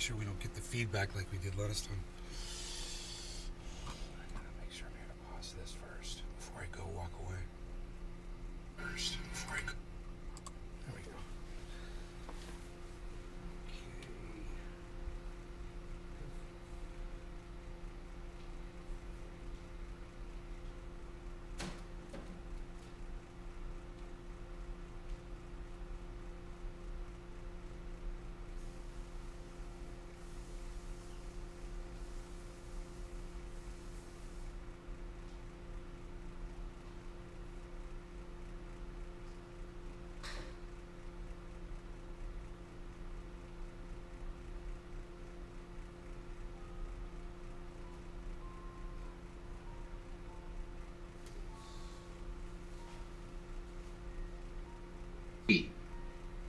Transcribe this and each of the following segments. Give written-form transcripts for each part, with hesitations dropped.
sure we don't get the feedback like we did last time. I gotta make sure I'm here to pause this first before I go walk away. There we go.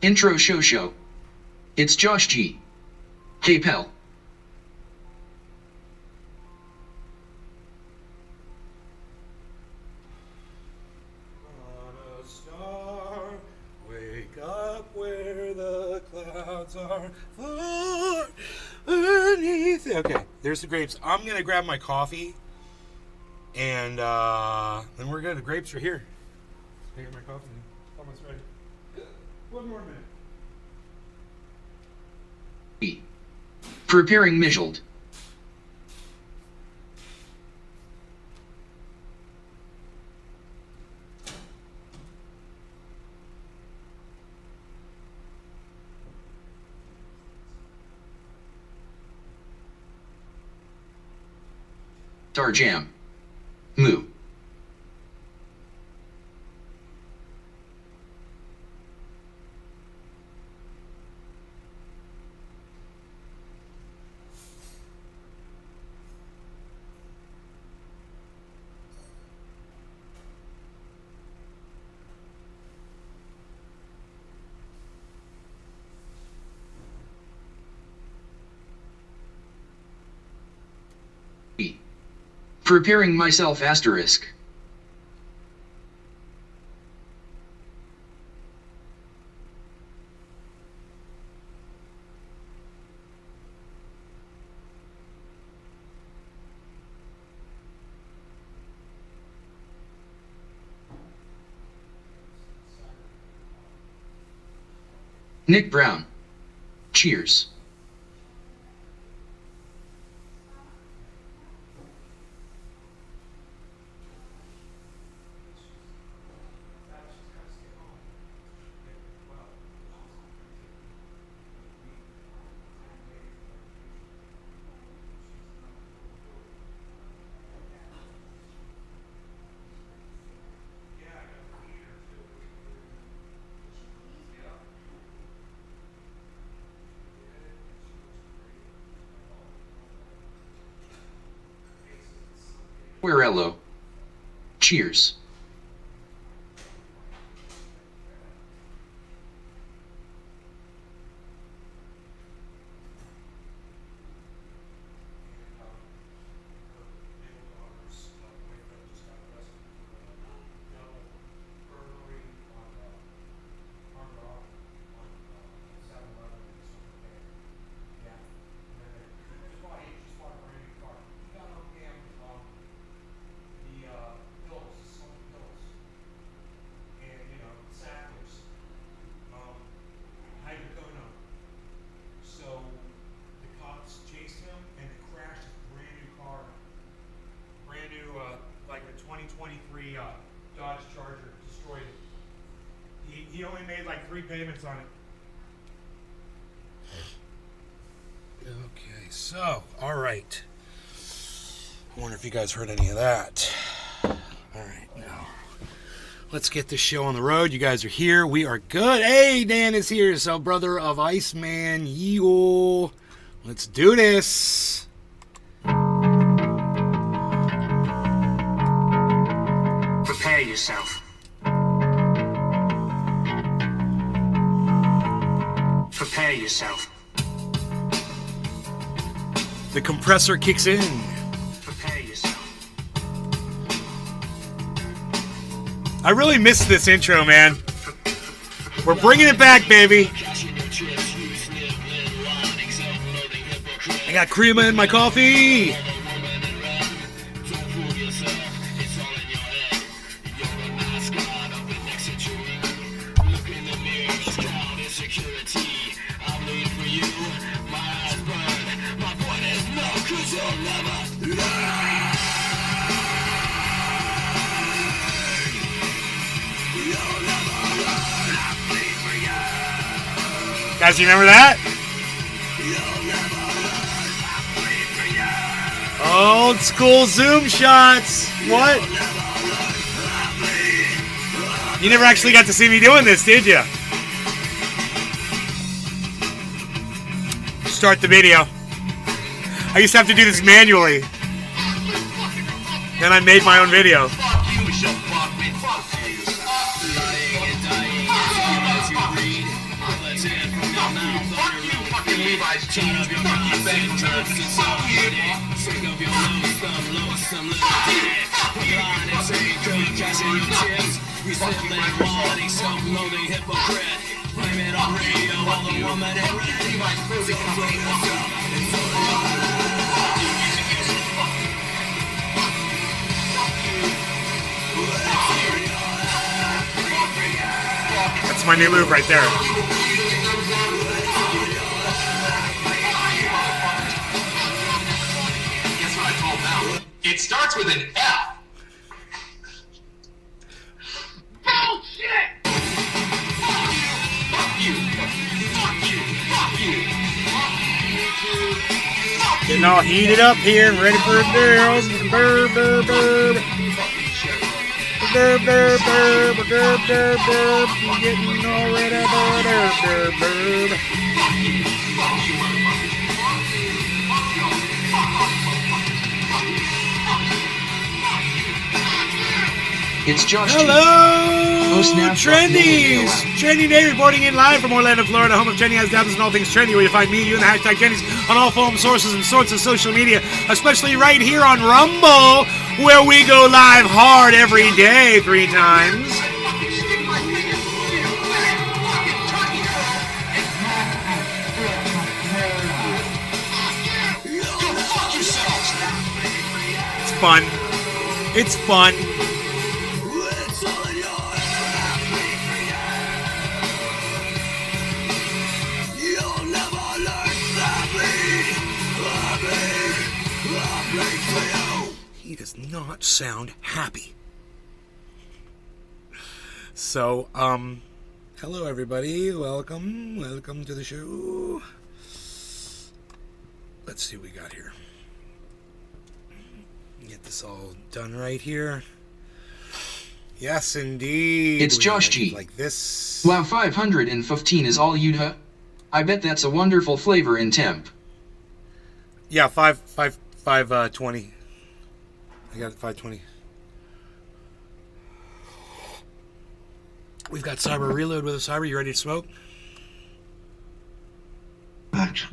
Intro show. It's Josh G. Hey pal. On a star, wake up where the clouds are far beneath. Okay, there's the grapes. I'm gonna grab my coffee, and then we're good. The grapes are here. I got my coffee. Almost ready. One more minute. Preparing Mijold. Star Jam. Moo. Preparing myself asterisk. Nick Brown. Cheers. Querello. Cheers. Dodge Charger, destroyed it. He only made like 3 payments on it. Okay, so, all right. I wonder if you guys heard any of that. All right, now let's get this show on the road. You guys are here. We are good. Hey, Dan is here. So, brother of Iceman, Yeo. Let's do this. Prepare yourself. Prepare yourself. The compressor kicks in. Prepare yourself. I really missed this intro, man. We're bringing it back, baby. got creamer in my coffee. Guys, you remember that? Old school zoom shots. What? You never actually got to see me doing this, did you? Start the video. I used to have to do this manually. Then I made my own video. That's my new move right there. It starts with an F. Bullshit! Fuck you! Fuck you! Fuck you! Getting all heated up here and ready for a deal. Burr, burr, burr. Burr, burr, burr, burr, burr, burr. Getting all ready. Burr, burr, burr. It's Josh G. Hello, Post-nap Trendies! documentary. Trending Day reporting in live from Orlando, Florida, home of TRENDYASDABBERS and all things trendy, where you find me, you, and the hashtag Trendies on all forum sources and sorts of social media, especially right here on Rumble, where we go live hard every day 3 times. It's fun. It's fun. He does not sound happy. So, hello everybody. Welcome to the show. Let's see what we got here. Get this all done right here. Yes, indeed. It's We Josh have G. Like this. Wow, 515 is all you'd have? I bet that's a wonderful flavor in temp. Yeah, 520. I got it 520. We've got Cyber Reload with us. Cyber, you ready to smoke? Packed.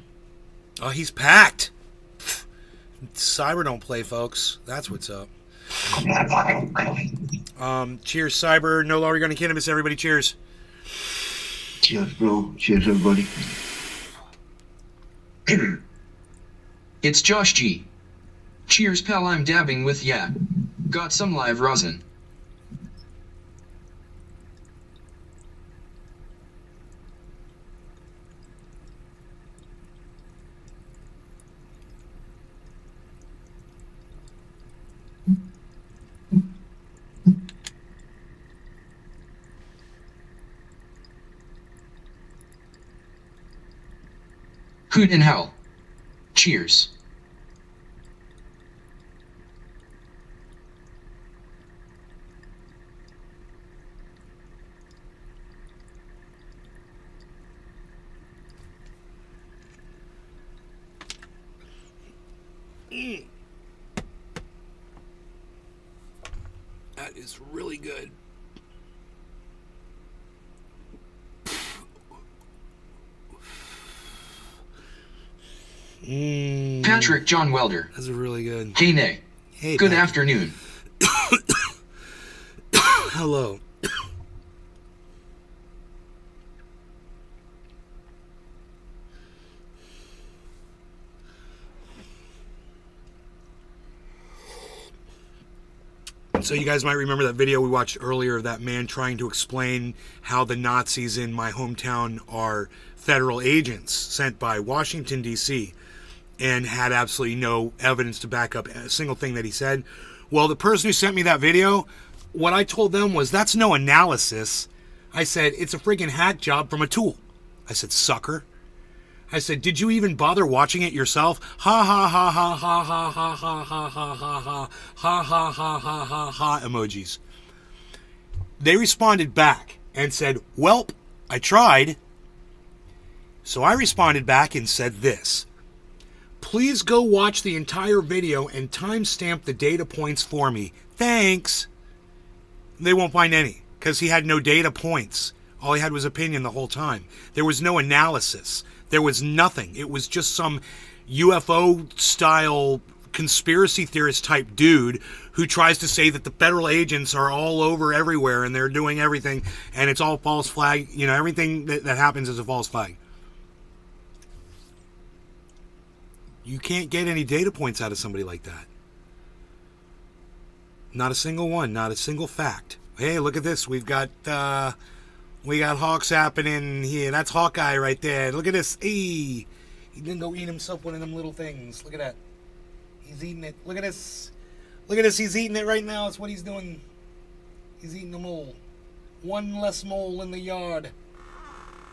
Oh, he's packed. Cyber don't play, folks. That's what's up. Cheers, Cyber. No longer going to cannabis, everybody. Cheers. Cheers, bro. Cheers, everybody. It's Josh G. Cheers, pal, I'm dabbing with ya. Got some live rosin. Hoot in hell. Cheers. That is really good. Patrick John Welder. That's really good. Hey, nay. Hey, Good Patrick. afternoon. Hello. So you guys might remember that video we watched earlier of that man trying to explain how the Nazis in my hometown are federal agents sent by Washington, D.C., and had absolutely no evidence to back up a single thing that he said. Well, the person who sent me that video, what I told them was, that's no analysis. I said, it's a friggin' hack job from a tool. I said, sucker. I said, did you even bother watching it yourself? Ha ha ha ha ha ha ha ha ha ha ha ha ha ha ha ha ha ha emojis. They responded back and said, welp, I tried. So I responded back and said this. Please go watch the entire video and timestamp the data points for me. Thanks. They won't find any because he had no data points. All he had was opinion the whole time. There was no analysis. There was nothing. It was just some UFO-style conspiracy theorist type dude who tries to say that the federal agents are all over everywhere and they're doing everything and it's all false flag. You know, everything that happens is a false flag. You can't get any data points out of somebody like that. Not a single one. Not a single fact. Hey, look at this. We got Hawks happening here. That's Hawkeye right there. Look at this. Hey, he didn't go eat himself one of them little things. Look at that. He's eating it. Look at this. Look at this. He's eating it right now. That's what he's doing. He's eating a mole. One less mole in the yard.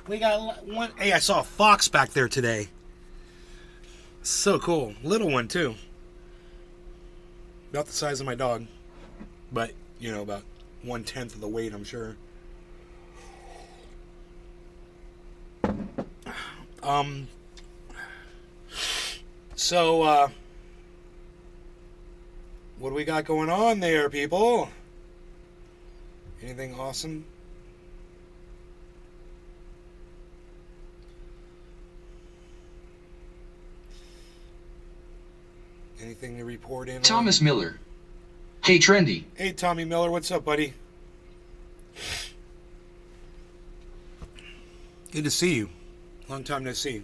We got one. Hey, I saw a fox back there today. So cool. Little one, too. About the size of my dog. But, you know, about 1/10 of the weight, I'm sure. So, what do we got going on there, people? Anything awesome? Anything to report in? Thomas Miller. Hey, Trendy. Hey, Tommy Miller. What's up, buddy? Good to see you. Long time no see.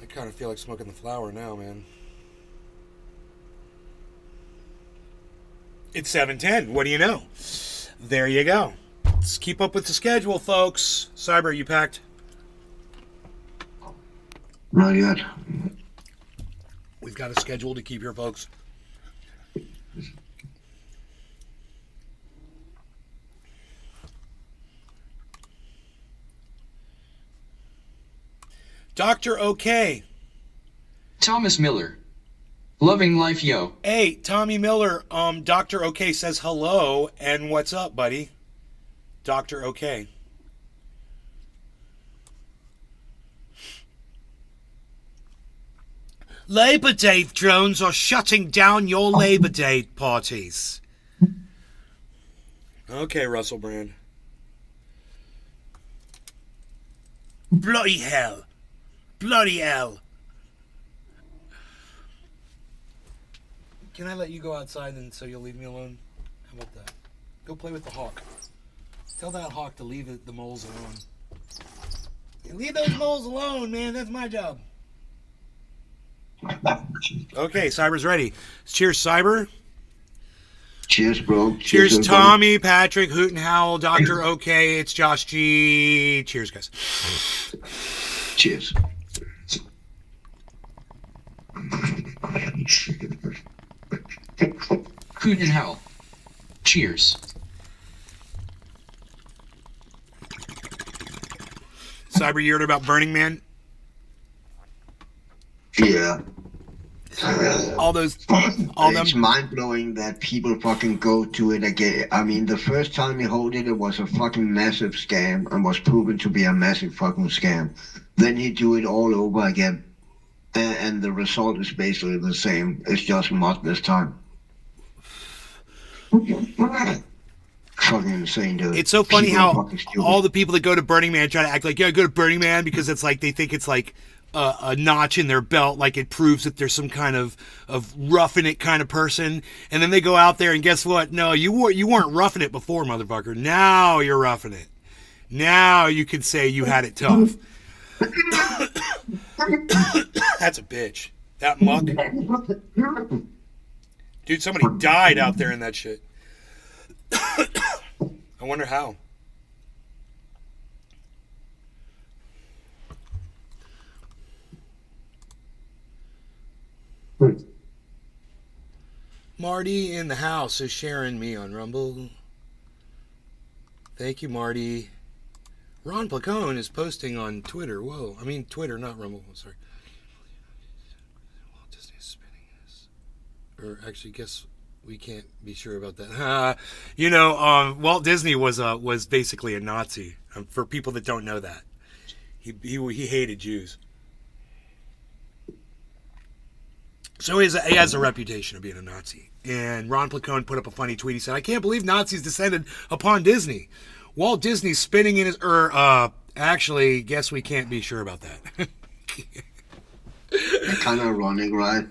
I kind of feel like smoking the flower now, man. It's 7:10. What do you know? There you go. Let's keep up with the schedule, folks. Cyber, you packed? Not yet. We've got a schedule to keep here, folks. Dr. OK. Thomas Miller. Loving life, yo. Hey, Tommy Miller, Dr. OK says hello, and what's up, buddy? Dr. OK. Labor Day drones are shutting down your Labor Day parties. Okay, Russell Brand. Bloody hell. Bloody hell. Can I let you go outside and so you'll leave me alone? How about that? Go play with the hawk. Tell that hawk to leave the moles alone. Leave those moles alone, man. That's my job. Okay, Cyber's ready. Cheers, Cyber. Cheers, bro. Cheers, everybody. Tommy, Patrick, Hoot and Howl, Dr. OK. It's Josh G. Cheers, guys. Cheers. Hoot and Howl. Cheers. Cyber, you heard about Burning Man? Yeah. All those, all them. It's mind blowing that people fucking go to it again. I mean, the first time he held it, it was a fucking massive scam and was proven to be a massive fucking scam. Then he do it all over again, and the result is basically the same. It's just mod this time. Fucking insane, dude. It's so funny People are how fucking stupid. all the people that go to Burning Man try to act like, yeah, go to Burning Man because it's like they think it's like a notch in their belt, like it proves that there's some kind of roughing it kind of person, and then they go out there and guess what? No, you weren't roughing it before, motherfucker. Now you're roughing it. Now you can say you had it tough. That's a bitch. That muck. Dude, somebody died out there in that shit. I wonder how. Marty in the house is sharing me on Rumble. Thank you, Marty. Ron Placone is posting on Twitter. Whoa. I mean, Twitter, not Rumble. I'm sorry. Walt Disney's spinning this. Or actually, guess we can't be sure about that. Walt Disney was basically a Nazi. For people that don't know that. He hated Jews. So he has a reputation of being a Nazi. And Ron Placone put up a funny tweet. He said, I can't believe Nazis descended upon Disney. Walt Disney's spinning in his... actually, guess we can't be sure about that. Kind of ironic, right?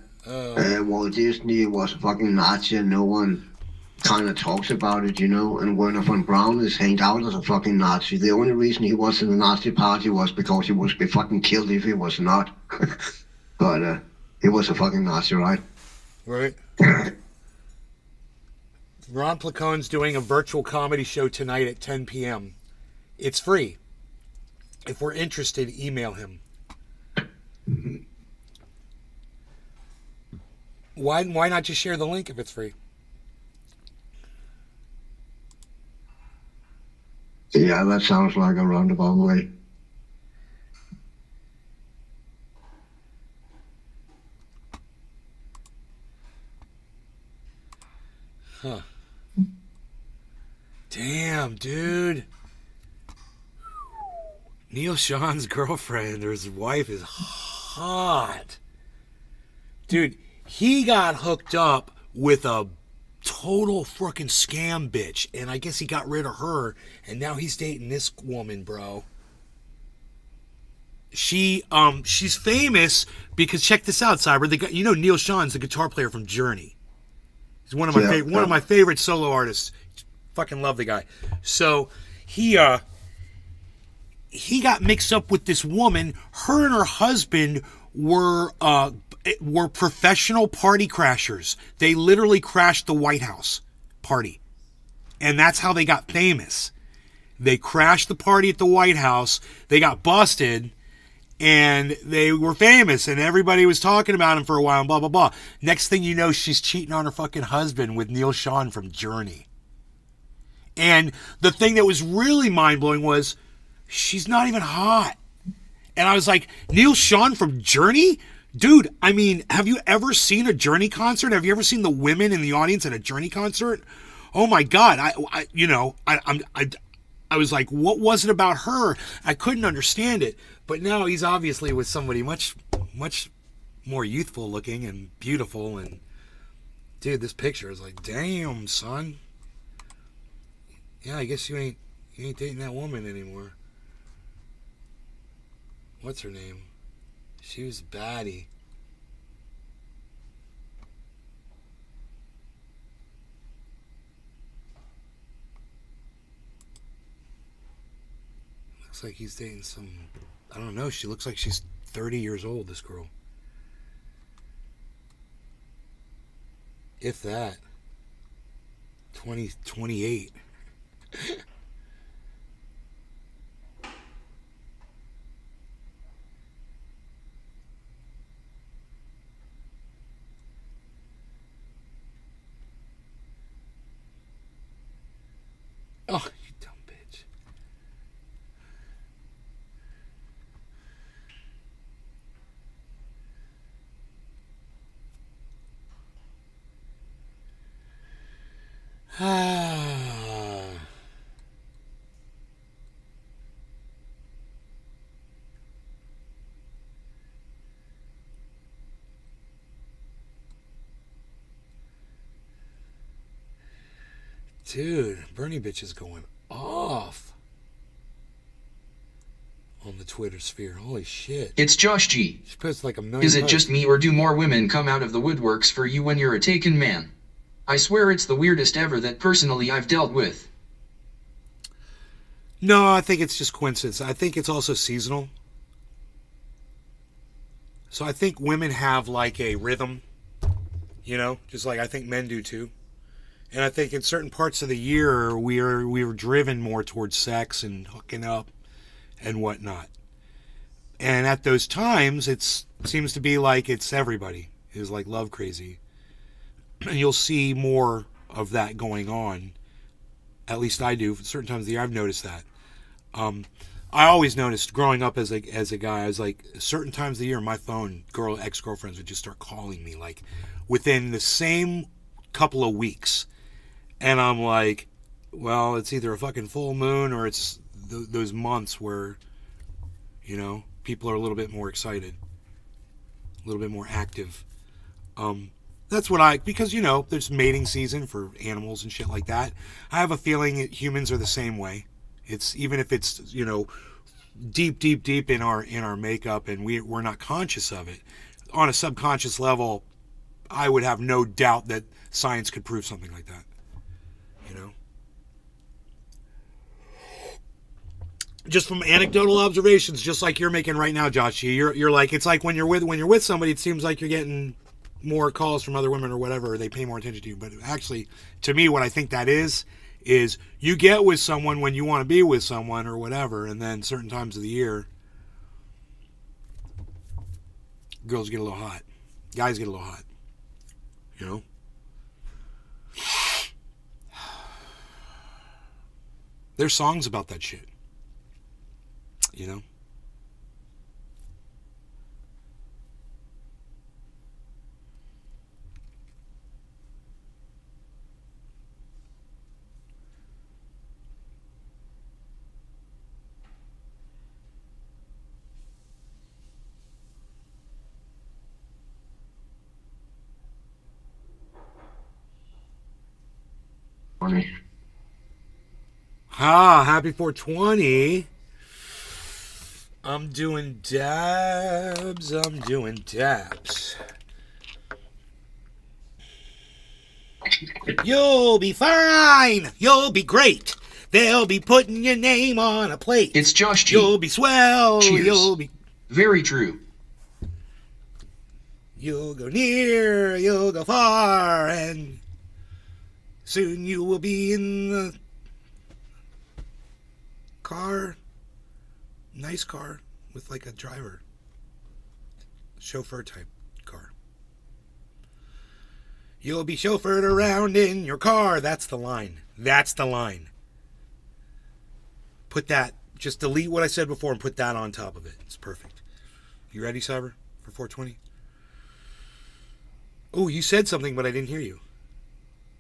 Walt Disney was a fucking Nazi and no one kind of talks about it, and Werner von Braun is hanged out as a fucking Nazi. The only reason he was in the Nazi party was because he would be fucking killed if he was not. But he was a fucking Nazi, right? Right. Ron Placone's doing a virtual comedy show tonight at 10 p.m. It's free. If we're interested, email him. Why not just share the link if it's free? Yeah, that sounds like a roundabout way. Huh. Damn, dude. Neil Sean's girlfriend or his wife is hot. Dude, he got hooked up with a total freaking scam bitch. And I guess he got rid of her. And now he's dating this woman, bro. She's famous because, check this out, Cyber. Neil Sean's the guitar player from Journey. He's one of my favorite solo artists. Fucking love the guy. So he got mixed up with this woman. Her and her husband were professional party crashers. They literally crashed the White House party. And that's how they got famous. They crashed the party at the White House. They got busted. And they were famous, and everybody was talking about him for a while, and blah, blah, blah. Next thing you know, she's cheating on her fucking husband with Neil Sean from Journey. And the thing that was really mind-blowing was she's not even hot. And I was like, Neil Sean from Journey? Dude, I mean, have you ever seen a Journey concert? Have you ever seen the women in the audience at a Journey concert? Oh, my God. I was like, what was it about her? I couldn't understand it. But now he's obviously with somebody much, much more youthful looking and beautiful. And dude, this picture is like, damn, son. Yeah, I guess you ain't dating that woman anymore. What's her name? She was a baddie. Looks like he's dating some... I don't know. She looks like she's 30 years old, this girl. If that. 28. Oh, you dumb bitch. Dude, Bernie bitch is going off on the Twitter sphere. Holy shit. It's Josh G. She puts like a million Is it posts. just me, or do more women come out of the woodworks for you when you're a taken man? I swear it's the weirdest ever that personally I've dealt with. No, I think it's just coincidence. I think it's also seasonal. So I think women have like a rhythm, you know, just like I think men do too. And I think in certain parts of the year we are driven more towards sex and hooking up and whatnot. And at those times, it seems to be like it's everybody is like love crazy. And you'll see more of that going on. At least I do. Certain times of the year, I've noticed that. I always noticed growing up as a guy, I was like, certain times of the year, my phone, ex-girlfriends would just start calling me like within the same couple of weeks. And I'm like, well, it's either a fucking full moon or it's those months where, you know, people are a little bit more excited, a little bit more active. That's what because, you know, there's mating season for animals and shit like that. I have a feeling that humans are the same way. It's even if it's, you know, deep in our makeup and we're not conscious of it. On a subconscious level, I would have no doubt that science could prove something like that. You know? Just from anecdotal observations, just like you're making right now, Josh. You're like, it's like when you're with somebody, it seems like you're getting more calls from other women or whatever, or they pay more attention to you. But actually, to me, what I think that is you get with someone when you want to be with someone or whatever, and then certain times of the year, girls get a little hot, guys get a little hot, you know. There's songs about that shit, you know. Happy 420. I'm doing dabs. You'll be fine. You'll be great. They'll be putting your name on a plate. It's Josh G. You'll be swell. Cheers. You'll be... Very true. You'll go near, you'll go far, and soon you will be in the car, nice car, with like a driver, chauffeur type car. You'll be chauffeured around in your car. That's the line. Put that, just delete what I said before and put that on top of it. It's perfect. You ready, Cyber, for 420? Oh, you said something, but I didn't hear you.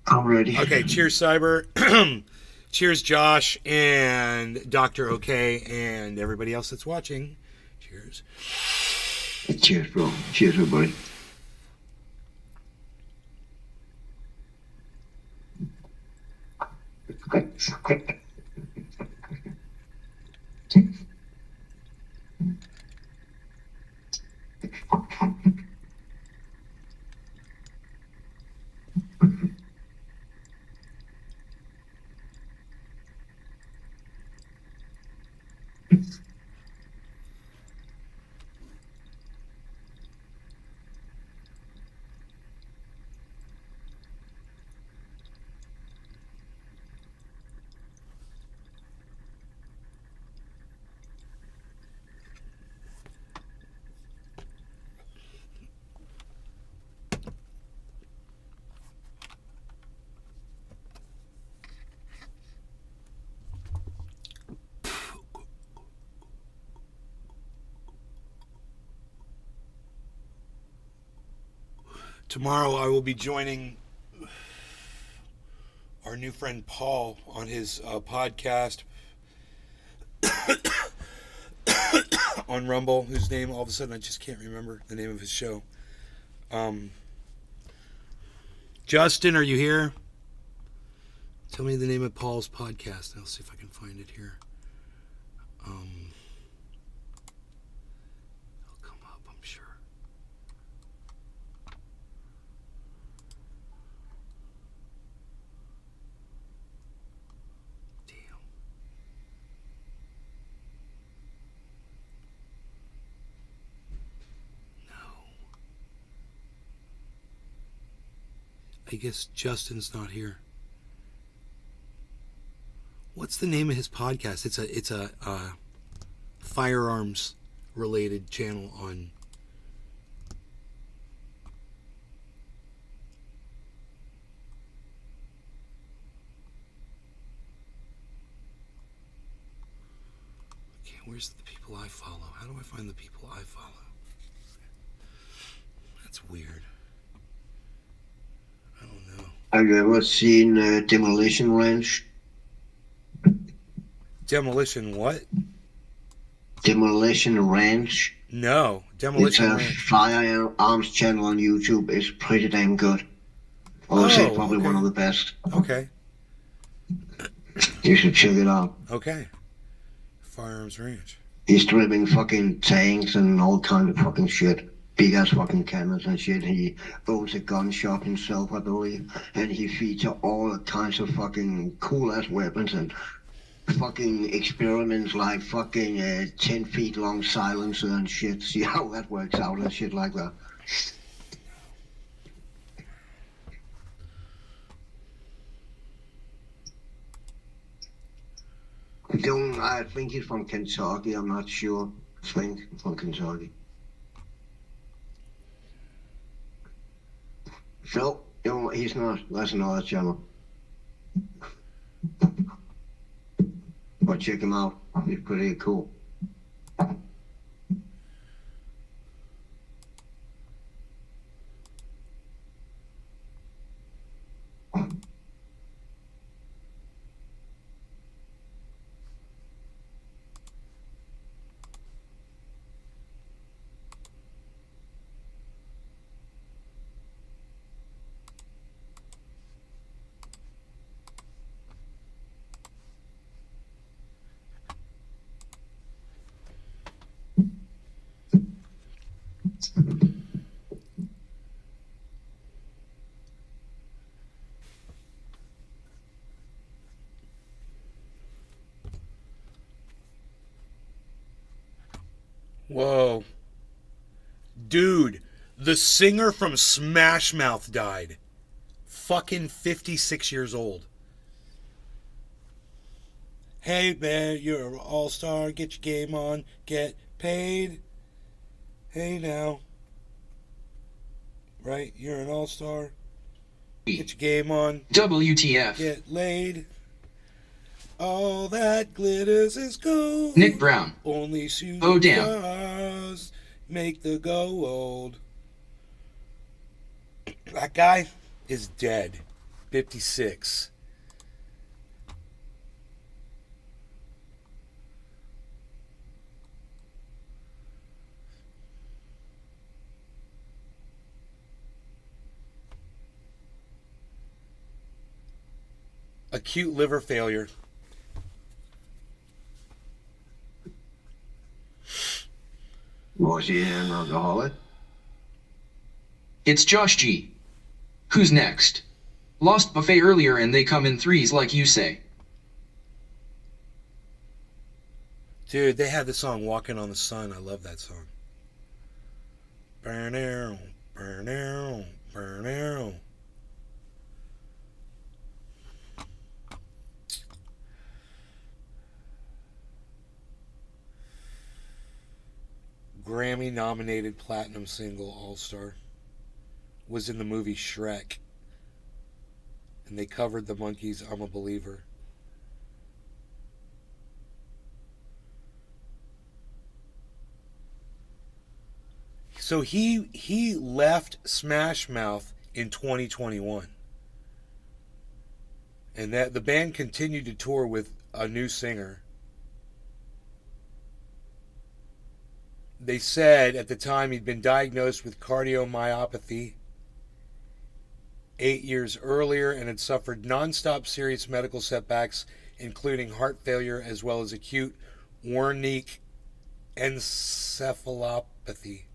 I'm ready. Okay, cheers, Cyber. Cheers, Josh and Dr. OK and everybody else that's watching. Cheers. Cheers, bro. Cheers, everybody. Tomorrow I will be joining our new friend Paul on his podcast on Rumble, whose name all of a sudden I just can't remember the name of his show. Justin, are you here? Tell me the name of Paul's podcast. I'll see if I can find it here. It'll come up, I'm sure. Damn. No. I guess Justin's not here. What's the name of his podcast? It's a firearms related channel on. Okay, where's the people I follow? How do I find the people I follow? That's weird. I don't know. Have you ever seen Demolition Ranch? Demolition what? Demolition Ranch. No. It's Demolition a Ranch. firearms channel on YouTube. It's pretty damn good. I would say probably one of the best. Okay. You should check it out. Okay. Firearms Ranch. He's stripping fucking tanks and all kind of fucking shit. Big ass fucking cannons and shit. He owns a gun shop himself, I believe. And he features all kinds of fucking cool ass weapons and fucking experiments like fucking 10 feet long silencer and shit. See how that works out and shit like that. I think he's from Kentucky, I'm not sure. I think from Kentucky. So, he's not. That's another channel. But check him out. He's pretty cool. Whoa. Dude, the singer from Smash Mouth died. Fucking 56 years old. Hey man, you're an all-star, get your game on, get paid. Hey now. Right, you're an all-star. Get your game on, WTF. get laid. All that glitters is gold. Nick Brown. Only shooting Oh, damn. stars make the gold. That guy is dead. 56. Acute liver failure. Was he an alcoholic? It's Josh G. Who's next? Lost buffet earlier and they come in threes like you say. Dude, they had the song Walking on the Sun. I love that song. Burn arrow, burn arrow, burn arrow. Grammy nominated platinum single All-Star. Was in the movie Shrek. And they covered the Monkees' I'm a Believer. So he left Smash Mouth in 2021. And that the band continued to tour with a new singer. They said at the time he'd been diagnosed with cardiomyopathy 8 years earlier and had suffered nonstop serious medical setbacks, including heart failure as well as acute Wernicke encephalopathy.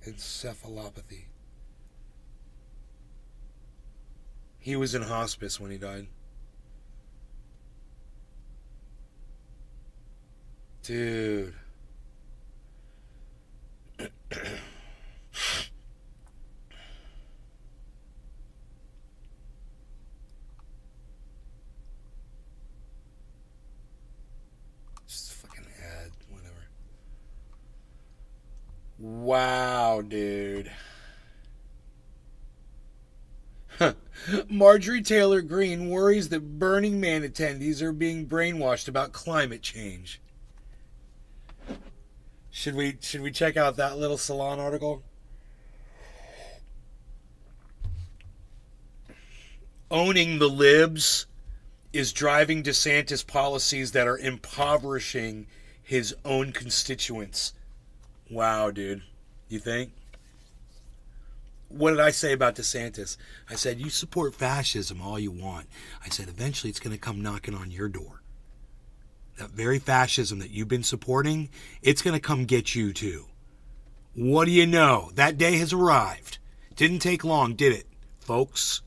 Encephalopathy. He was in hospice when he died. Dude. Wow, dude. Marjorie Taylor Greene worries that Burning Man attendees are being brainwashed about climate change. Should we check out that little Salon article? Owning the libs is driving DeSantis policies that are impoverishing his own constituents. Wow, dude. You think? What did I say about DeSantis? I said, you support fascism all you want. I said, eventually it's going to come knocking on your door. That very fascism that you've been supporting, it's going to come get you too. What do you know? That day has arrived. Didn't take long, did it, folks?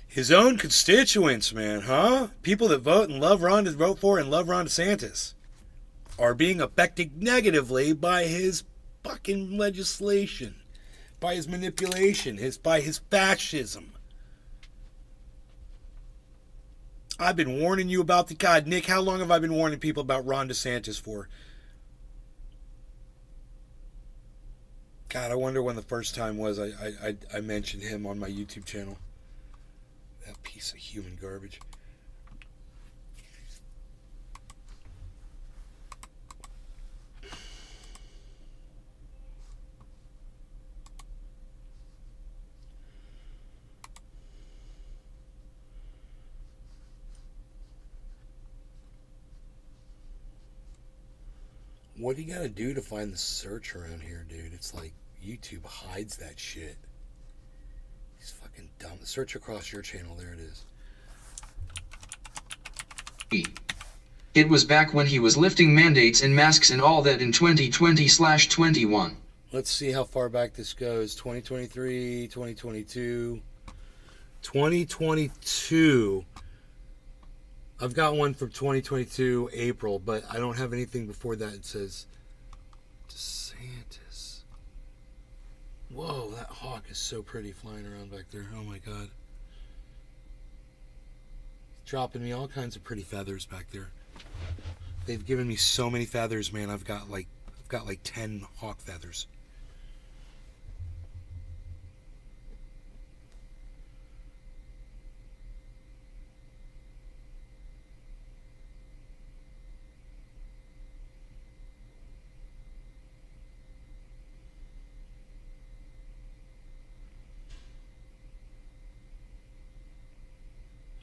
His own constituents, man, huh? People that vote for and love Ron DeSantis are being affected negatively by his fucking legislation, by his manipulation, by his fascism. I've been warning you about God, Nick, how long have I been warning people about Ron DeSantis for? God, I wonder when the first time was I mentioned him on my YouTube channel. That piece of human garbage. What do you gotta do to find the search around here, dude? It's like YouTube hides that shit. He's fucking dumb. Search across your channel. There it is. It was back when he was lifting mandates and masks and all that in 2020/21. Let's see how far back this goes. 2023, 2022. 2022. I've got one from 2022, April, but I don't have anything before that. It says DeSantis. Whoa, that hawk is so pretty flying around back there. Oh my God. Dropping me all kinds of pretty feathers back there. They've given me so many feathers, man. I've got like 10 hawk feathers.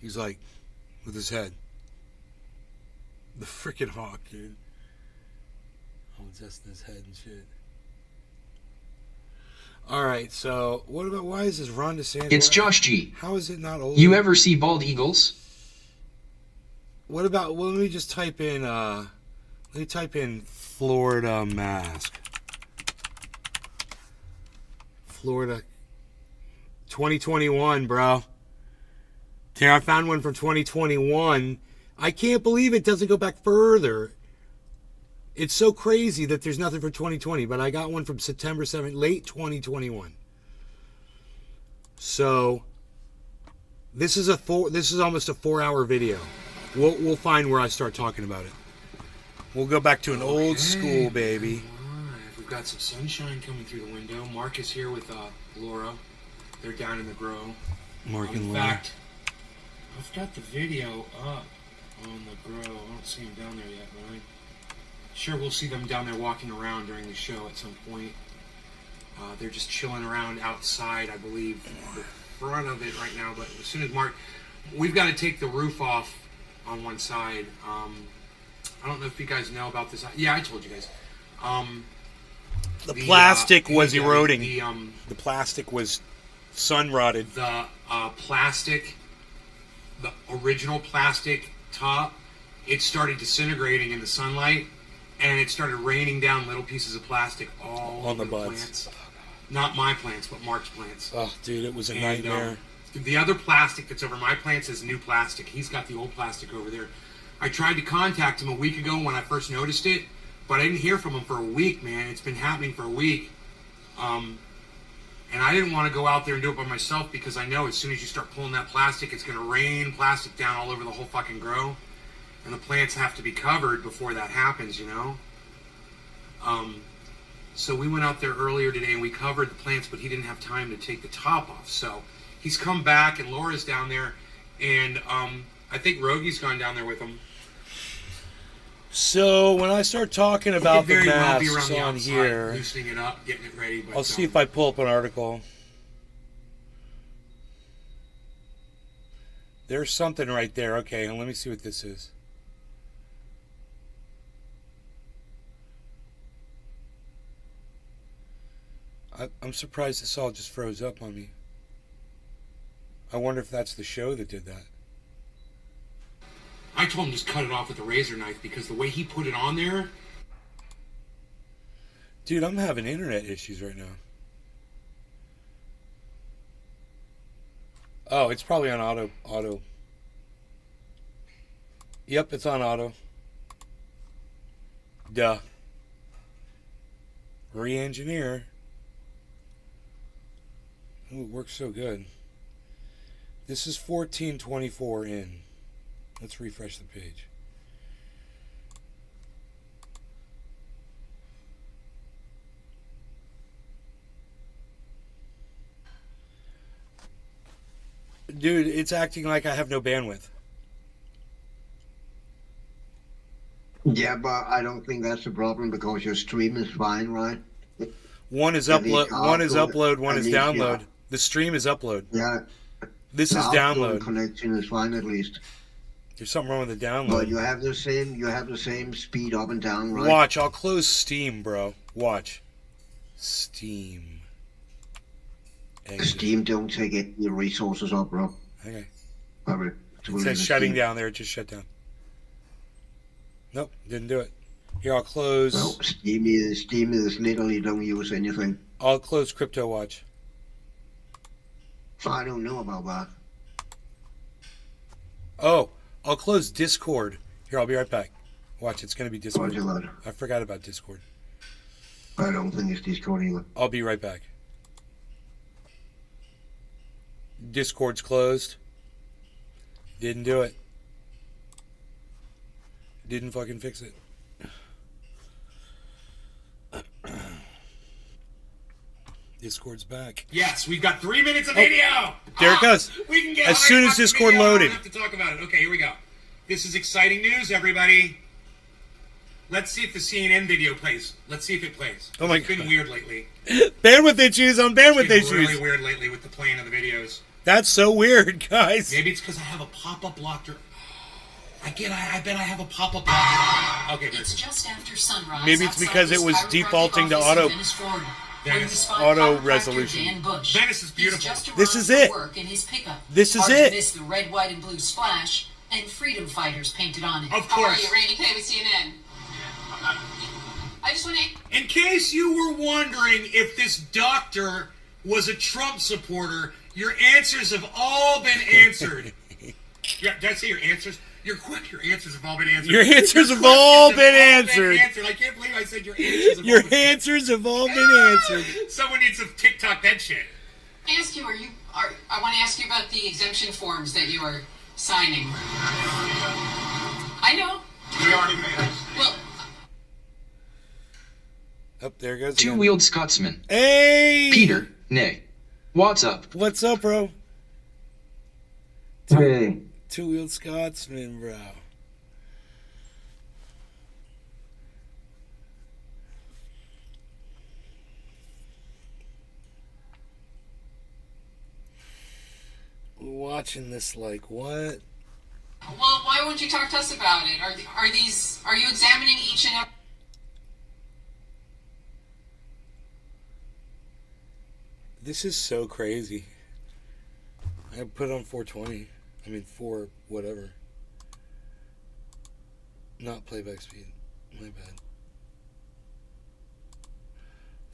He's like, with his head. The freaking hawk, dude. All just in his head and shit. Alright, so, what about, why is this Ron DeSantis? It's Josh G. How is it not old? You ever see bald eagles? What about, well, let me just type in, Florida mask. Florida 2021, bro. Here, I found one from 2021. I can't believe it doesn't go back further. It's so crazy that there's nothing for 2020, but I got one from September 7th, late 2021. So this is almost a 4-hour video. We'll find where I start talking about it. We'll go back to an old school, baby. Alright, we've got some sunshine coming through the window. Mark is here with Laura. They're down in the grow. Mark and Laura. In fact, I've got the video up on the grow. I don't see them down there yet, but I'm sure we'll see them down there walking around during the show at some point. They're just chilling around outside, I believe, the front of it right now. But as soon as we've got to take the roof off on one side. I don't know if you guys know about this. Yeah, I told you guys. The plastic was eroding. The plastic was sun rotted. The plastic. The original plastic top, it started disintegrating in the sunlight, and it started raining down little pieces of plastic all on the plants. Not my plants, but Mark's plants. Oh, dude, it was a nightmare. The other plastic that's over my plants is new plastic. He's got the old plastic over there. I tried to contact him a week ago when I first noticed it, but I didn't hear from him for a week, man. It's been happening for a week. And I didn't want to go out there and do it by myself because I know as soon as you start pulling that plastic, it's going to rain plastic down all over the whole fucking grow. And the plants have to be covered before that happens, you know? So we went out there earlier today and we covered the plants, but he didn't have time to take the top off. So he's come back and Laura's down there, and I think Rogi's gone down there with him. So when I start talking about the masks on here, loosening it up, getting it ready. But, I'll see if I pull up an article. There's something right there. Okay, let me see what this is. I'm surprised this all just froze up on me. I wonder if that's the show that did that. I told him just cut it off with a razor knife because the way he put it on there... Dude, I'm having internet issues right now. Oh, it's probably on auto. Yep, it's on auto. Duh. Re-engineer. Oh, it works so good. This is 1424 in. Let's refresh the page. Dude, it's acting like I have no bandwidth. Yeah, but I don't think that's the problem because your stream is fine, right? One is upload, one is download. Yeah. The stream is upload. Yeah. This is download. Connection is fine at least. There's something wrong with the download. But you have the same speed up and down, right? Watch, I'll close Steam, bro. Watch. Steam. Exit. Steam don't take any resources up, bro. Okay. Probably. It says shutting down there. It just shut down. Nope, didn't do it. Here, I'll close. No, Steam is literally don't use anything. I'll close Crypto Watch. I don't know about that. Oh, I'll close Discord. Here, I'll be right back. Watch, it's going to be Discord. Roger that. I forgot about Discord. I don't think it's Discord either. I'll be right back. Discord's closed. Didn't do it. Didn't fucking fix it. Discord's back. Yes, we've got 3 minutes of video. There it goes. We can get as soon as Discord loaded. I don't have to talk about it. Okay, here we go. This is exciting news, everybody. Let's see if the CNN video plays. Let's see if it plays. Oh my God. It's been weird lately. Bandwidth issues on bandwidth issues. It's been really weird lately with the playing of the videos. That's so weird, guys. Maybe it's because I have a pop-up blocker. I bet I have a pop-up blocker. Okay, it's just after sunrise. Maybe it's because it was defaulting to auto resolution. Venice is beautiful. This is it. This is it. Miss the red, white, and blue splash and freedom fighters painted on it. Of course. How are you, Randy K with CNN? I just want to... In case you were wondering if this doctor was a Trump supporter, your answers have all been answered. Yeah, did I say your answers? Your answers have all been answered. Your answers have all been answered. I can't believe I said your answers have all been answered. Your answers have all been answered. Someone needs to TikTok that shit. I ask you, I want to ask you about the exemption forms that you are signing. I know. We already made it. Well, up there goes. Two-wheeled Scotsman. Hey! Peter, nay. What's up? What's up, bro? Hey. Two-wheeled Scotsman, bro. Watching this like what? well, why won't you talk to us about it? Are you examining each and every... This is so crazy. I put it on 420. I mean, 4 whatever. Not playback speed. My bad.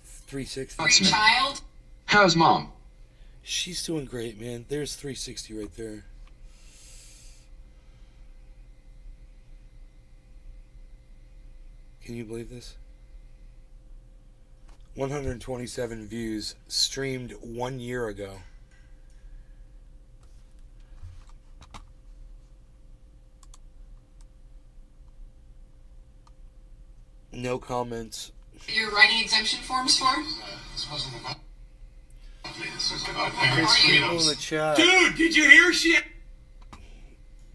360. For your child? How's mom? She's doing great, man. There's 360 right there. Can you believe this? 127 views streamed 1 year ago. No comments. you're writing exemption forms for? This wasn't about me. This is about There's parents' people in the freedoms. chat. Dude, did you hear shit?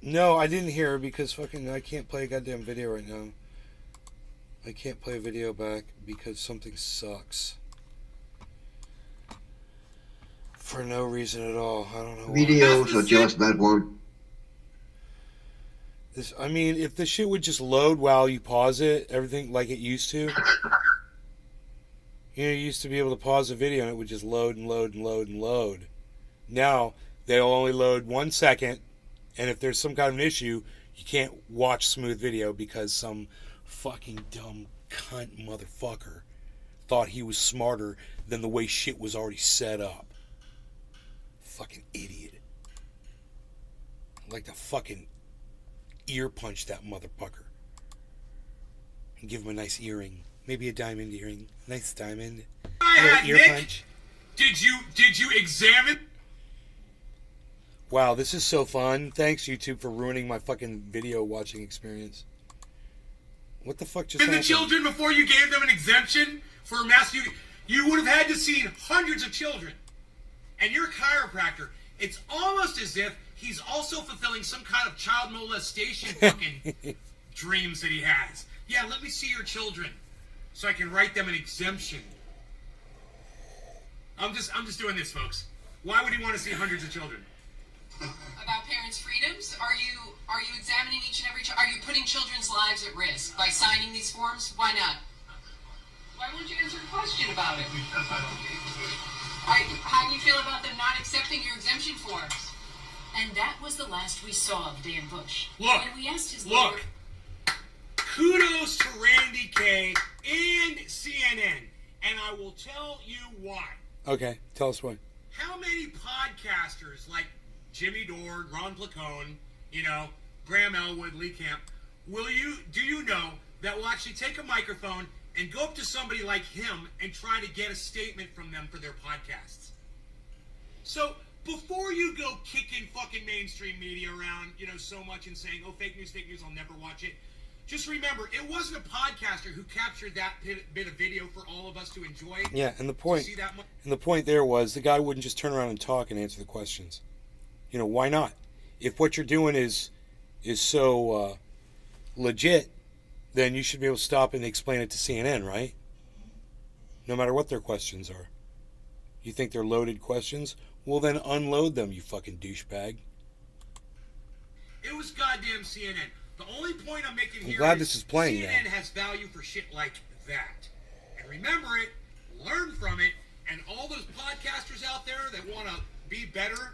No, I didn't hear because fucking I can't play a goddamn video right now. I can't play a video back because something sucks. For no reason at all. I don't know why. Videos or just that one? This, I mean, if the shit would just load while you pause it, everything like it used to. You know, you used to be able to pause a video and it would just load and load and load and load. Now, they'll only load 1 second, and if there's some kind of an issue, you can't watch smooth video because some fucking dumb cunt motherfucker thought he was smarter than the way shit was already set up. Fucking idiot. I'd like to fucking ear punch that motherfucker and give him a nice earring, maybe a diamond earring, nice diamond. I A little had ear Nick. punch. Did you examine? Wow, this is so fun. Thanks YouTube for ruining my fucking video watching experience. What the fuck just And the happened? children before you gave them an exemption for mass you would have had to see hundreds of children. And you're a chiropractor. It's almost as if he's also fulfilling some kind of child molestation fucking dreams that he has. Yeah, let me see your children so I can write them an exemption. I'm just doing this, folks. Why would he want to see hundreds of children? About parents' freedoms? Are you examining each and every child? Are you putting children's lives at risk by signing these forms? Why not? Why won't you answer the question about it? How do you feel about them not accepting your exemption forms? And that was the last we saw of Dan Bush. Look, When we asked his look. lawyer- Kudos to Randy K and CNN, and I will tell you why. Okay, tell us why. How many podcasters like Jimmy Dore, Ron Placone, Graham Elwood, Lee Camp, do you know that will actually take a microphone and go up to somebody like him and try to get a statement from them for their podcasts? So before you go kicking fucking mainstream media around, so much and saying, oh, fake news, I'll never watch it. Just remember, it wasn't a podcaster who captured that bit of video for all of us to enjoy. Yeah, and the point See that much? and the point there was the guy wouldn't just turn around and talk and answer the questions. Why not? If what you're doing is so legit, then you should be able to stop and explain it to CNN, right? No matter what their questions are. You think they're loaded questions? Well, then unload them, you fucking douchebag. It was goddamn CNN. The only point I'm making I'm here glad is this is playing CNN now. has value for shit like that. And remember it, learn from it, and all those podcasters out there that want to be better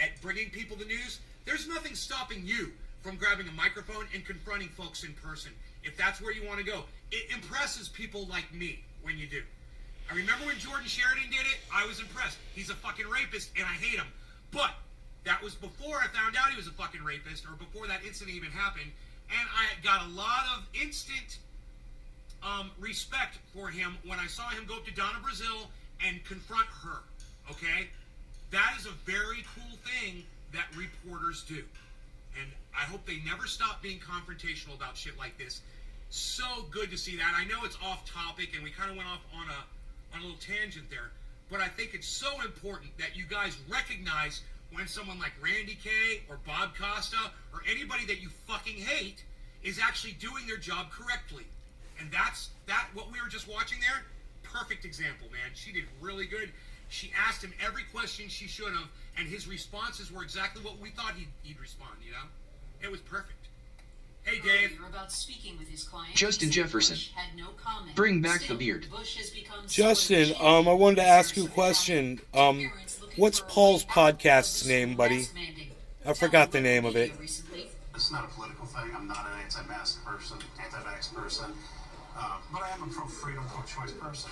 at bringing people the news, there's nothing stopping you from grabbing a microphone and confronting folks in person. If that's where you want to go. It impresses people like me when you do. I remember when Jordan Sheridan did it, I was impressed. He's a fucking rapist, and I hate him. But that was before I found out he was a fucking rapist, or before that incident even happened, and I got a lot of instant respect for him when I saw him go up to Donna Brazil and confront her, okay? That is a very cool thing that reporters do. And I hope they never stop being confrontational about shit like this. So good to see that. I know it's off topic, and we kind of went off on a little tangent there, but I think it's so important that you guys recognize when someone like Randy K or Bob Costa or anybody that you fucking hate is actually doing their job correctly. And that's what we were just watching there. Perfect example, man. She did really good. She asked him every question she should have, and his responses were exactly what we thought he'd respond, It was perfect. Hey, Dave. Earlier about speaking with his client, Justin he said Jefferson. Bush had no comment. Bring back Still, the beard. Bush has become Justin, sort of I wanted to ask you a Sarasota question. County. Parents looking What's for a Paul's way out of podcast's the name, buddy? mask mandate. I forgot the name of it. Recently. It's not a political thing. I'm not an anti-mask person, anti-vax person, but I am a pro-freedom, pro-choice person.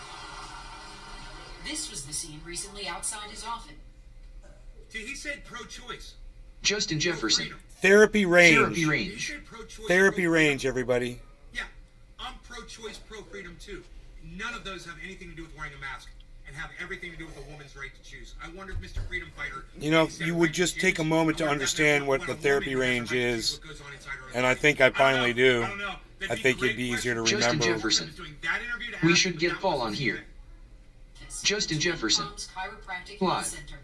This was the scene recently outside his office. See, he said pro-choice. Justin Jefferson. Pro-freedom. Therapy range. Therapy He range. said pro-choice. Therapy pro-freedom. range, everybody. Yeah, I'm pro-choice, pro-freedom too. None of those have anything to do with wearing a mask, and have everything to do with a woman's right to choose. I wonder if Mr. Freedom Fighter. You would just take a moment to understand what the therapy range is, and I think I finally do. I don't know. That'd I think it'd be easier to Justin remember. Jefferson. Doing that interview to We ask should him, get that Paul was on his here. thing. Justin Jefferson. Chiropractic Live. Health Center.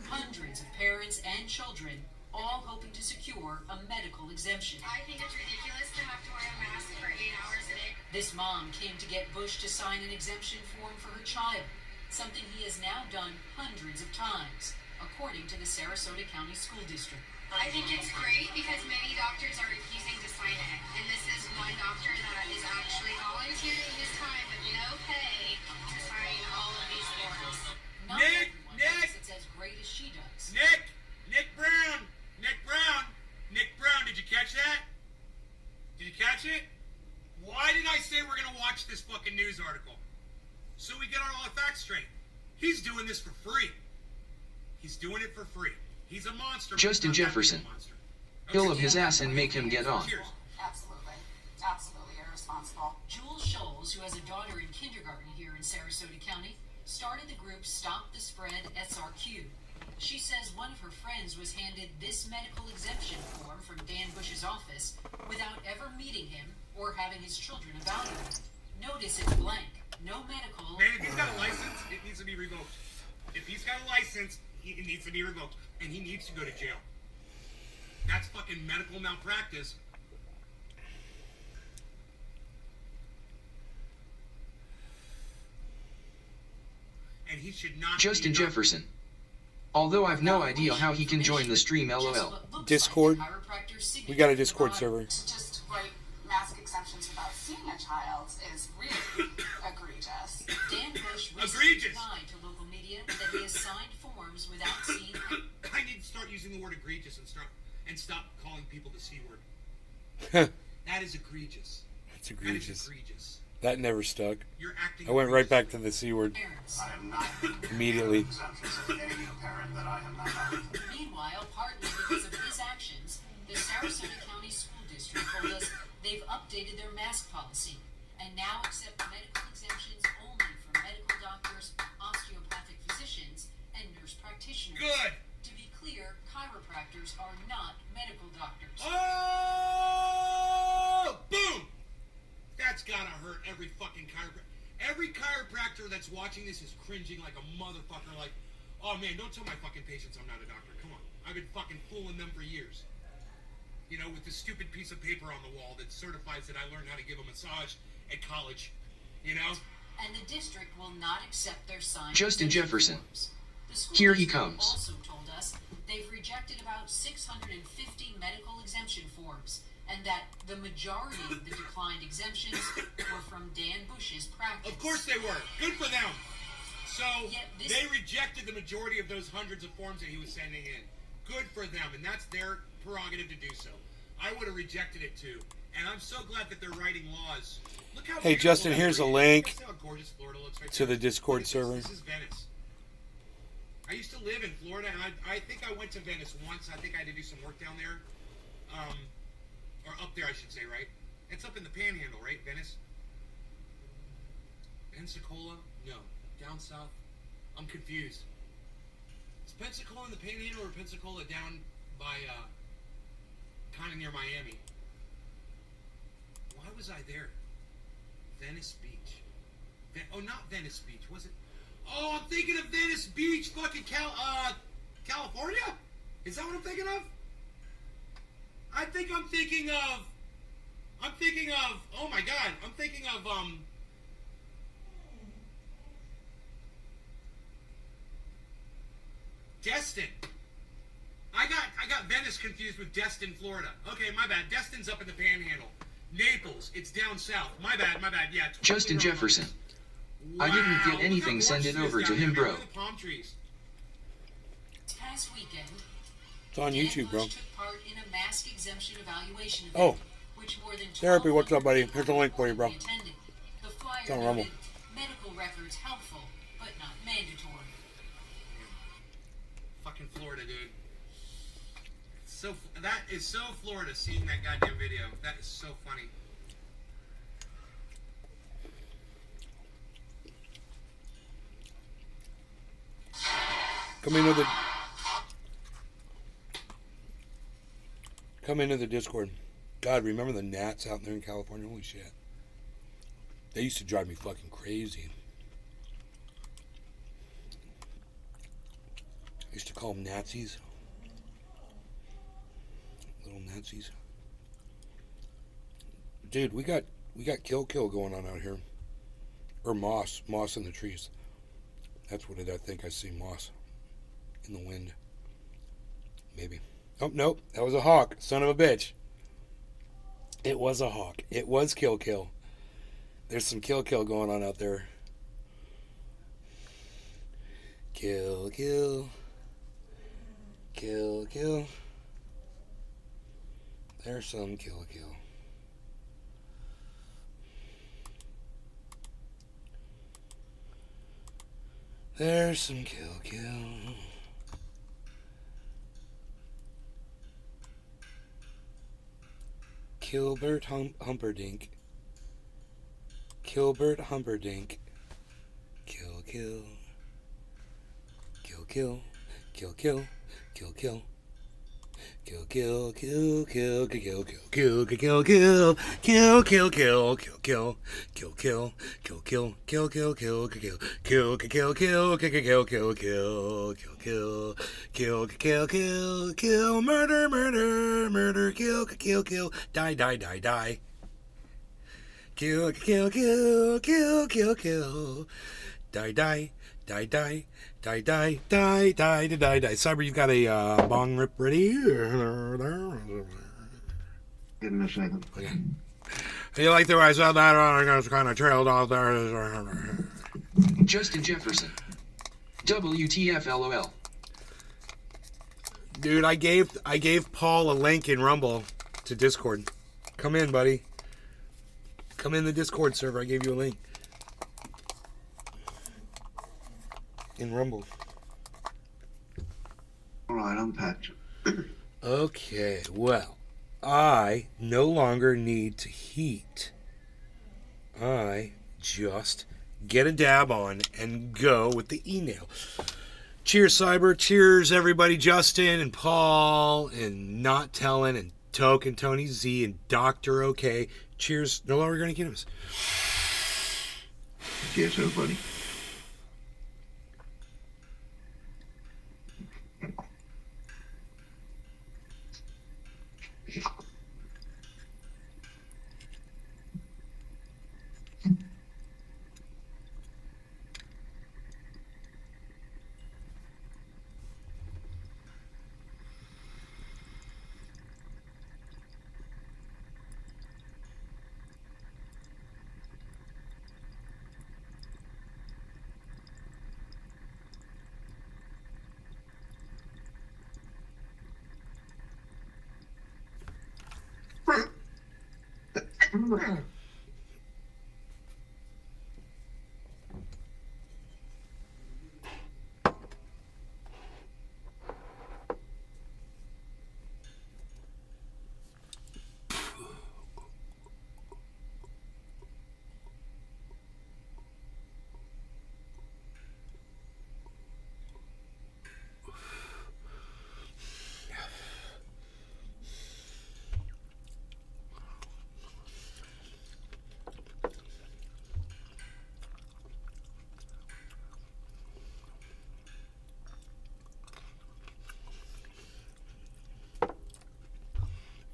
Hundreds of parents and children all hoping to secure a medical exemption. I think it's ridiculous to have to wear a mask for 8 hours a day. This mom came to get Bush to sign an exemption form for her child, something he has now done hundreds of times, according to the Sarasota County School District. I think it's great because many doctors are refusing to sign it. And this is one doctor that is actually volunteering his time with no pay to sign all of these forms. Not Nick, everyone Nick! thinks it's as great as she does. Nick Brown, did you catch that? Did you catch it? Why did I say we're gonna watch this fucking news article? So we get all the facts straight. He's doing this for free. He's doing it for free. He's a monster. Justin He's not that Jefferson. big a monster. He'll of his ass and make him get on. Cheers. Absolutely irresponsible. Jules Scholes, who has a daughter in kindergarten here in Sarasota County, started the group Stop the Spread SRQ. She says one of her friends was handed this medical exemption form from Dan Bush's office without ever meeting him or having his children evaluated. Notice it's blank. No medical. Man, if he's got a license, it needs to be revoked. If he's got a license, it needs to be revoked. And he needs to go to jail. That's fucking medical malpractice. And he should not Justin be Jefferson. Although I've no idea how he can join the stream, lol. Discord? We got a Discord server. Just write mask exemptions without seeing a child is really egregious. Dan Bush Egregious. denied to local media that he has signed forms without seeing. I need to start using the word egregious and stop calling people the C word. That is egregious. That's That is egregious. egregious. That never stuck. You're acting I went right egregious. back to the C word Parents. I am not immediately. exemptions of any parent that I have not met. Meanwhile, partly because of his actions, the Sarasota County School District told us they've updated their mask policy and now accept medical exemptions only for medical doctors, osteopathic physicians, and nurse practitioners. Good. To be clear, chiropractors are not medical doctors. Oh! Boom! That's gotta hurt every fucking chiropractor. Every chiropractor that's watching this is cringing like a motherfucker. Like, oh man, don't tell my fucking patients I'm not a doctor. Come on. I've been fucking fooling them for years. You know, with this stupid piece of paper on the wall that certifies that I learned how to give a massage at college. You know? And the district will not accept their signed Justin exemption Jefferson. forms. The school Here he district comes. also told us they've rejected about 650 medical exemption forms, and that the majority of the declined exemptions were from Dan Bush's practice. Of course they were. Good for them. So Yet this- they rejected the majority of those hundreds of forms that he was sending in. Good for them, and that's their prerogative to do so. I would have rejected it too, and I'm so glad that they're writing laws. Look how Hey, beautiful Justin, that here's a is. link That's how gorgeous Florida looks right to there. the Discord Look at this. server. This is Venice. I used to live in Florida, and I think I went to Venice once. I think I had to do some work down there, or up there, I should say, right? It's up in the Panhandle, right, Venice? Pensacola? No, down south. I'm confused. Is Pensacola in the Panhandle or Pensacola down by, kind of near Miami? Why was I there? Venice Beach. Oh, not Venice Beach, was it? Oh, I'm thinking of Venice Beach, fucking California? Is that what I'm thinking of? I'm thinking of, oh my god, I'm thinking of, Destin. I got Venice confused with Destin, Florida. Okay, my bad. Destin's up in the Panhandle. Naples, it's down south. My bad, yeah. Totally Justin wrong. Jefferson. I didn't Wow, get look anything, how send gorgeous it over is to down him, there, man. bro. Look at the palm trees. Past weekend, It's on YouTube, bro. Dan Bush took part in a mask exemption evaluation Oh. event, which more than Therapy, what's up, buddy? 1,200 Here's the link for you, bro. people attended. The flyer It's on Rumble. noted medical records helpful, but not mandatory. Fucking Florida, dude. That is so Florida, seeing that goddamn video. That is so funny. Come into the Discord. God, remember the gnats out there in California? Holy shit. They used to drive me fucking crazy. I used to call them Nazis. Little Nazis. Dude, we got kill going on out here. Or moss in the trees. That's what I think I see, moss in the wind. Maybe. Oh, nope, that was a hawk, son of a bitch. It was a hawk. It was kill. There's some kill going on out there. Kill. There's some kill. There's some kill. Kilbert Humperdinck. Kilbert Humperdinck. Kill. Kill. Murder, kill, die. Kill. Die. Cyber, you've got a bong rip ready? Give me a second. Okay. You like the way I said that? I just kind of trailed out there. Justin Jefferson. WTF LOL. Dude, I gave Paul a link in Rumble to Discord. Come in, buddy. Come in the Discord server. I gave you a link. In Rumble. Alright, I'm packed. Okay, well, I no longer need to heat. I just get a dab on and go with the email. Cheers, Cyber. Cheers, everybody. Justin and Paul and Not Telling and Toke and Tony Z and Dr. OK. Cheers. No longer going to get us. Cheers, everybody.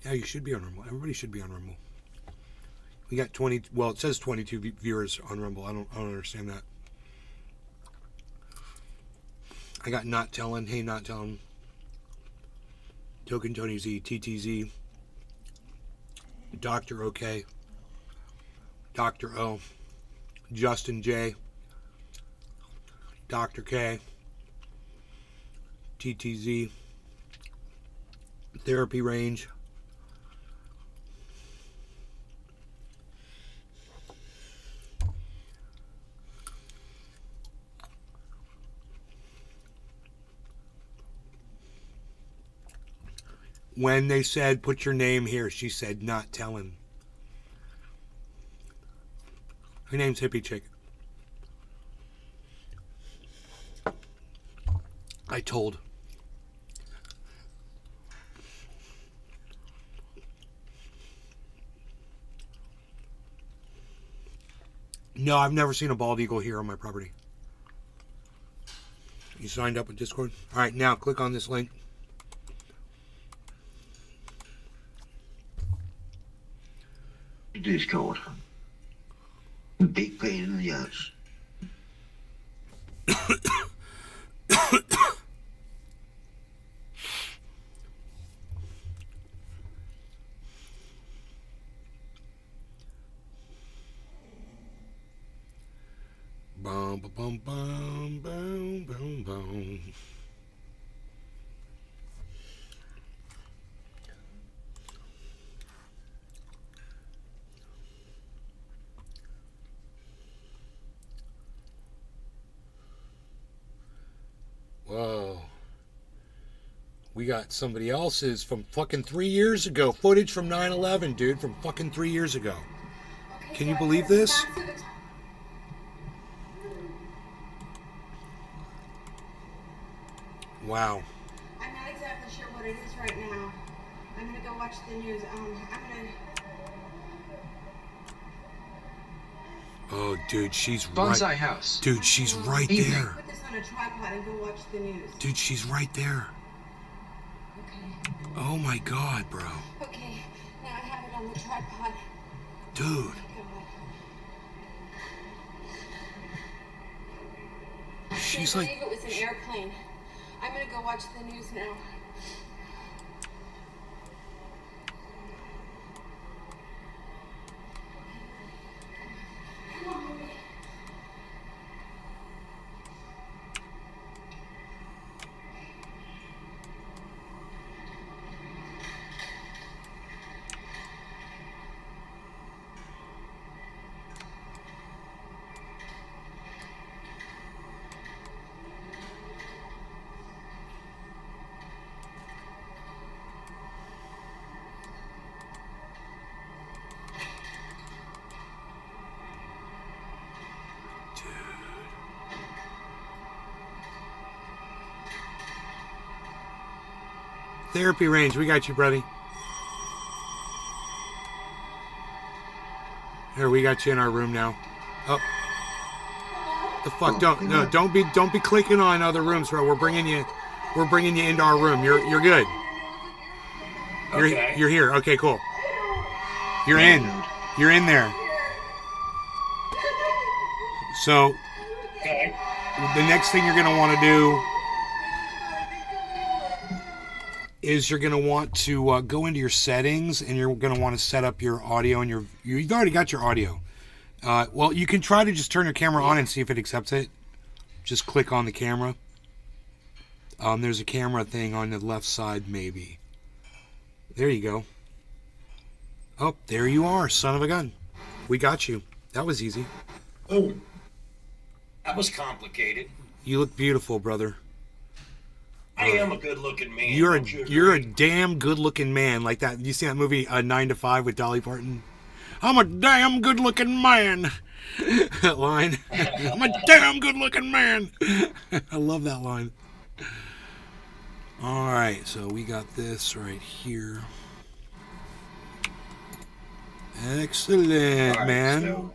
Yeah, you should be on Rumble. Everybody should be on Rumble. We got 20. Well, it says 22 viewers on Rumble. I don't understand that. I got Not Telling. Hey, Not Telling. Token Tony Z, TTZ, Dr. OK, Dr. O, Justin J, Dr. K, TTZ, Therapy Range, when they said, put your name here, she said, Not Telling. Her name's Hippie Chick. I told. No, I've never seen a bald eagle here on my property. You signed up with Discord? All right, now click on this link. Discord. Big pain in the ass. Bum, bum, bum, bum, bum, bum. Whoa. We got somebody else's from fucking 3 years ago. Footage from 9/11, dude, from fucking 3 years ago. Can you believe this? Wow. I'm not exactly sure what it is right now. I'm gonna go watch the news. Oh, dude, she's Bonsai right. house. Dude, she's right Evening. there. Put this on a tripod and go watch the news. Dude, she's right there. Okay. Oh my God, bro. Okay. Now I have it on the tripod. Dude. She's I like. believe it was an airplane. I'm gonna go watch the news now. Therapy range, we got you, buddy. Here, we got you in our room now. Oh, the fuck! Don't be clicking on other rooms, bro. We're bringing you into our room. You're good. You're here. Okay, cool. You're in there. So, the next thing you're gonna want to do is you're going to want to go into your settings, and you're going to want to set up your audio, and you've already got your audio. Well, you can try to just turn your camera on and see if it accepts it. Just click on the camera. There's a camera thing on the left side, maybe. There you go. Oh, there you are, son of a gun. We got you. That was easy. Oh, that was complicated. You look beautiful, brother. I am a good-looking man. You're a damn good-looking man, like that. You see that movie 9 to 5 with Dolly Parton? I'm a damn good-looking man. That line. I'm a damn good-looking man. I love that line. All right, so we got this right here. Excellent, right, man. So,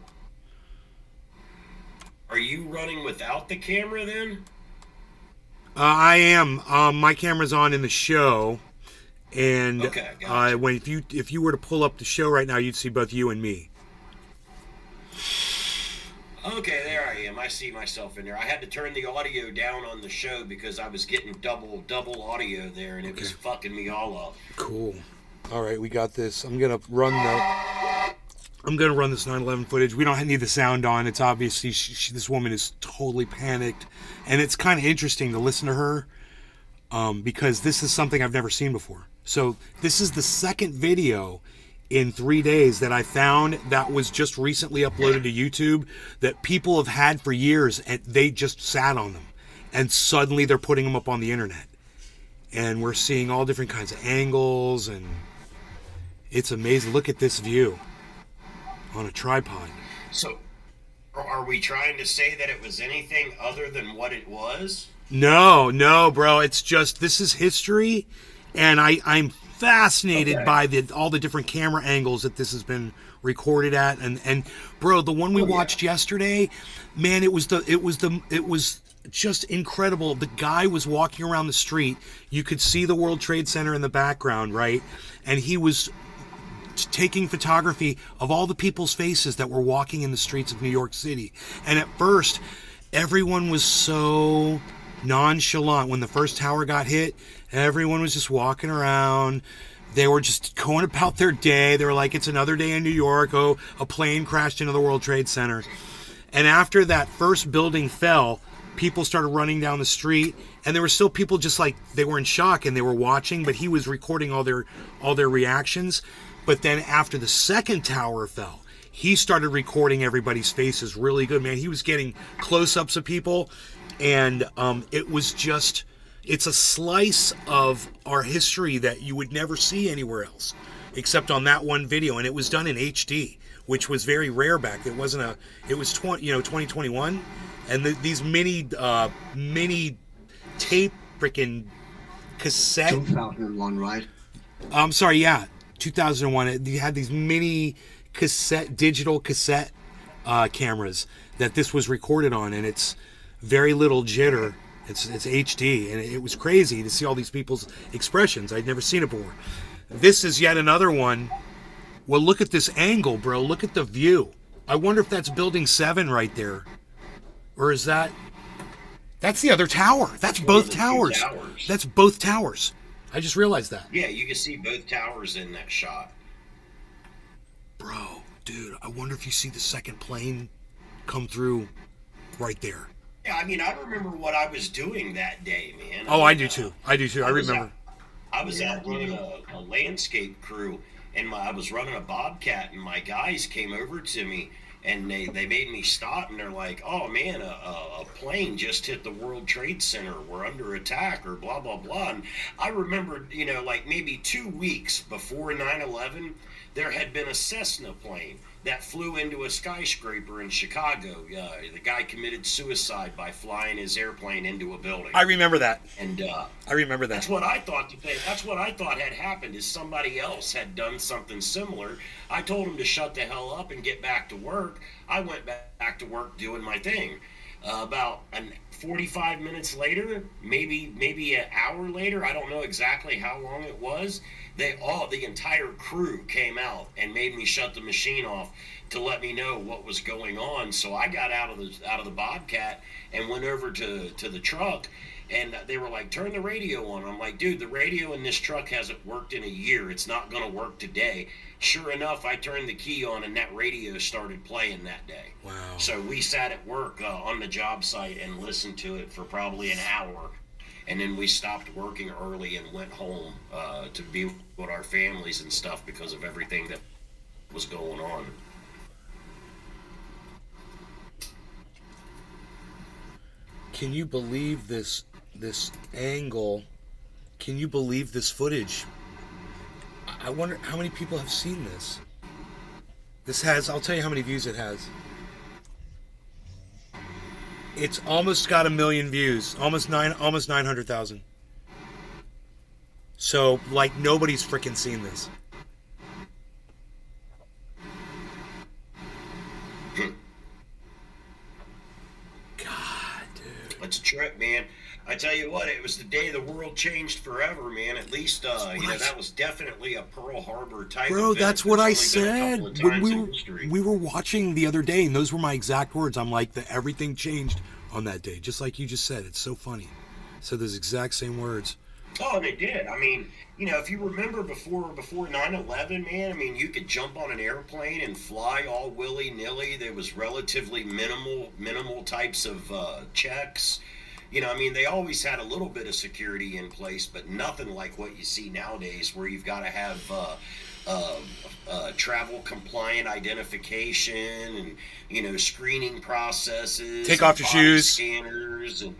are you running without the camera then? I am. My camera's on in the show, and okay, gotcha. if you were to pull up the show right now, you'd see both you and me. Okay, there I am. I see myself in there. I had to turn the audio down on the show because I was getting double audio there, and it was fucking me all up. Cool. All right, we got this. I'm gonna run this 9/11 footage. We don't need the sound on. It's obviously this woman is totally panicked, and it's kind of interesting to listen to her because this is something I've never seen before. So this is the second video in 3 days that I found that was just recently uploaded to YouTube that people have had for years, and they just sat on them, and suddenly they're putting them up on the internet, and we're seeing all different kinds of angles, and it's amazing. Look at this view on a tripod. So, are we trying to say that it was anything other than what it was? No, bro. It's just, this is history, and I'm fascinated by all the different camera angles that this has been recorded at, and bro, the one we watched yesterday, man, it was just incredible. The guy was walking around the street. You could see the World Trade Center in the background, right? And he was taking photography of all the people's faces that were walking in the streets of New York City. And at first, everyone was so nonchalant. When the first tower got hit, everyone was just walking around. They were just going about their day. They were like, it's another day in New York. Oh, a plane crashed into the World Trade Center. And after that first building fell, people started running down the street, and there were still people just like, they were in shock and they were watching, but he was recording all their reactions. But then after the second tower fell, he started recording everybody's faces really good, man. He was getting close-ups of people, and it was just, it's a slice of our history that you would never see anywhere else, except on that one video, and it was done in HD, which was very rare back then. It was 2021, and these mini tape freaking cassette. 2001, right? I'm sorry, yeah. 2001, you had these mini digital cassette cameras that this was recorded on, and it's very little jitter. It's HD, and it was crazy to see all these people's expressions. I'd never seen it before. This is yet another one. Well, look at this angle, bro. Look at the view. I wonder if that's Building 7 right there, or is that's the other tower? That's both towers. That's both towers. I just realized that. Yeah, you can see both towers in that shot. Bro, dude, I wonder if you see the second plane come through right there. Yeah, I mean, I remember what I was doing that day, man. Oh, I do too. I remember. I was out running a landscape crew, and I was running a Bobcat, and my guys came over to me, and they made me stop, and they're like, oh man, a plane just hit the World Trade Center, we're under attack, or blah blah blah. And I remembered, like maybe 2 weeks before 9/11, there had been a Cessna plane that flew into a skyscraper in Chicago. The guy committed suicide by flying his airplane into a building. I remember that. And I remember that. That's what I thought. That's what I thought had happened. Is somebody else had done something similar. I told him to shut the hell up and get back to work. I went back to work doing my thing. About 45 minutes later, maybe an hour later, I don't know exactly how long it was. The entire crew came out and made me shut the machine off to let me know what was going on. So I got out of the Bobcat and went over to the truck, and they were like, turn the radio on. I'm like, dude, the radio in this truck hasn't worked in a year. It's not going to work today. Sure enough, I turned the key on, and that radio started playing that day. Wow. So we sat at work on the job site and listened to it for probably an hour. And then we stopped working early and went home to be with our families and stuff because of everything that was going on. Can you believe this angle? Can you believe this footage? I wonder how many people have seen this. I'll tell you how many views it has. It's almost got 1 million views, almost 900,000. So, like, nobody's freaking seen this. God, dude. It's a trip, man. I tell you what, it was the day the world changed forever, man. At least, that was definitely a Pearl Harbor type Bro, event. that's what I It's only been a said. couple of When times we were watching the other day, and those were my exact words. I'm like, everything changed on that day, just like you just said. It's so funny. Said those exact same words. Oh, they did. I mean, if you remember before 9/11, man, I mean, you could jump on an airplane and fly all willy-nilly. There was relatively minimal types of checks. I mean, they always had a little bit of security in place, but nothing like what you see nowadays, where you've got to have travel compliant identification and screening processes. Take off your shoes. Scanners and.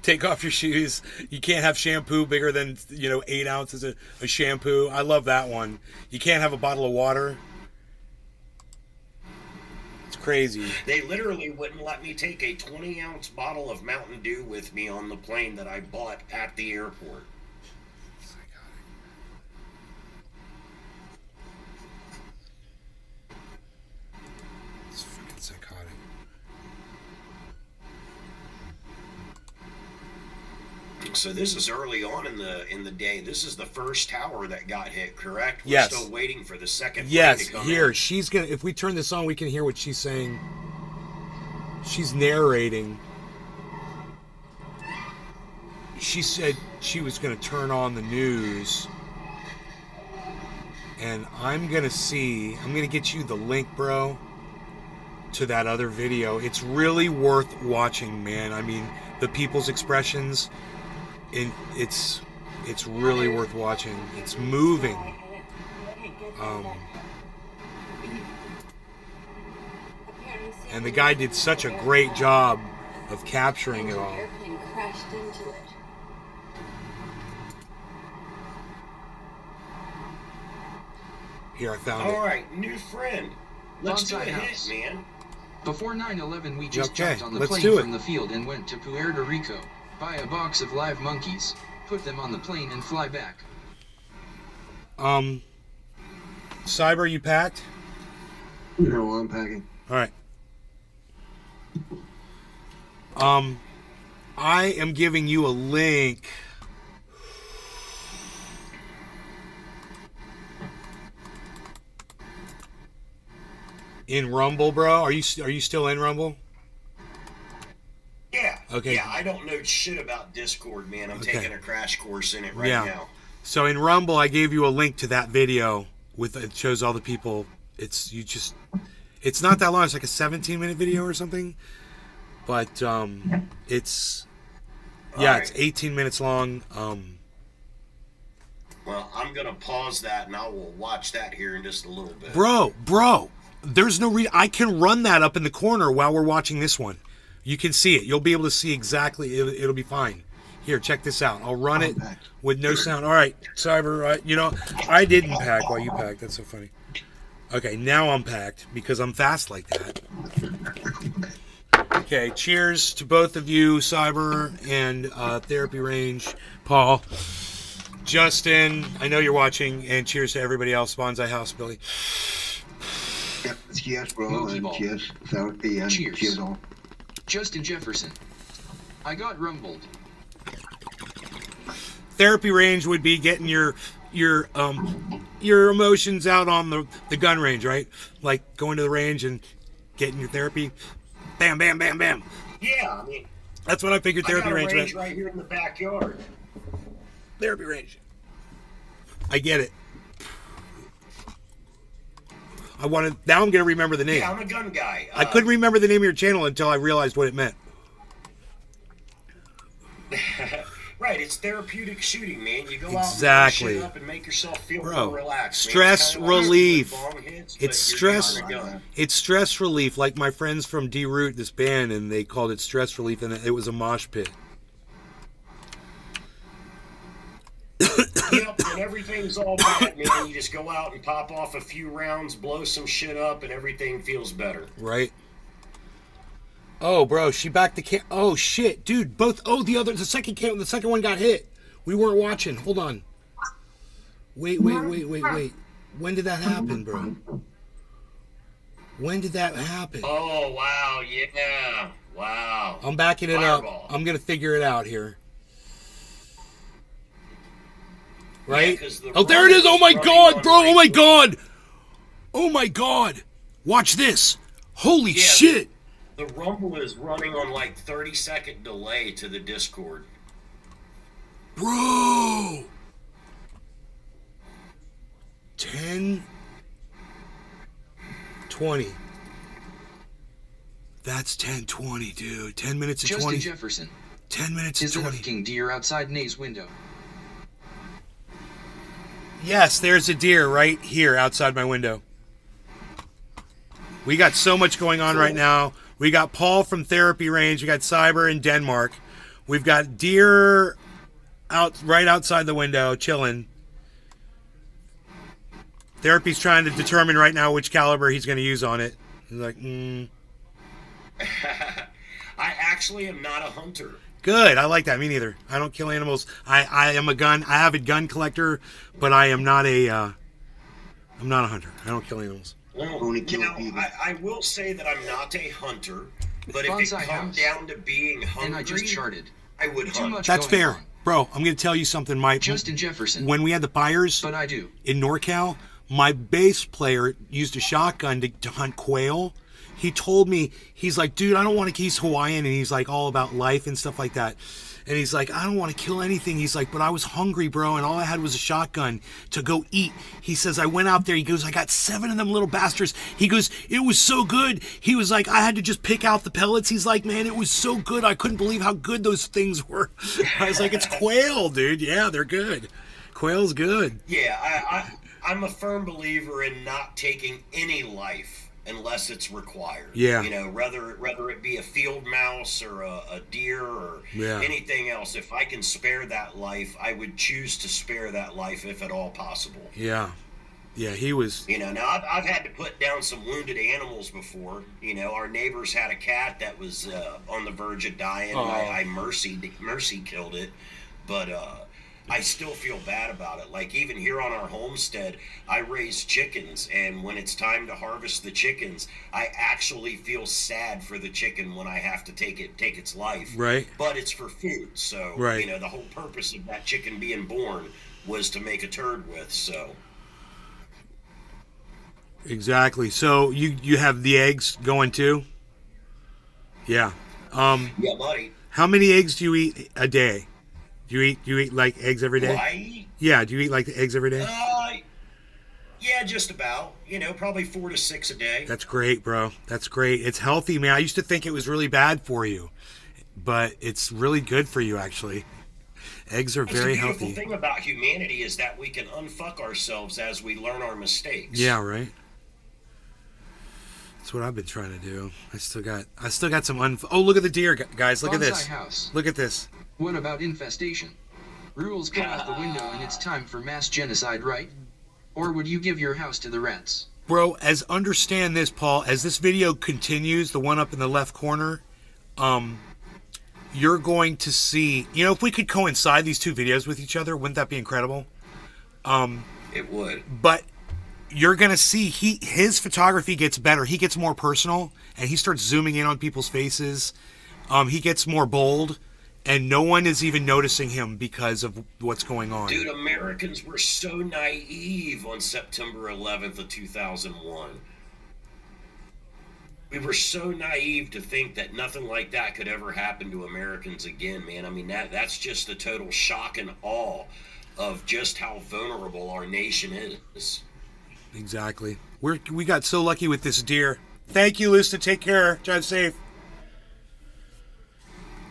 Take off your shoes. You can't have shampoo bigger than 8 ounces of shampoo. I love that one. You can't have a bottle of water. It's crazy. They literally wouldn't let me take a 20-ounce bottle of Mountain Dew with me on the plane that I bought at the airport. So this is early on in the day. This is the first tower that got hit, correct? We're Yes. still waiting for the second plane Yes, to come here, in. she's gonna, if we turn this on, we can hear what she's saying. She's narrating. She said she was gonna turn on the news. And I'm gonna get you the link, bro, to that other video. It's really worth watching, man. I mean, the people's expressions, it's really worth watching. It's moving. And the guy did such a great job of capturing it all. Airplane crashed into it. Here, I found All it. right, new friend. Let's do a Bonsai hit, house. man. Before 9/11, we just Okay, jumped on the let's plane do it. from the field and went to Puerto Rico, buy a box of live monkeys, put them on the plane and fly back. Cyber, you packed? No, I'm packing. All right. I am giving you a link. In Rumble, bro. Are you still in Rumble? Yeah. Okay. Yeah, I don't know shit about Discord, man. I'm Okay. taking a crash course in it right Yeah. now. So in Rumble, I gave you a link to that video with it shows all the people. It's not that long. It's like a 17-minute video or something. But it's Alright. it's 18 minutes long. Well, I'm gonna pause that and I will watch that here in just a little bit. Bro, there's no reason. I can run that up in the corner while we're watching this one. You can see it. You'll be able to see exactly. It'll be fine. Here, check this out. I'll run it with no sound. All right, Cyber. You know, I didn't pack while you packed. That's so funny. Okay, now I'm packed because I'm fast like that. Okay, cheers to both of you, Cyber and Therapy Range, Paul, Justin. I know you're watching, and cheers to everybody else. Bonsai House, Billy. Yep, cheers, bro, Mookie and ball. cheers, Therapy, and Cheers. cheers all. Justin Jefferson. I got rumbled. Therapy range would be getting your emotions out on the gun range, right? Like going to the range and getting your therapy. Bam, bam, bam, bam. Yeah, I mean, That's what I figured I got therapy a range range meant. right here in the backyard. Therapy range. I get it. Now I'm gonna remember the name. Yeah, I'm a gun guy. I couldn't remember the name of your channel until I realized what it meant. Right, it's therapeutic shooting, man. You go Exactly. out and shoot up and make yourself feel Bro, more relaxed. man. stress It's kinda like relief. bong hits, but It's you're stress. using a gun. It's stress relief. Like my friends from D-Root, this band, and they called it stress relief, and it was a mosh pit. Yep, and everything's all bad, man. You just go out and pop off a few rounds, blow some shit up, and everything feels better. Right. Oh, bro, she backed the cam. Oh shit, dude. Both. Oh, the second one got hit. We weren't watching. Hold on. Wait. When did that happen, bro? When did that happen? Oh, wow, yeah. Wow. I'm backing it Fireball. up. I'm gonna figure it out here. Right? 'cause the Oh, there it is. Oh my running god, on bro. Oh my like- god. Oh my god. Watch this. Holy Yeah, shit. The Rumble is running on like 30-second delay to the Discord. Bro. 10 20. That's 10:20, dude. 10 minutes and Justin 20. Jefferson. 10 minutes and Is there a 20. fucking deer outside Nay's window? Yes, there's a deer right here outside my window. We got so much going on right now. We got Paul from Therapy Range. We got Cyber in Denmark. We've got deer right outside the window, chilling. Therapy's trying to determine right now which caliber he's going to use on it. He's like, I actually am not a hunter. Good. I like that. Me neither. I don't kill animals. I am an avid gun collector, but I am not I'm not a hunter. I don't kill animals. Well, Only kill now, people. I will say that I'm not a hunter, but if it Bonsai comes house. down to being hungry, And I just charted. I would Too hunt. much That's going fair. on. Bro, I'm going to tell you something, Mike. Justin Jefferson. When we had the fires But I do. in NorCal, my bass player used a shotgun to hunt quail. He told me, he's like, dude, I don't want to, he's Hawaiian, and he's like all about life and stuff like that. And he's like, I don't want to kill anything. He's like, but I was hungry, bro, and all I had was a shotgun to go eat. He says, I went out there. He goes, I got 7 of them little bastards. He goes, it was so good. He was like, I had to just pick out the pellets. He's like, man, it was so good. I couldn't believe how good those things were. I was like, it's quail, dude. Yeah, they're good. Quail's good. Yeah, I'm a firm believer in not taking any life unless it's required. Yeah. You know, whether it be a field mouse or a deer or anything else, if I can spare that life, I would choose to spare that life if at all possible. Yeah. Yeah, he was... You know, now I've had to put down some wounded animals before. You know, our neighbors had a cat that was on the verge of dying. Oh. I mercy killed it. But I still feel bad about it. Like, even here on our homestead, I raise chickens, and when it's time to harvest the chickens, I actually feel sad for the chicken when I have to take its life. Right. But it's for food, so, right. You know, the whole purpose of that chicken being born was to make a turd with, so... Exactly. So you have the eggs going too? Yeah. Yeah, buddy. How many eggs do you eat a day? Do you eat like eggs every day? Do I eat? Yeah. Do you eat like eggs every day? Yeah, just about. You know, probably 4 to 6 a day. That's great, bro. That's great. It's healthy, man. I used to think it was really bad for you, but it's really good for you, actually. Eggs are very healthy. The beautiful thing about humanity is that we can unfuck ourselves as we learn our mistakes. Yeah, right. That's what I've been trying to do. I still got some Oh, look at the deer, guys. Look at this. House. Look at this. What about infestation? Rules go out the window and it's time for mass genocide, right? Or would you give your house to the rats? Bro, understand this, Paul. As this video continues, the one up in the left corner, you're going to see... You know, if we could coincide these two videos with each other, wouldn't that be incredible? It would. But... You're going to see his photography gets better. He gets more personal, and he starts zooming in on people's faces. He gets more bold, and no one is even noticing him because of what's going on. Dude, Americans were so naive on September 11th of 2001. We were so naive to think that nothing like that could ever happen to Americans again, man. I mean, that's just the total shock and awe of just how vulnerable our nation is. Exactly. We got so lucky with this deer. Thank you, Lusta. Take care. Drive safe.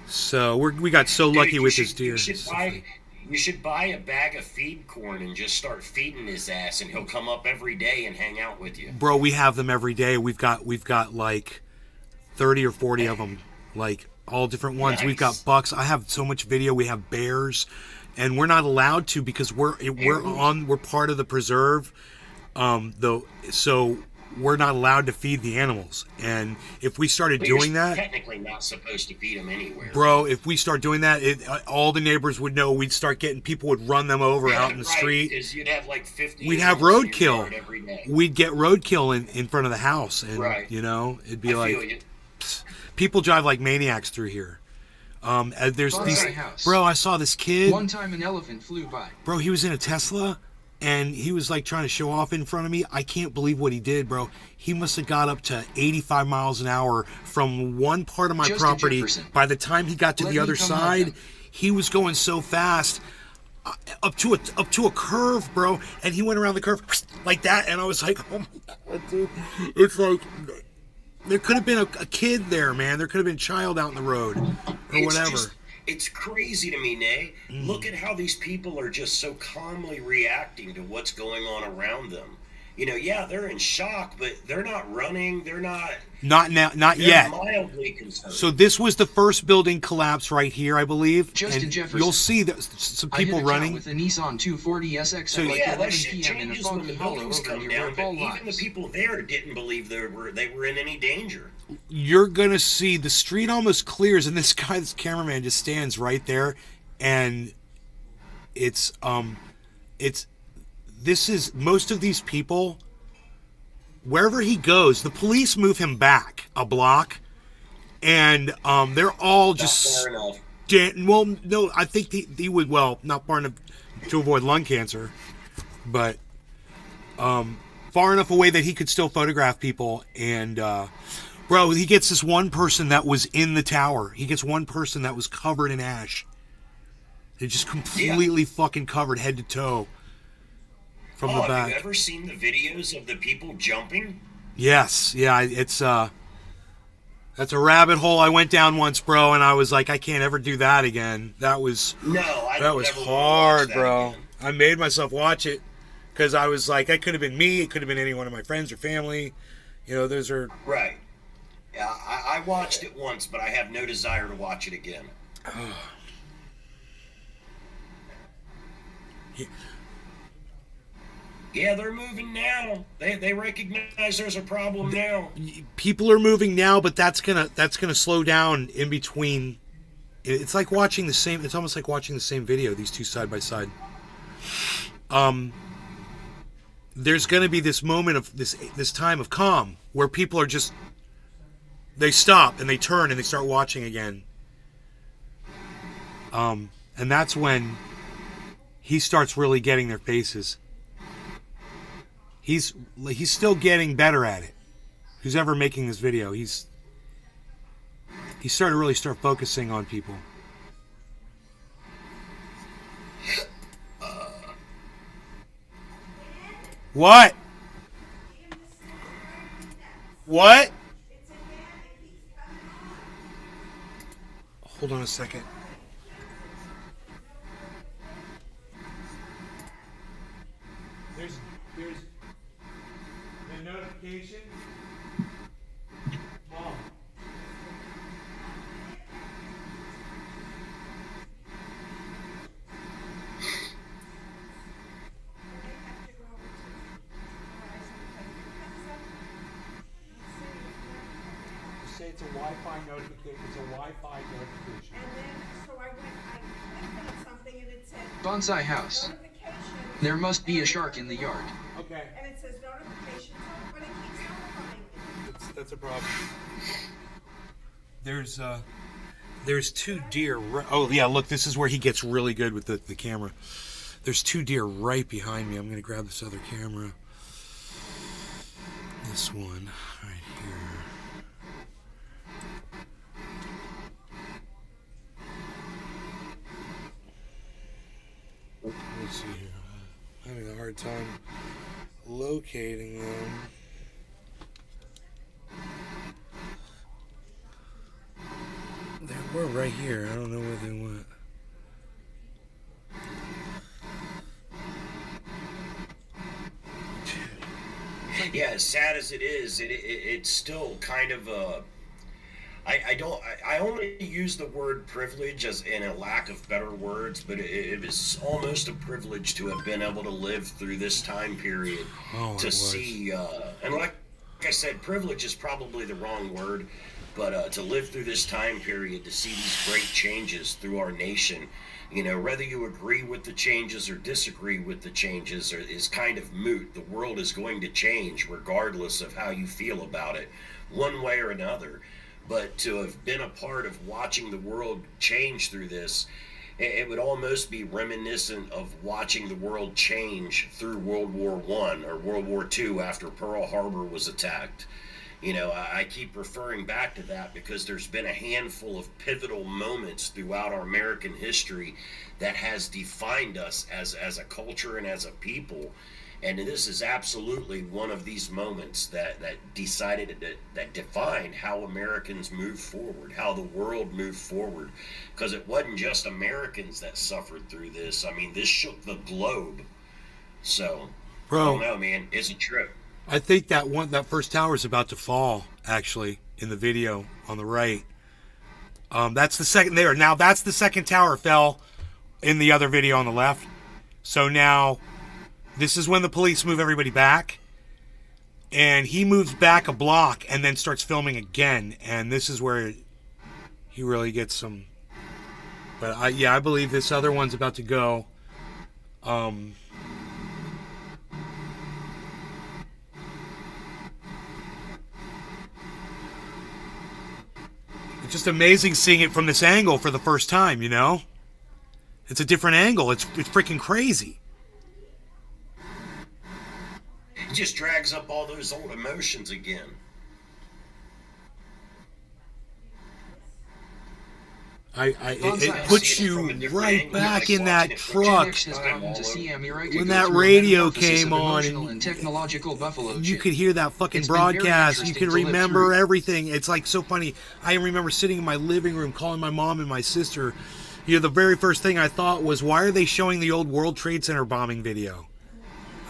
So we got so lucky with this deer. You should buy a bag of feed corn and just start feeding his ass, and he'll come up every day and hang out with you. Bro, we have them every day. We've got like 30 or 40 of them, like all different ones. Nice. We've got bucks. I have so much video. We have bears, and we're not allowed to because we're part of the preserve. So we're not allowed to feed the animals, and if we started doing that, technically not supposed to feed them anywhere. Bro, if we start doing that, all the neighbors would know. We'd start getting people would run them over out in the street. Because you'd have like 50. We'd have roadkill. We'd get roadkill in front of the house, and you know, it'd be people drive like maniacs through here. There's these. Bro, I saw this kid. One time an elephant flew by. Bro, he was in a Tesla. And he was like trying to show off in front of me. I can't believe what he did, bro. He must have got up to 85 miles an hour from one part of my property. By the time he got to the other side, he was going so fast up to a curve, bro. And he went around the curve like that. And I was like, oh my God, dude. It's like, there could have been a kid there, man. There could have been a child out in the road or whatever. It's crazy to me, Nay. Look at how these people are just so calmly reacting to what's going on around them. You know, yeah, they're in shock, but they're not running. They're not now, not they're yet. Mildly concerned. So this was the first building collapse right here, I believe. Justin Jefferson. You'll see that some people running with a Nissan 240 SX. So like yeah, 11 that shit PM changes when the buildings come down. But even the people there didn't believe they were in any danger. You're gonna see the street almost clears, and this cameraman just stands right there, and this is most of these people. Wherever he goes, the police move him back a block, and they're all just Well, no, I think he would, well, not far enough to avoid lung cancer, but far enough away that he could still photograph people. And, bro, he gets this one person that was in the tower. He gets one person that was covered in ash. They're just completely fucking covered head to toe from the back. Have you ever seen the videos of the people jumping? Yes. Yeah, it's, that's a rabbit hole I went down once, bro, and I was like, I can't ever do that again. That was hard, bro. Again. I made myself watch it because I was like, that could have been me. It could have been any one of my friends or family. You know, those are... Right. Yeah, I watched it once, but I have no desire to watch it again. Yeah, they're moving now. They recognize there's a problem now. People are moving now, but that's gonna slow down in between. It's like watching the same. It's almost like watching the same video. These two side by side. There's gonna be this moment of this time of calm where people are just, they stop and they turn and they start watching again. And that's when he starts really getting their faces. He's still getting better at it. Who's ever making this video, he's starting to really start focusing on people. What? What? Hold on a second. There's the notification. Mom. Say it's a Wi-Fi notification. It's a Wi-Fi notification. And then, so I clicked on something and it said Bonsai house. There must be a shark in the yard. Okay. And it says notifications on, but it keeps notifying me. That's a problem. There's two deer. Oh yeah, look, this is where he gets really good with the camera. There's two deer right behind me. I'm gonna grab this other camera. This one right here. Let's see here. I'm having a hard time locating them. They were right here. I don't know where they went. Yeah, as sad as it is, it's still kind of a... I only use the word privilege as in a lack of better words, but it is almost a privilege to have been able to live through this time period, to see, and like I said, privilege is probably the wrong word, but to live through this time period, to see these great changes through our nation, you know, whether you agree with the changes or disagree with the changes is kind of moot. The world is going to change regardless of how you feel about it, one way or another. But to have been a part of watching the world change through this, it would almost be reminiscent of watching the world change through World War I or World War II after Pearl Harbor was attacked. You know, I keep referring back to that because there's been a handful of pivotal moments throughout our American history that has defined us as a culture and as a people. And this is absolutely one of these moments that defined how Americans moved forward, how the world moved forward. Because it wasn't just Americans that suffered through this. I mean, this shook the globe. So, bro, I don't know, man. It's a trip. I think that first tower is about to fall, actually, in the video on the right. That's the second there. Now, that's the second tower fell in the other video on the left. So now... this is when the police move everybody back, and he moves back a block and then starts filming again, and this is where he really gets some. But I believe this other one's about to go. It's just amazing seeing it from this angle for the first time, you know? It's a different angle. It's freaking crazy. It just drags up all those old emotions again. It puts you right back in that truck when that radio came on and you could hear that fucking broadcast. You could remember everything. It's like so funny. I remember sitting in my living room calling my mom and my sister. You know, the very first thing I thought was, why are they showing the old World Trade Center bombing video?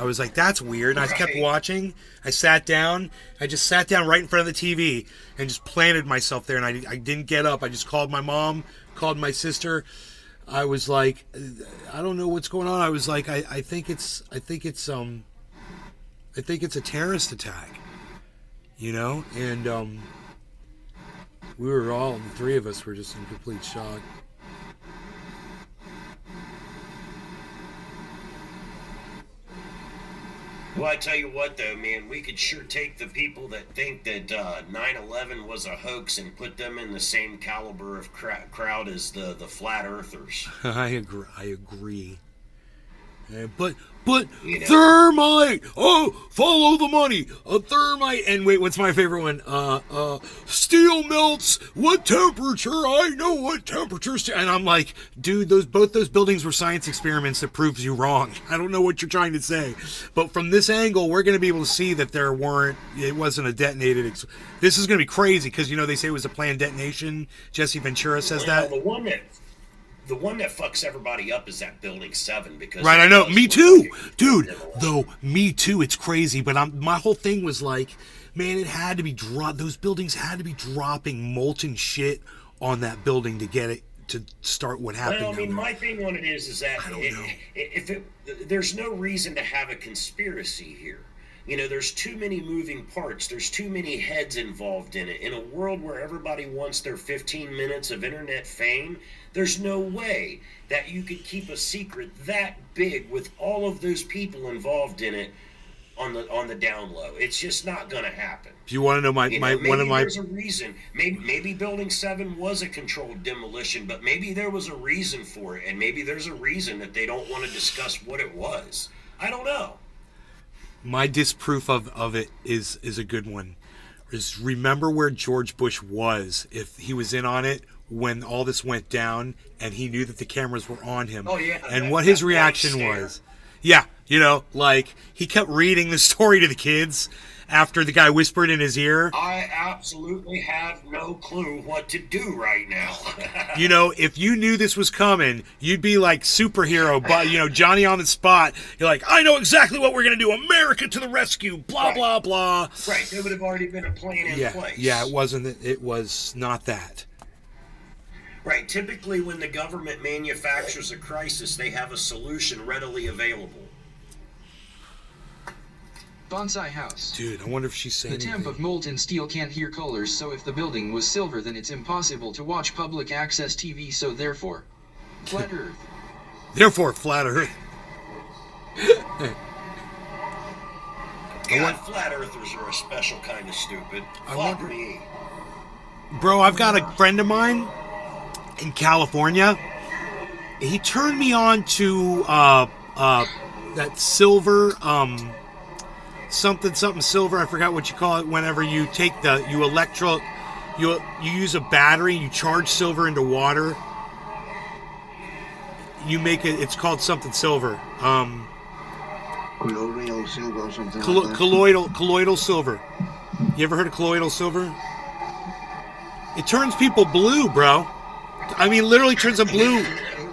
I was like, that's weird. And I kept watching. I sat down. I just sat down right in front of the TV and just planted myself there. And I didn't get up. I just called my mom, called my sister. I was like, I don't know what's going on. I was like, I think it's a terrorist attack, you know? And we were all, the three of us were just in complete shock. Well, I tell you what, though, man, we could sure take the people that think that 9/11 was a hoax and put them in the same caliber of crowd as the flat earthers. I agree. But you know, thermite. Oh, follow the money. A thermite. And wait, what's my favorite one? Steel melts. What temperature? I know what temperature. And I'm like, dude, both those buildings were science experiments that proves you wrong. I don't know what you're trying to say, but from this angle, we're going to be able to see that it wasn't a detonated. This is going to be crazy because, you know, they say it was a planned detonation. Jesse Ventura says that. The one that fucks everybody up is that Building 7 because right, I know, me too, dude. Though me too, it's crazy. But my whole thing was like, man, it had to be those buildings had to be dropping molten shit on that building to get it to start what happened. Well, I mean, my thing on it is that there's no reason to have a conspiracy here. You know, there's too many moving parts. There's too many heads involved in it. In a world where everybody wants their 15 minutes of internet fame, there's no way that you could keep a secret that big with all of those people involved in it on the down low. It's just not going to happen. Do you want to know one of my? There's a reason. Maybe Building 7 was a controlled demolition, but maybe there was a reason for it, and maybe there's a reason that they don't want to discuss what it was. I don't know. My disproof of it is a good one. Is remember where George Bush was if he was in on it when all this went down and he knew that the cameras were on him. Oh yeah. And what his reaction was. Yeah, you know, like he kept reading the story to the kids after the guy whispered in his ear. I absolutely have no clue what to do right now. You know, if you knew this was coming, you'd be like superhero, but you know, Johnny on the spot. You're like, I know exactly what we're gonna do. America to the rescue. Blah blah blah. Right. There would have already been a plan in place. Yeah, it wasn't. It was not that. Right. Typically, when the government manufactures a crisis, they have a solution readily available. Bonsai house. Dude, I wonder if she's saying the temp of molten steel can't hear colors, so if the building was silver, then it's impossible to watch public access TV, so therefore, flat earth. Therefore, flat earth. God, flat earthers are a special kind of stupid. Fuck me. Bro, I've got a friend of mine in California. He turned me on to that silver something silver, I forgot what you call it, whenever you take you use a battery, you charge silver into water, you make it, it's called something silver, colloidal silver or something colloidal silver. You ever heard of colloidal silver? It turns people blue, bro. I mean, literally turns them blue,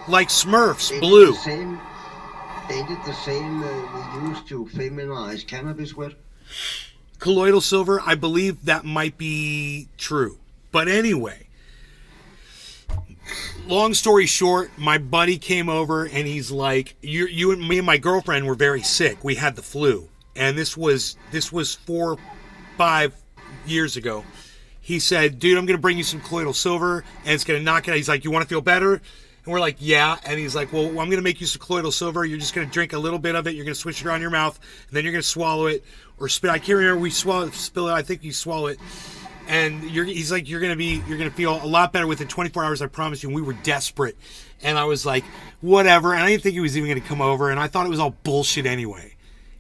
like Smurfs, blue. Ain't it the same we used to feminize cannabis with? Colloidal silver, I believe that might be true. But anyway, long story short, my buddy came over and he's like, you and me and my girlfriend were very sick. We had the flu. And this was 4-5 years ago. He said, dude, I'm going to bring you some colloidal silver and it's going to knock it out. He's like, you want to feel better? And we're like, yeah. And he's like, well, I'm going to make you some colloidal silver. You're just going to drink a little bit of it. You're going to swish it around your mouth. And then you're going to swallow it or spit. I can't remember. We spill it. I think you swallow it. And he's like, you're gonna feel a lot better within 24 hours, I promise you. And we were desperate. And I was like, whatever. And I didn't think he was even gonna come over. And I thought it was all bullshit anyway.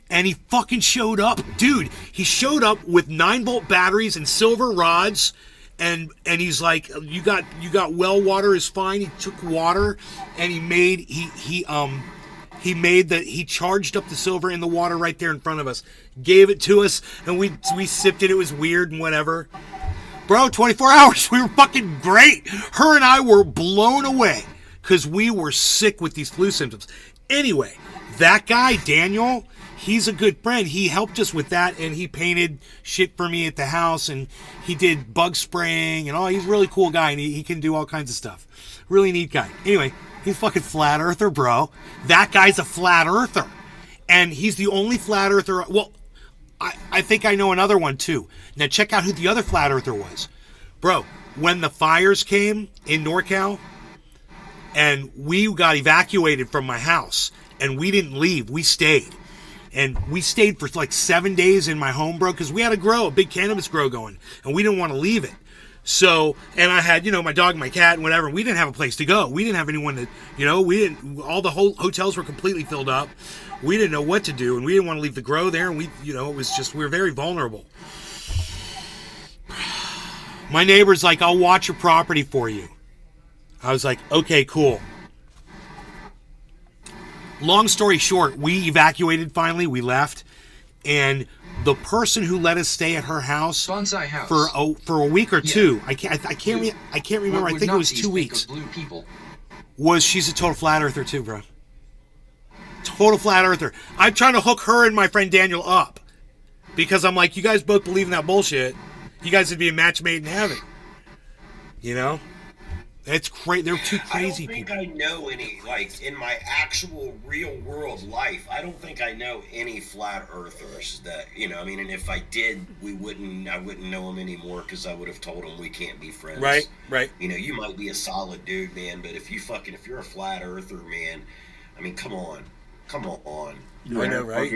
And he fucking showed up. Dude, he showed up with 9-volt batteries and silver rods. And he's like, you got well water is fine. He took water and he charged up the silver in the water right there in front of us. Gave it to us and we sipped it. It was weird and whatever. Bro, 24 hours. We were fucking great. Her and I were blown away because we were sick with these flu symptoms. Anyway, that guy, Daniel, he's a good friend. He helped us with that, and he painted shit for me at the house, and he did bug spraying and all. He's a really cool guy, and he can do all kinds of stuff. Really neat guy. Anyway, he's a fucking flat earther, bro. That guy's a flat earther. And he's the only flat earther. Well, I think I know another one, too. Now, check out who the other flat earther was. Bro, when the fires came in NorCal, and we got evacuated from my house, and we didn't leave, we stayed. And we stayed for like 7 days in my home, bro, because we had a big cannabis grow going, and we didn't want to leave it. So, and I had, my dog and my cat and whatever, and we didn't have a place to go. We didn't have anyone to, all the whole hotels were completely filled up. We didn't know what to do, and we didn't want to leave the grow there, and it was just, we were very vulnerable. My neighbor's like, I'll watch your property for you. I was like, okay, cool. Long story short, we evacuated finally. We left, and the person who let us stay at her house, Bonsai house. for a week or two, I can't remember. I think it was 2 weeks. Blue people? She's a total flat earther too, bro. Total flat earther. I'm trying to hook her and my friend Daniel up because I'm like, you guys both believe in that bullshit. You guys would be a match made in heaven. It's great. They're two crazy people. I don't think I know any, like, in my actual real world life, I don't think I know any flat earthers that, and if I did, I wouldn't know them anymore because I would have told them we can't be friends. Right. You might be a solid dude, man, but if you're a flat earther, man, I mean, come on. Yeah, I know, right?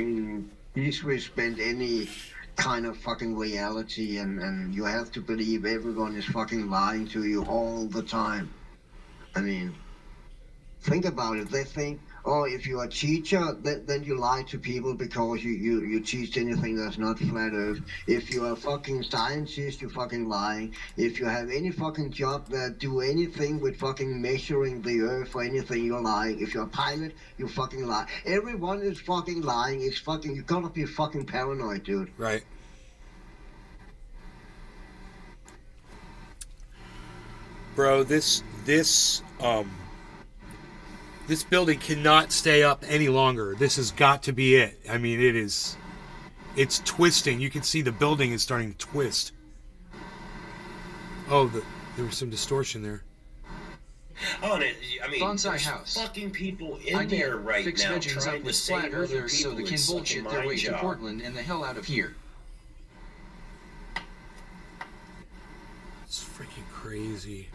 He's spend any kind of fucking reality, and you have to believe everyone is fucking lying to you all the time. I mean, think about it. They think, oh, if you're a teacher, then you lie to people because you teach anything that's not flat earth. If you're a fucking scientist, you're fucking lying. If you have any fucking job that do anything with fucking measuring the earth or anything, you're lying. If you're a pilot, you fucking lie. Everyone is fucking lying. It's fucking, you gotta be fucking paranoid, dude. Right. Bro, this building cannot stay up any longer. This has got to be it. I mean, it's twisting. You can see the building is starting to twist. Oh, there was some distortion there. Oh, and Bonsai there's house. fucking people in there right Fix now veterans trying up to with save flat other earthers so people. they can It's bullshit such a their way mind to job. Portland and the hell out of here. It's freaking crazy.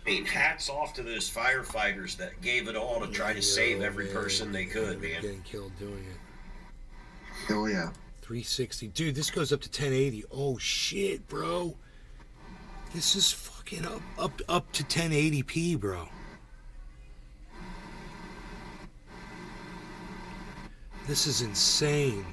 I mean, hats off to those firefighters that gave it all to try to save every person they could, man. Getting killed doing it. Oh yeah. 360. Dude, this goes up to 1080. Oh shit, bro. This is fucking up to 1080p, bro. This is insane.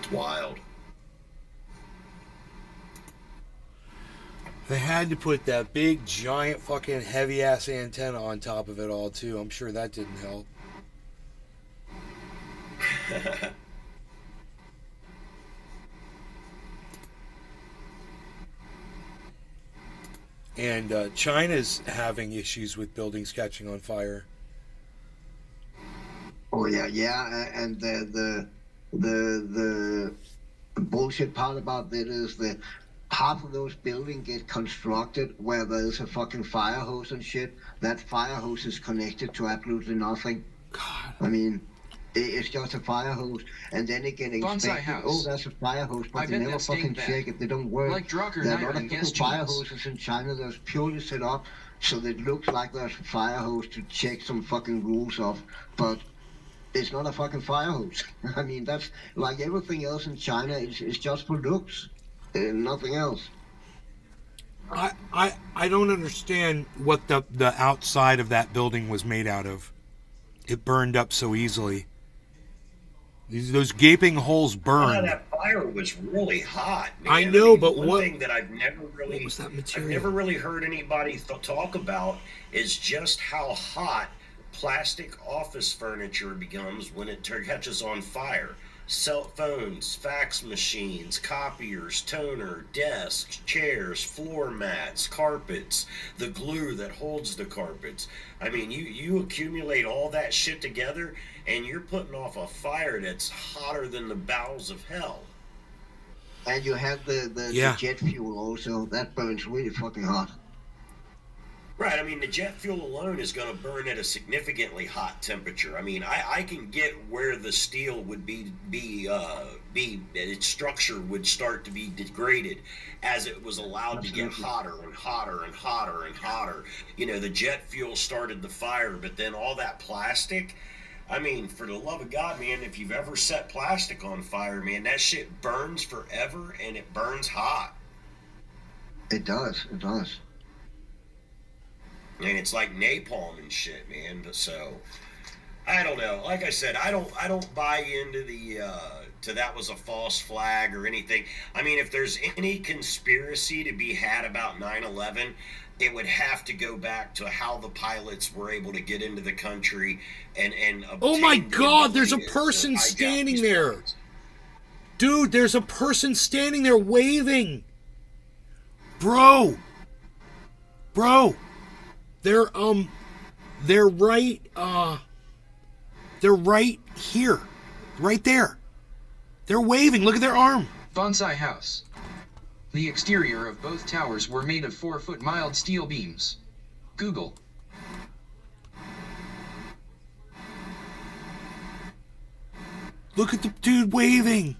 It's wild. They had to put that big, giant, fucking heavy-ass antenna on top of it all, too. I'm sure that didn't help. And China's having issues with buildings catching on fire. Oh yeah, and the bullshit part about that is that half of those buildings get constructed where there's a fucking fire hose and shit. That fire hose is connected to absolutely nothing. God. I mean, It's just a fire hose, and then they get Bonsai expected, house. oh, that's a fire hose, but I they bet never that's fucking staying back. check if they don't work. Like Drucker There are a Niner lot of and fucking gas fire jeans. hoses in China that's purely set up so that it looks like there's a fire hose to check some fucking rules off, but it's not a fucking fire hose. I mean, that's like everything else in China is just for looks, nothing else. I don't understand what the outside of that building was made out of. It burned up so easily. Those gaping holes burned. That fire was really hot, man. I know, but one what thing that I've never really, what was that material? I've never really heard anybody talk about is just how hot plastic office furniture becomes when it catches on fire. Cell phones, fax machines, copiers, toner, desks, chairs, floor mats, carpets, the glue that holds the carpets. I mean, you accumulate all that shit together, and you're putting off a fire that's hotter than the bowels of hell. And you have the jet fuel also. That burns really fucking hot. Right, I mean, the jet fuel alone is going to burn at a significantly hot temperature. I mean, I can get where the steel would its structure would start to be degraded as it was allowed to get hotter and hotter and hotter and hotter. You know, the jet fuel started the fire, but then all that plastic, I mean, for the love of God, man, if you've ever set plastic on fire, man, that shit burns forever and it burns hot. It does. And it's like napalm and shit, man. But so, I don't know. Like I said, I don't buy into the to that was a false flag or anything. I mean, if there's any conspiracy to be had about 9/11, it would have to go back to how the pilots were able to get into the country and oh my God! There's a person standing there, dude. There's a person standing there waving, bro. They're right here. Right there. They're waving. Look at their arm. Bonsai house. The exterior of both towers were made of 4-foot mild steel beams. Google. Look at the dude waving.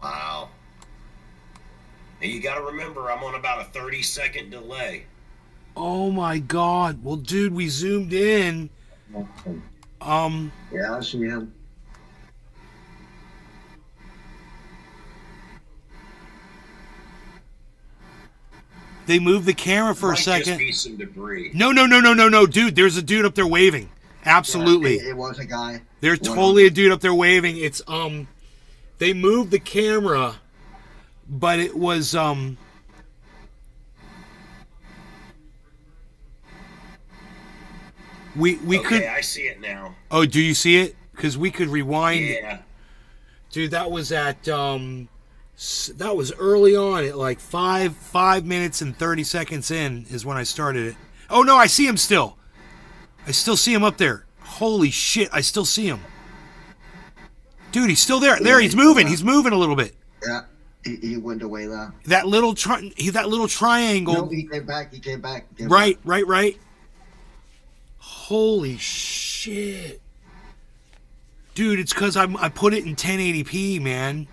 Wow. And you got to remember, I'm on about a 30-second delay. Oh my God. Well, dude, we zoomed in. Yeah, I see him. They moved the camera for a second. Just be some debris. No, dude. There's a dude up there waving. Absolutely. Yeah, it was a guy. There's totally a dude up there waving. It's they moved the camera, but it was we okay, could. I see it now. Oh, do you see it? Because we could rewind. Yeah. Dude, that was at that was early on at like 5 minutes and 30 seconds in is when I started it. Oh no, I see him still. I still see him up there. Holy shit, I still see him. Dude, he's still there. There, he's moving. He's moving a little bit. Yeah, he went away there. That little triangle. No, he came back. Right. Holy shit. Dude, it's because I put it in 1080p, man.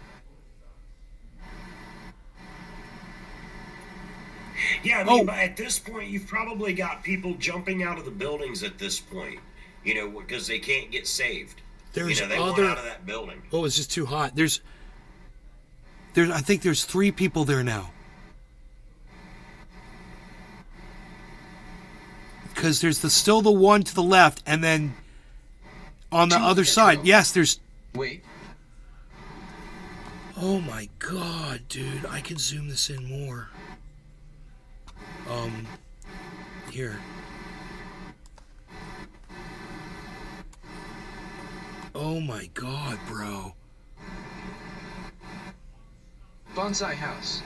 Yeah, I mean, at this point, you've probably got people jumping out of the buildings at this point, you know, because they can't get saved. They want out of that building. Oh, it's just too hot. I think there's 3 people there now. Because there's still the one to the left, and then on the other side, yes, there's... Wait. Oh my God, dude. I can zoom this in more. Here. Oh my God, bro. Bonsai house.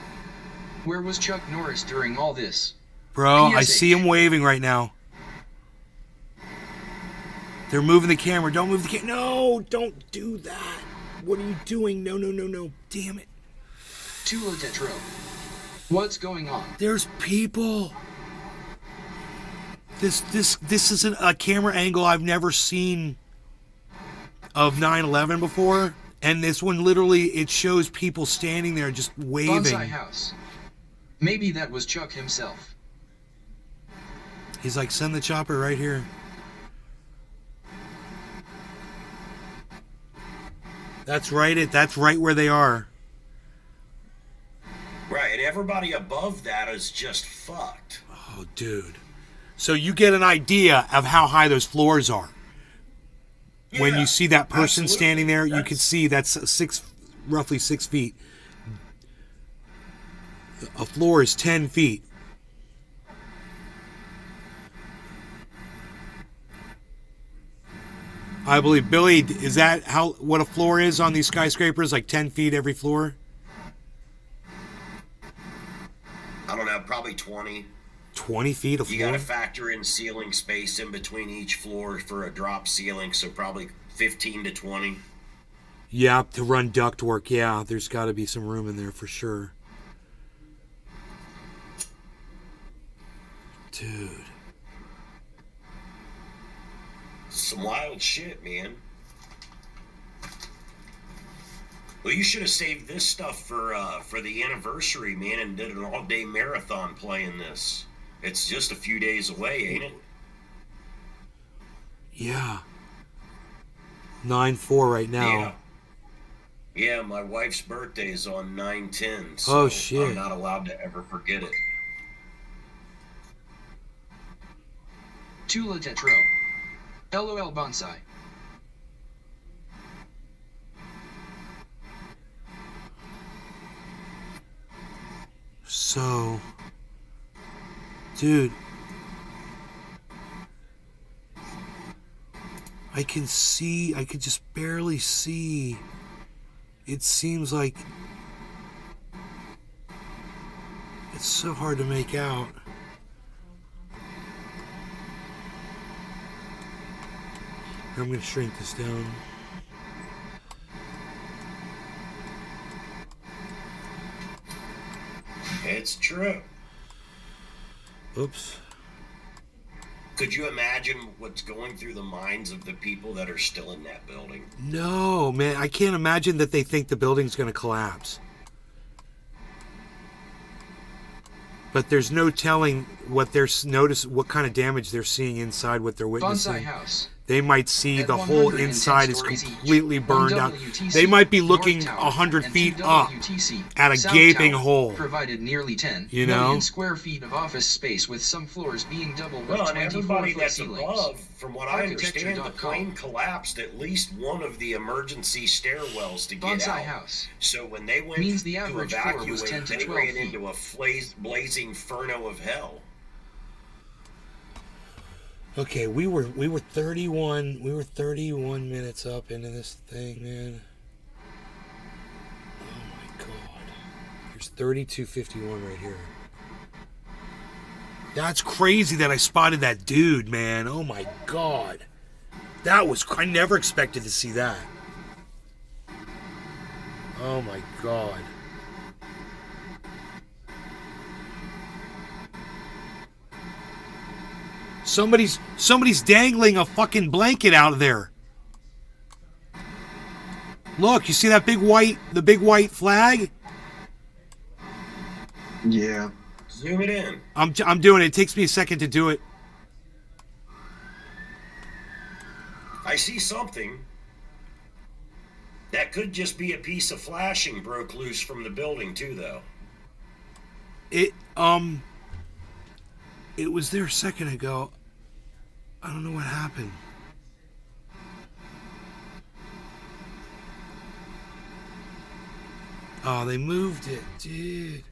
Where was Chuck Norris during all this? Bro, I see him waving right now. They're moving the camera. Don't move the camera. No, don't do that. What are you doing? No. Damn it. Tula Tetro. What's going on? There's people. This isn't a camera angle I've never seen of 9/11 before, and this one literally it shows people standing there just waving. Bonsai house. Maybe that was Chuck himself. He's like, send the chopper right here. That's right. That's right where they are. Right, and everybody above that is just fucked. Oh, dude. So you get an idea of how high those floors are. Yeah, when you see that person absolutely. standing there, you can see that's roughly 6 feet. A floor is 10 feet. I believe, Billy, is that what a floor is on these skyscrapers? Like 10 feet every floor? I don't know, probably 20. 20 feet of floor? You got to factor in ceiling space in between each floor for a drop ceiling, so probably 15 to 20. Yeah, to run ductwork. Yeah, there's got to be some room in there for sure. Dude. Some wild shit, man. Well, you should have saved this stuff for the anniversary, man, and did an all-day marathon playing this. It's just a few days away, ain't it? Yeah. 9/4 right now. Yeah, my wife's birthday is on 9/10, so Oh, shit. I'm not allowed to ever forget it. Tula Tetro. LOL Bonsai. So, dude, I could just barely see. It seems like it's so hard to make out. I'm going to shrink this down. It's true. Oops. Could you imagine what's going through the minds of the people that are still in that building? No, man, I can't imagine that they think the building's going to collapse. But there's no telling what what kind of damage they're seeing inside what they're witnessing. Bonsai house. They might see At the whole 110 inside is stories completely each, burned one out. WTC, They might be looking North Tower, 100 and feet 2 up WTC, at a South gaping Tower, hole. Provided nearly 10 You know? million square feet of office space, with some floors being double with Well, and 24 everybody foot that's ceilings. above, from what I understand, the Architecture.com. plane collapsed at least one of the emergency stairwells to get Bonsai out. house. So when they went Means the to average floor was evacuate, 10 to they 12 ran feet. into a blazing inferno of hell. Okay, we were 31 minutes up into this thing, man. Oh my god. There's 32:51 right here. That's crazy that I spotted that dude, man. Oh my god. I never expected to see that. Oh my god. Somebody's dangling a fucking blanket out of there. Look, you see that big white flag? Yeah. Zoom it in. I'm doing it. It takes me a second to do it. I see something. That could just be a piece of flashing broke loose from the building too, though. It was there a second ago. I don't know what happened. Oh, they moved it, dude.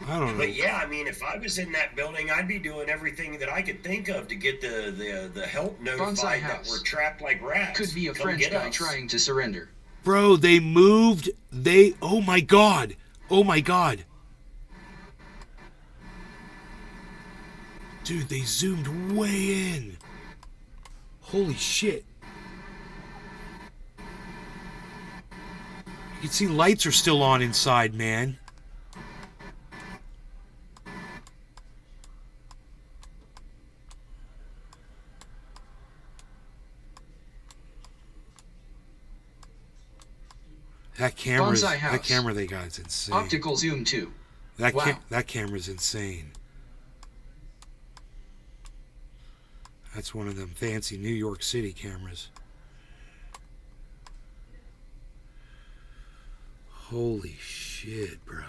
I don't know. But yeah, I mean, if I was in that building, I'd be doing everything that I could think of to get the help notified that house. we're trapped like rats. Could be a Come French get guy us. trying to surrender. Bro, they moved. Oh my god. Oh my god. Dude, they zoomed way in. Holy shit. You can see lights are still on inside, man. That Bonsai house. that camera they got is insane. Optical zoom 2. Wow. That camera's insane. That's one of them fancy New York City cameras. Holy shit, bro.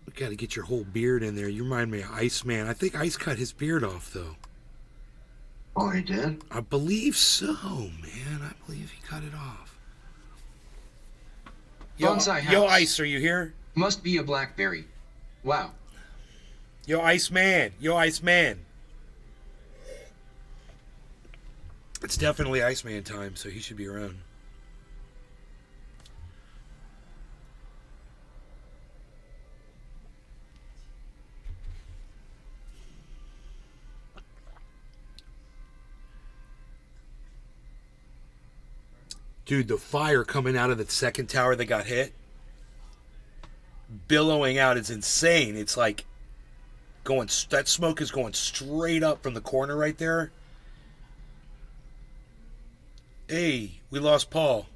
You gotta get your whole beard in there. You remind me of Iceman. I think Ice cut his beard off, though. Oh, he did? I believe so, man. I believe he cut it off. Bonsai house. Yo, Ice, are you here? Must be a blackberry. Wow. Yo, Iceman. Yo, Iceman. It's definitely Iceman time, so he should be around. Dude, the fire coming out of the second tower that got hit, billowing out, is insane. It's like going, that smoke is going straight up from the corner right there. Hey, we lost Paul.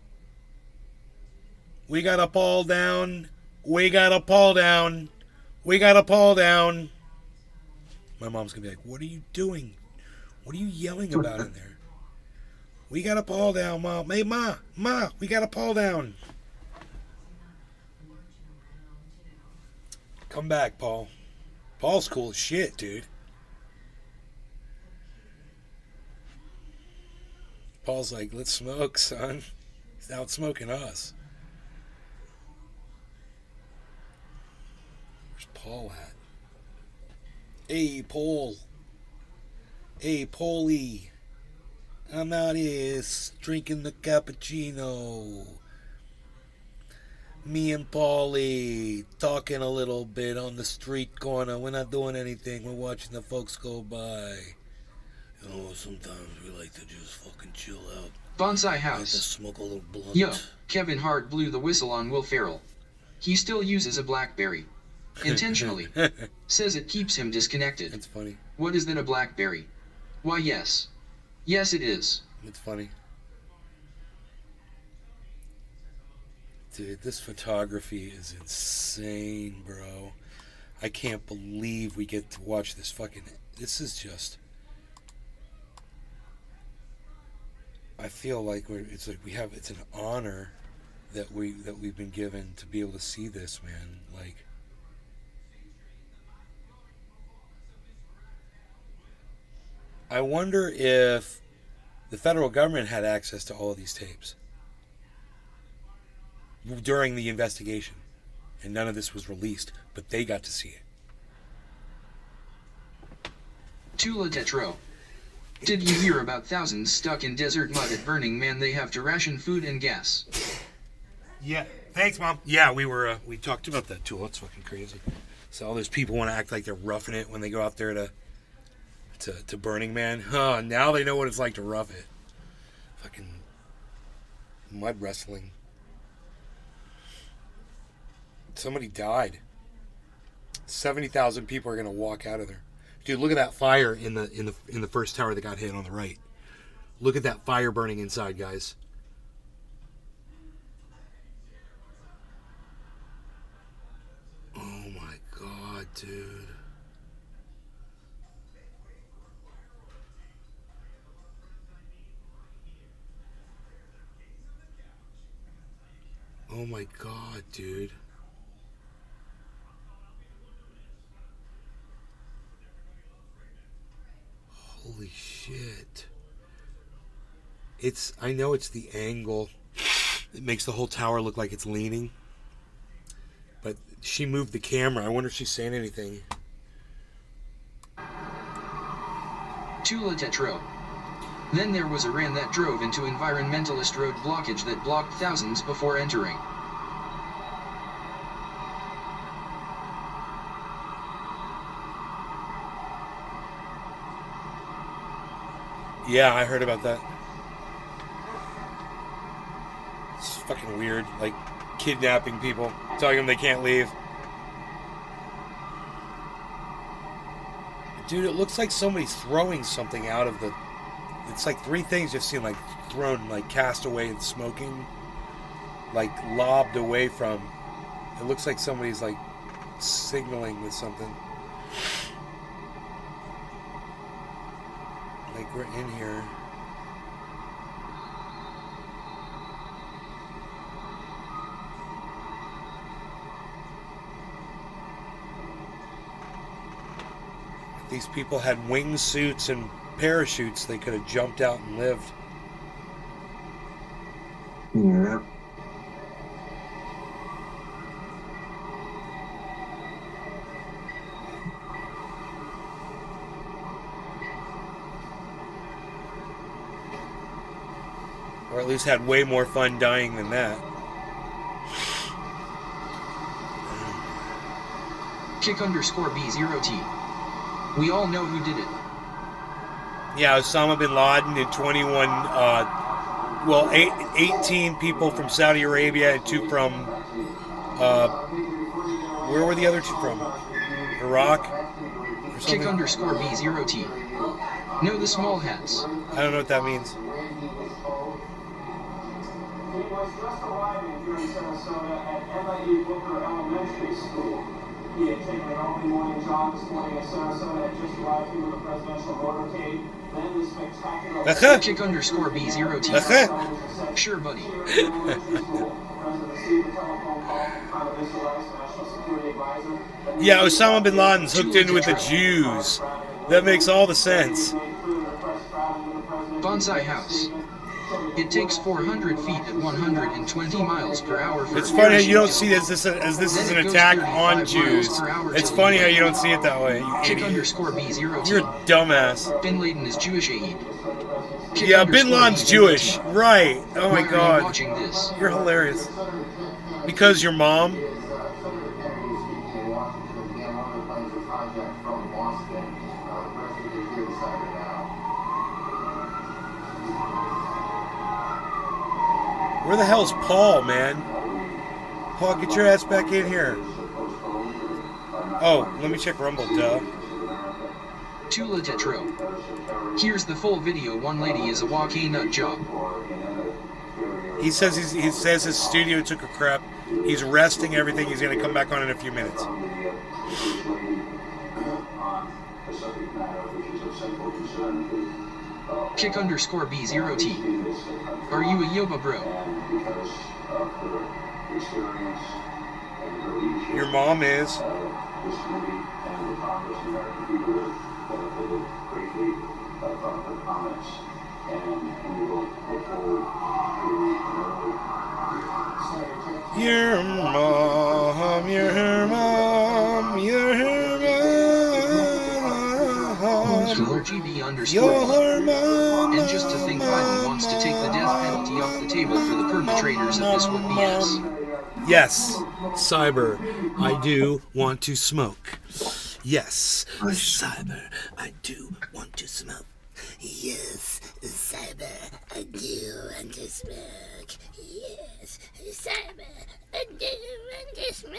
We got a Paul down. We got a Paul down. We got a Paul down. My mom's gonna be like, what are you doing? What are you yelling about in there? We got a Paul down, Mom. Hey, Ma, we got a Paul down. Come back, Paul. Paul's cool as shit, dude. Paul's like, let's smoke, son. He's out smoking us. Where's Paul at? Hey, Paul. Hey, Paulie. I'm out here drinking the cappuccino. Me and Paulie talking a little bit on the street corner. We're not doing anything. We're watching the folks go by. You know, sometimes we like to just fucking chill out. Bonsai house. Like to smoke a little blunt. Yo, Kevin Hart blew the whistle on Will Ferrell. He still uses a BlackBerry. Intentionally. Says it keeps him disconnected. That's funny. What is then a BlackBerry? Why, yes. Yes, it is. It's funny. Dude, this photography is insane, bro. I can't believe we get to watch this fucking... This is just... I feel like it's an honor that we've been given to be able to see this, man. Like, I wonder if the federal government had access to all of these tapes during the investigation, and none of this was released, but they got to see it. Tula Tetro. Did you hear about thousands stuck in desert mud at Burning Man? They have to ration food and gas. Yeah, thanks, Mom. Yeah, we talked about that too. It's fucking crazy. So all those people want to act like they're roughing it when they go out there to Burning Man. Huh, now they know what it's like to rough it. Fucking mud wrestling. Somebody died. 70,000 people are gonna walk out of there. Dude, look at that fire in the first tower that got hit on the right. Look at that fire burning inside, guys. Oh my God, dude. Oh my God, dude. Holy shit. I know it's the angle. It makes the whole tower look like it's leaning. But she moved the camera. I wonder if she's saying anything. Tula Tetro. Then there was Iran that drove into environmentalist road blockage that blocked thousands before entering. Yeah, I heard about that. It's fucking weird, like kidnapping people, telling them they can't leave. Dude, it looks like somebody's throwing something out of It's like 3 things you've seen like thrown, like cast away and smoking, like lobbed away from. It looks like somebody's like signaling with something. Like we're in here. If these people had wingsuits and parachutes, they could have jumped out and lived. Yeah. Or at least had way more fun dying than that. Kick_B0T. We all know who did it. Yeah, Osama bin Laden and 21, 18 people from Saudi Arabia and 2 from, where were the other 2 from? Iraq? Or something? Kick_B0T. Know the small hats. I don't know what that means. He was just arriving here in Sarasota at LIU Booker Elementary School. He had taken an early morning jog this morning at Sarasota, had just arrived here with a presidential motorcade. Then the spectacular Kick_B0T. Sure, buddy. Yeah, Osama bin Laden's hooked in with the Jews. That makes all the sense. Bonsai House. It takes 400 feet at 120 miles per hour for It's funny how you don't see this as this is an attack on Jews. It's funny how you don't see it that way, you idiot. Kick_B0T. You're a dumbass. Bin Laden is Jewish aid. Yeah, Bin Laden's Jewish. Right. Oh my Why are you god. watching this? You're hilarious. Because your mom? Where the hell's Paul, man? Paul, get your ass back in here. Oh, let me check Rumble, duh. Tula Tetro. Here's the full video. One lady is a walking nut job. He says he says his studio took a crap. He's resting everything. He's gonna come back on in a few minutes. Kick_B0T. Are you a yoga bro? Your mom is. Your mom, you're her mom, you're her mom. You're her mom. And just to think Biden wants to take the death penalty off the table for the perpetrators of this would BS. Yes, Cyber, I do want to smoke. Yes, Cyber, I do want to smoke. Yes, Cyber, I do want to smoke. Yes, Cyber, I do want to smoke.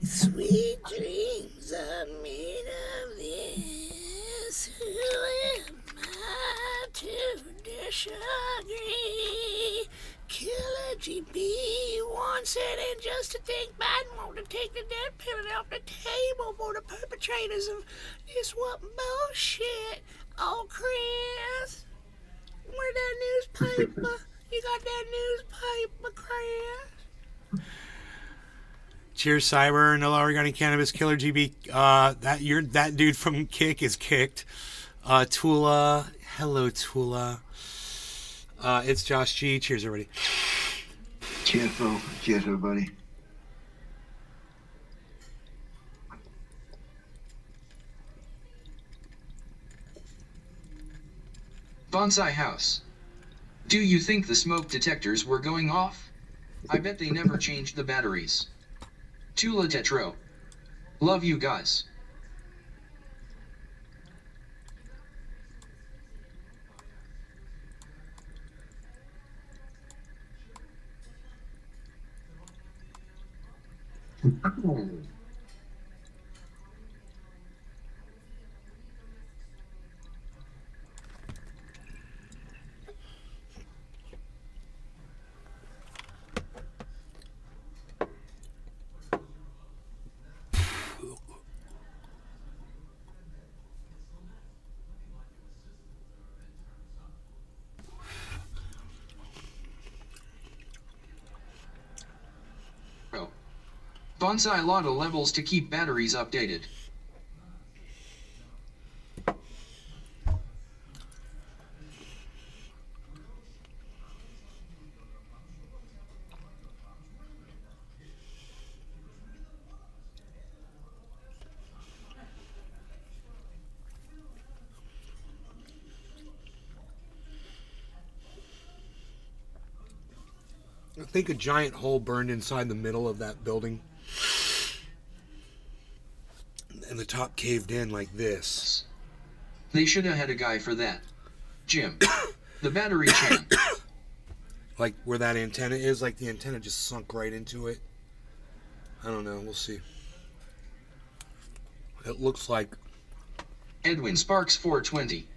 Sweet dreams are made of this. Who am I to disagree? Killer GB wants it, and just to think Biden wanted to take the death penalty off the table for the perpetrators of this what bullshit. Oh, Chris, where that newspaper? You got that newspaper, Chris? Cheers, Cyber. No longer regarding cannabis. Killer GB. That dude from Kick is kicked. Tula. Hello, Tula. It's Josh G. Cheers, everybody. Cheers, bro. Cheers, everybody. Bonsai House. Do you think the smoke detectors were going off? I bet they never changed the batteries. Tula Tetro. Love you guys. Bonsai Lotto levels to keep batteries updated. I think a giant hole burned inside the middle of that building. And the top caved in like this. They should have had a guy for that. Jim. The battery chan. Like where that antenna is, like the antenna just sunk right into it. I don't know, we'll see. It looks like... Edwin Sparks 420.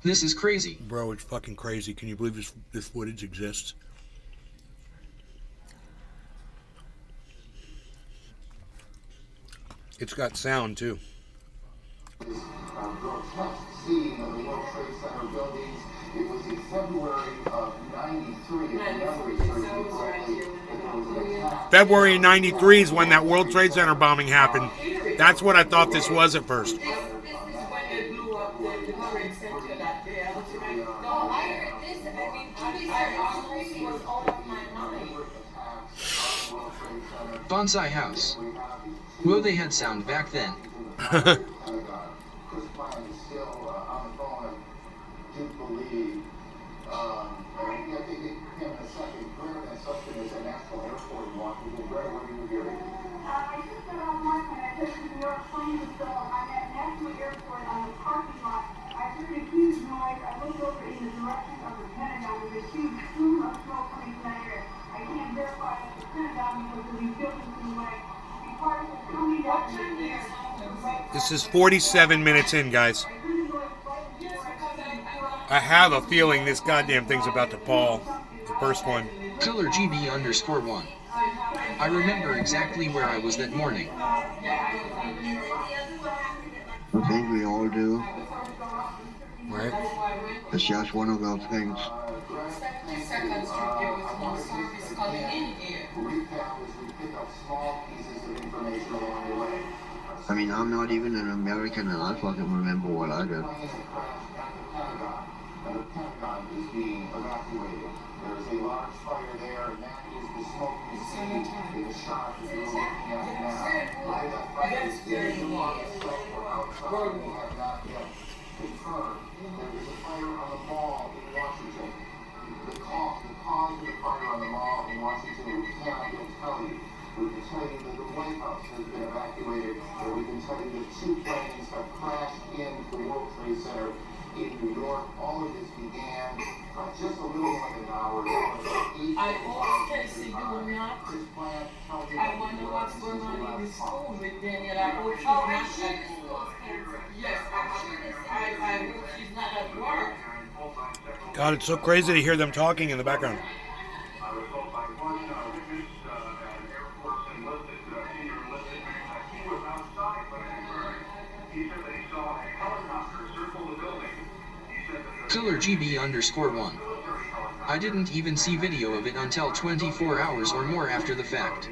This is crazy. Bro, it's fucking crazy. Can you believe this footage exists? It's got sound too. Grotesque scene of the World Trade Center buildings. It was in February of '93. February 93 is when that World Trade Center bombing happened. That's what I thought this was at first. This is when they blew up the Trade Center that day. I was right. No, I heard this. I mean, I almost was out of my mind. Bonsai House. Well, they had sound back then. This is 47 minutes in, guys. I have a feeling this goddamn thing's about to fall. The first one. Killer GB _1. I remember exactly where I was that morning. I think we all do. Right? It's just one of those things. 70 seconds to deal with more service coming in here. I mean, I'm not even an American and I fucking remember what I did. The Pentagon is being evacuated. There is a large fire there, and that is the smoke you see in the shot that you're looking at now. Why that fire is getting outside, we have not yet confirmed. There is a fire on the mall in Washington. The cause of the fire on the mall in Washington, we cannot yet tell you. We can tell you that the White House has been evacuated, or we can tell you that 2 planes have crashed into the World Trade Center in New York. All of this began just a little more than an hour ago. I always Casey doing that. I wonder what's going on in the school with Daniel. I hope she's not at school. Yes, I hope she's not at work. God, it's so crazy to hear them talking in the background. Killer GB _1. I didn't even see video of it until 24 hours or more after the fact.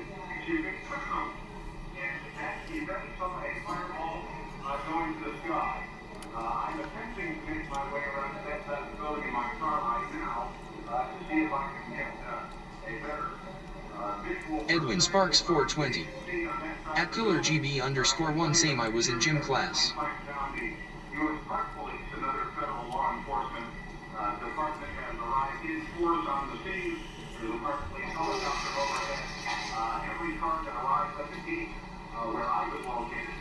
Edwin Sparks 420. At Killer GB _1 same I was in gym class. Department has arrived in force on the scene. There's a Park Police helicopter overhead. Every car that arrived at the gate where I was located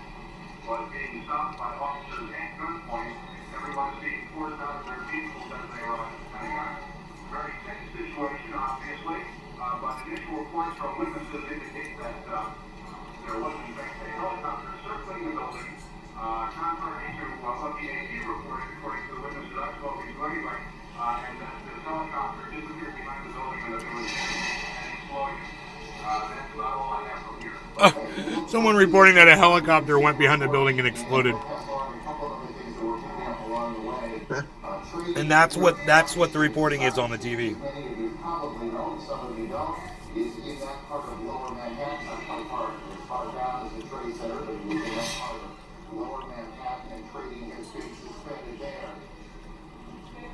was being stopped by officers at gunpoint. Everyone's being forced out of their vehicles as they arrive at the Pentagon. Very tense situation, obviously, but initial reports from witnesses indicate that there was, in fact, a helicopter circling the building. Contrary to what the AP reported, according to the witnesses I've spoken to anyway, and that the helicopter disappeared behind the building and that there was an explosion. That's about all I have from here. Someone reporting that a helicopter went behind the building and exploded. And that's what the reporting is on the TV. Many of you probably know, some of you don't, is in that part of Lower Manhattan, Park.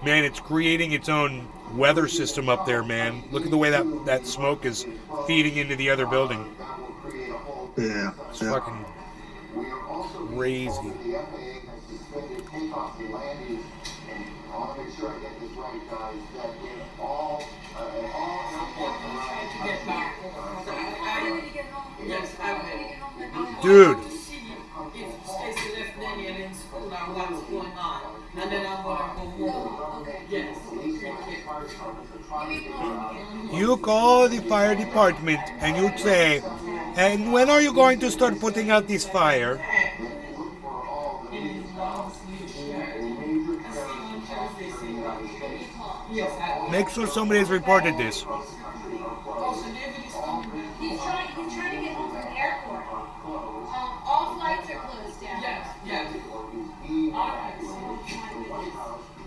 Man, it's creating its own weather system up there, man. Look at the way that smoke is feeding into the other building. Yeah. It's fucking crazy. The FAA has suspended takeoffs and landings, and I want to make sure I get this right, guys, that in all airports around Dude. If Stacy left Daniel in school and what's going on, and then I'm gonna go home. Yes. You call the fire department and you say, and when are you going to start putting out this fire? Make sure somebody has reported this. He's trying to get home from the airport. All flights are closed down. Yes.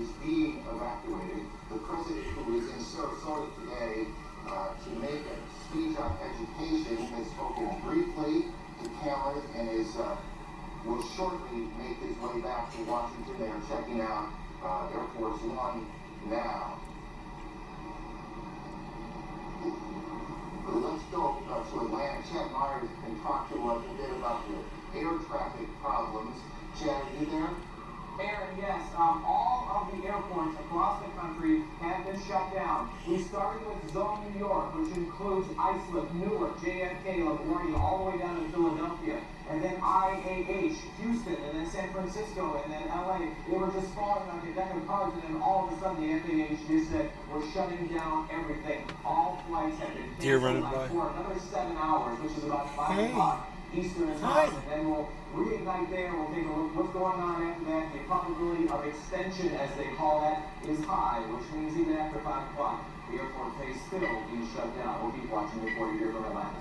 is being evacuated. The president, who is in Sarasota today to make a speech on education, has spoken briefly to cameras and will shortly make his way back to Washington. They are checking out Air Force One now. Let's go to Atlanta. Chad Myers can talk to us a bit about the air traffic problems. Chad, are you there? Aaron, yes. All of the airports across the country have been shut down. We started with Zone New York, which includes Islip, Newark, JFK, LaGuardia, all the way down to Philadelphia. And then IAH, Houston, and then San Francisco, and then LA. They were just falling like a deck of cards, and then all of a sudden the FAA just said, we're shutting down everything. All flights have been canceled for another 7 hours, which is about 5 o'clock Eastern time. And then we'll reignite there. We'll take a look what's going on after that. The probability of extension, as they call that, is high, which means even after 5 o'clock, the airport may still be shut down. We'll keep watching before you hear from Atlanta.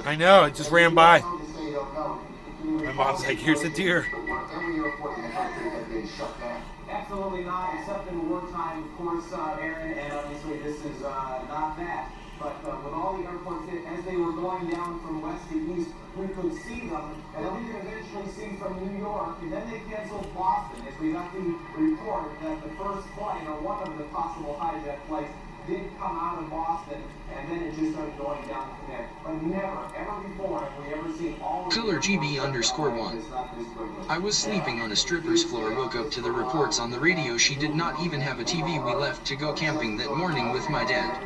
I know, it just ran by. My mom's like, here's a deer. Absolutely not, except in wartime, of course, Aaron, and obviously this is not that. But with all the airports, as they were going down from west to east, we could see them, and then we could eventually see from New York, and then they canceled Boston, as we got the report that the first flight, or one of the possible hijack flights, did come out of Boston, and then it just started going down from there. But never, ever before have we ever seen all of Killer GB_1. I was sleeping on a stripper's floor, woke up to the reports on the radio. She did not even have a TV. We left to go camping that morning with my dad.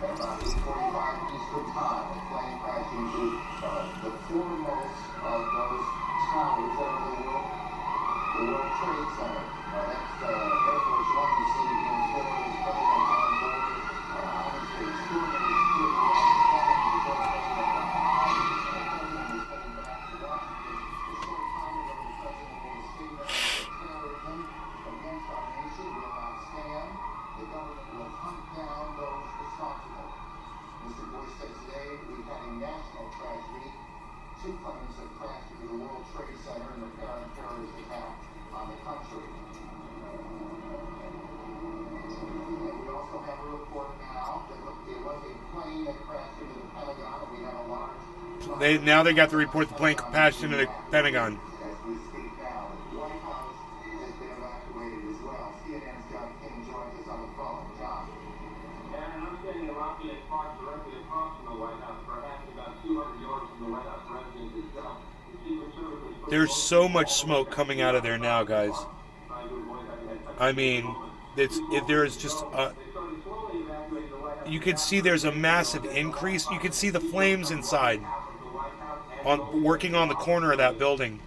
About 8:45 Eastern Time, a plane crashed into the foremost of those towers that are the World Trade Center. That's Air Force One you see in Florida's President on board. Obviously, extraordinary security on the before the president was heading back to Washington. The short time ago, the president made a statement that terrorism against our nation will not stand. The government will hunt down those responsible. Mr. Bush said today we've had a national tragedy. 2 planes have crashed into the World Trade Center in the apparent terrorist attack on the country. And we also have a report now that it was a plane that crashed into the Pentagon, and we have a large... Now they got to report the plane crashed into the Pentagon. As we speak now, the White House has been evacuated as well. CNN's John King joins us on the phone. John. And I'm standing at Lafayette Park directly across from the White House, perhaps about 200 yards from the White House residence itself. There's so much smoke coming out of there now, guys. I mean, there's just you can see there's a massive increase. You can see the flames inside, working on the corner of that building.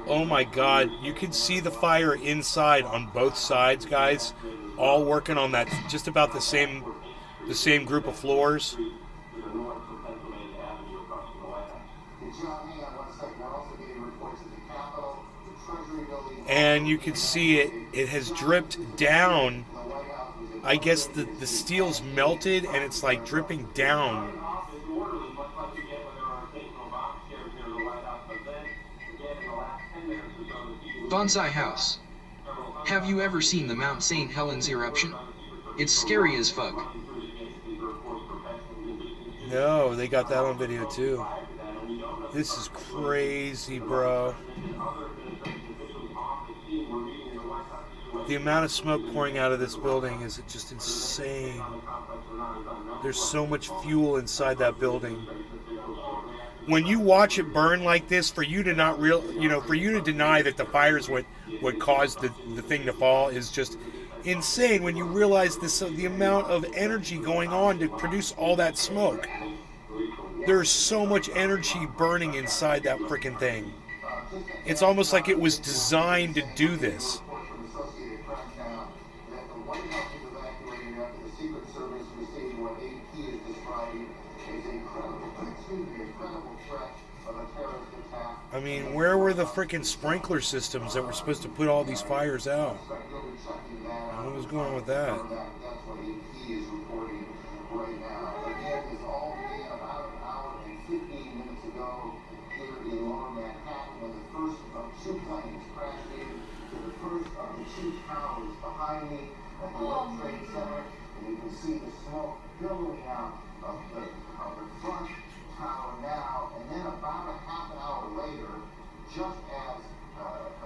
Oh my God, you can see the fire inside on both sides, guys, all working on that, just about the same group of floors. John, hang on and you can see it has dripped down. I guess the steel's melted and it's like dripping down. Bonsai House. Have you ever seen the Mount St. Helens eruption? It's scary as fuck. No, they got that on video too. This is crazy, bro. The amount of smoke pouring out of this building is just insane. There's so much fuel inside that building. When you watch it burn like this, for you to not for you to deny that the fires what caused the thing to fall is just insane. When you realize the amount of energy going on to produce all that smoke. There's so much energy burning inside that freaking thing. It's almost like it was designed to do this. I mean, where were the freaking sprinkler systems that were supposed to put all these fires out? What was going on with that? Behind me at the World Trade Center, and you can see the smoke billowing out of the front tower now. And then about a half an hour later, just as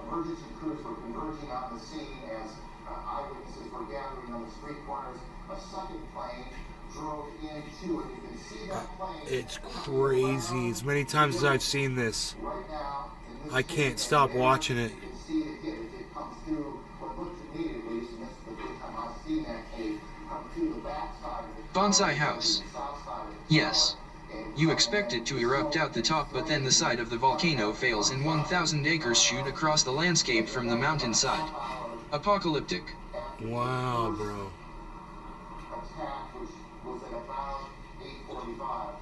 emergency crews were converging on the scene, as eyewitnesses were gathering on the street corners, a second plane drove into it. You can see that plane. It's crazy. As many times as I've seen this, I can't stop watching it. You can see it hit as it comes through what looks to me at least, and this is the first time I've seen that tape, come through the backside of the Bonsai House. Yes. You expect it to erupt out the top, but then the side of the volcano fails and 1,000 acres shoot across the landscape from the mountainside. Apocalyptic. Wow, bro. attack, which was at about 8:45.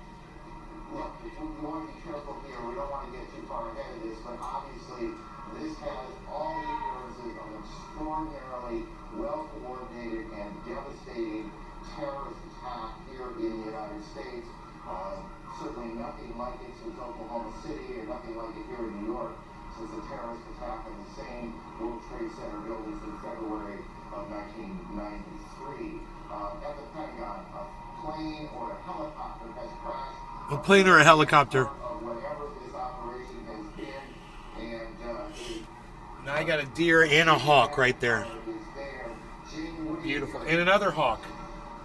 Look, we want to be careful here. We don't want to get too far ahead of this, but obviously this has all the appearances of an extraordinarily well-coordinated and devastating terrorist attack here in the United States. Certainly nothing like it since Oklahoma City, or nothing like it here in New York since the terrorist attack in the same World Trade Center buildings in February of 1993. At the Pentagon, a plane or a helicopter has crashed. A plane or a helicopter. Whatever this operation has been, and now I got a deer and a hawk right there. Beautiful. And another hawk.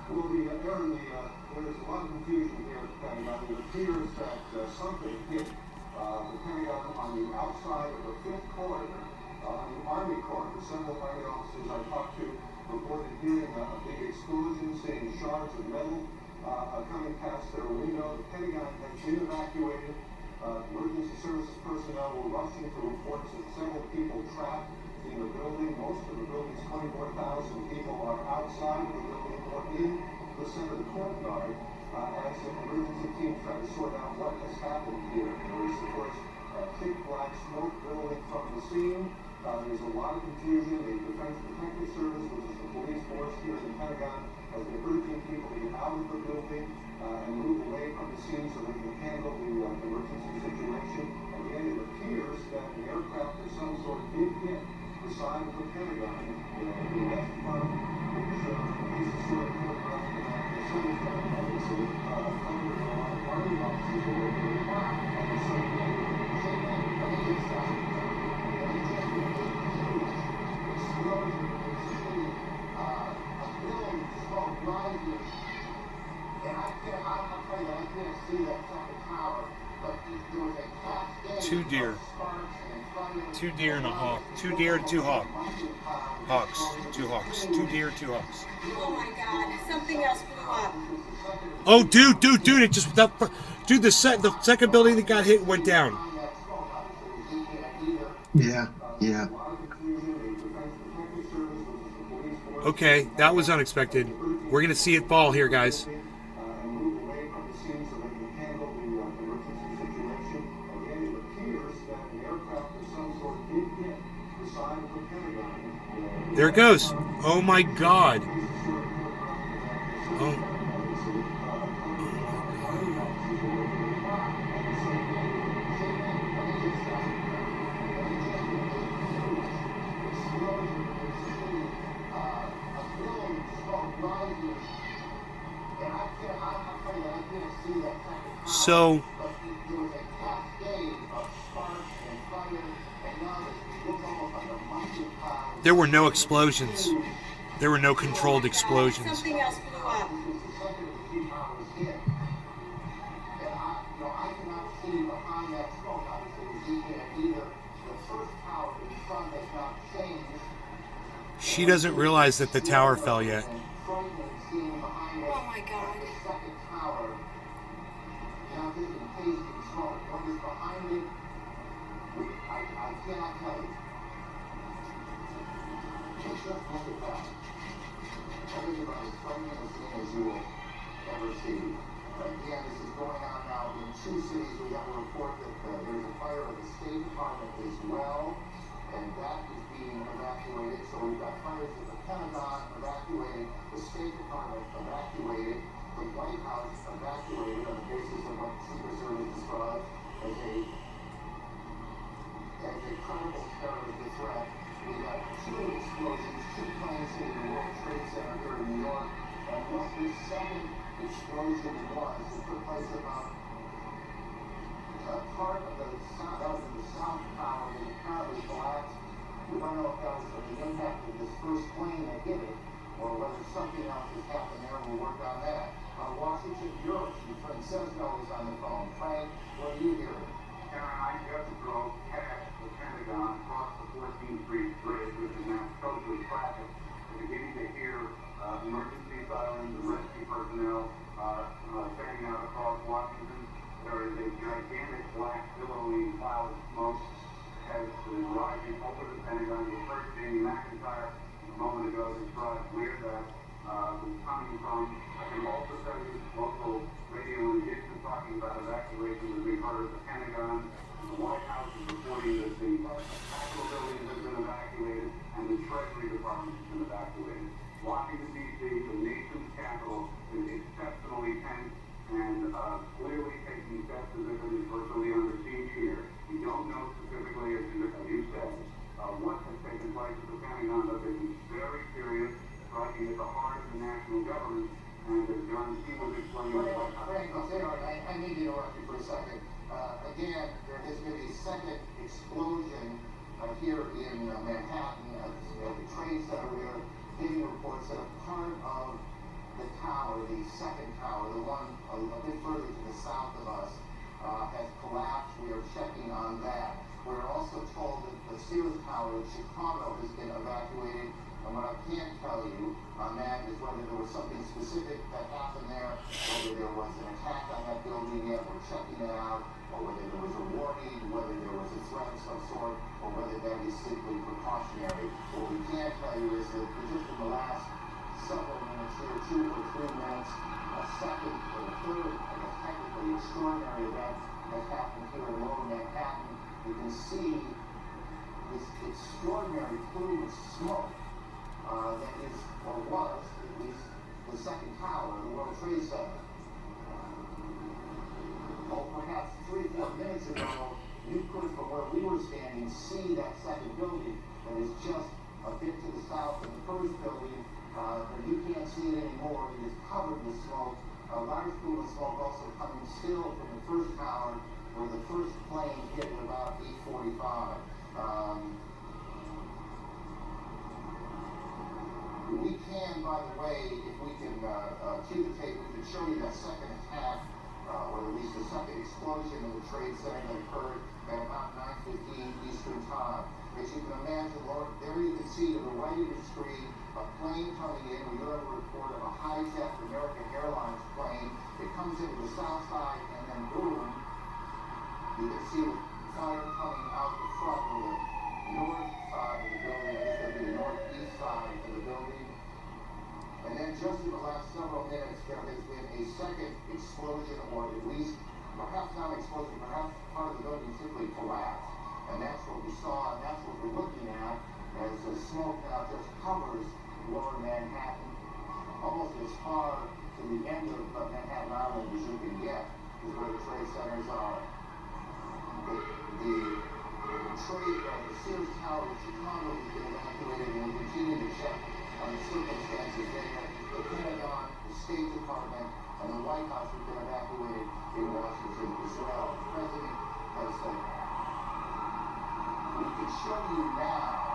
Well, there's a lot of confusion here at the Pentagon. It appears that something hit the Pentagon on the outside of the 5th corridor, on the Army corridor. Several Army officers I talked to reported hearing a big explosion, seeing shards of metal coming past their window. The Pentagon has been evacuated. Emergency services personnel were rushing to reports of several people trapped in the building. Most of the building's 24,000 people are outside of the building or in the center of the courtyard as the emergency team try to sort out what has happened here. There is, of course, thick black smoke billowing from the scene. There's a lot of confusion. The Defense Protective Service, which is the police force here in the Pentagon, has been urging people to get out of the building and move away from the scene so they can handle the emergency situation. Again, it appears that an aircraft of some sort did hit the side of the Pentagon in the west front, which is sort of photographed in the city front. Obviously, under a lot of Army officers who were in the back. And so, Two deer. Two deer and a hawk. Two deer and two hawks. Hawks. Two hawks. Two deer, two hawks. Oh my God! Something else blew up. Oh, dude! It just dude. The second building that got hit went down. Yeah. Okay, that was unexpected. We're gonna see it fall here, guys. There it goes. Oh my God. Oh. So there were no explosions. There were no controlled explosions. Something else blew up. She doesn't realize that the tower fell yet. Oh my God. Again, this is going on now in 2 cities. We have a report that there's a fire at the State Department as well, and that is being evacuated. So we've got fires at the Pentagon evacuated, the State Department evacuated, the White House evacuated on the basis of what Secret Service described as a credible terrorist threat. We have 2 explosions, 2 planes hitting the World Trade Center here in New York, and what this second explosion was, it took place about part of the south tower that apparently collapsed. We don't know if that was from the impact of this first plane that hit it, or whether something else has happened there. We'll work on that. Washington, Europe, Francesco is on the phone. Frank, what are you hearing? Karen, I just drove past the Pentagon across the 14th Street Bridge, which is now totally traffic. We're beginning to hear emergency sirens and rescue personnel standing out across Washington. There is a gigantic black billowing cloud of smoke has been rising over the Pentagon. You heard Jamie McIntyre a moment ago describe where that was coming from. I can also tell you local radio in addition talking about evacuations that we've heard at the Pentagon. The White House is reporting that the Capitol building has been evacuated and the Treasury Department has been evacuated. Washington, D.C., the nation's capital, is exceptionally tense and clearly taking steps as if it is virtually under siege here. We don't know specifically, as you said, what has taken place at the Pentagon, but this is very serious, striking at the heart of the national government. And as John C. was explaining, Frank, I need to interrupt you for a second. Again, there has been a second explosion here in Manhattan at the Trade Center. We are getting reports that a part of the tower, the second tower, the one a bit further to the south of us, has collapsed. We are checking on that. We're also told that the Sears Tower in Chicago has been evacuated. And what I can't tell you on that is whether there was something specific that happened there, whether there was an attack on that building yet, we're checking that out, or whether there was a warning, whether there was a threat of some sort, or whether that is simply precautionary. What we can tell you is that just in the last several minutes here, 2 or 3 minutes, a second or a third, I guess technically extraordinary event has happened here in Lower Manhattan. You can see this extraordinary plume of smoke that is, or was, at least, the second tower, the World Trade Center. Well, perhaps 3 or 4 minutes ago, you could, from where we were standing, see that second building that is just a bit to the south of the first building, but you can't see it anymore. It is covered with smoke. A large pool of smoke also coming still from the first tower, where the first plane hit at about 8:45. We can, by the way, if we can cue the tape, we can show you that second attack, or at least the second explosion in the Trade Center that occurred at about 9:15 Eastern Time. As you can imagine, Lord, there you can see to the right of your screen a plane coming in. We heard a report of a hijacked American Airlines plane. It comes into the south side, and then boom, you can see the fire coming out the front of the north side of the building. I guess that'd be the northeast side of the building. And then just in the last several minutes, there has been a second explosion, or at least, perhaps not an explosion, perhaps part of the building simply collapsed. And that's what we saw, and that's what we're looking at. can get is where the trade centers are. The Sears Tower in Chicago has been evacuated, and we continue to check on the circumstances there. The Pentagon, the State Department, and the White House have been evacuated in Washington as well. The President has said, we can show you now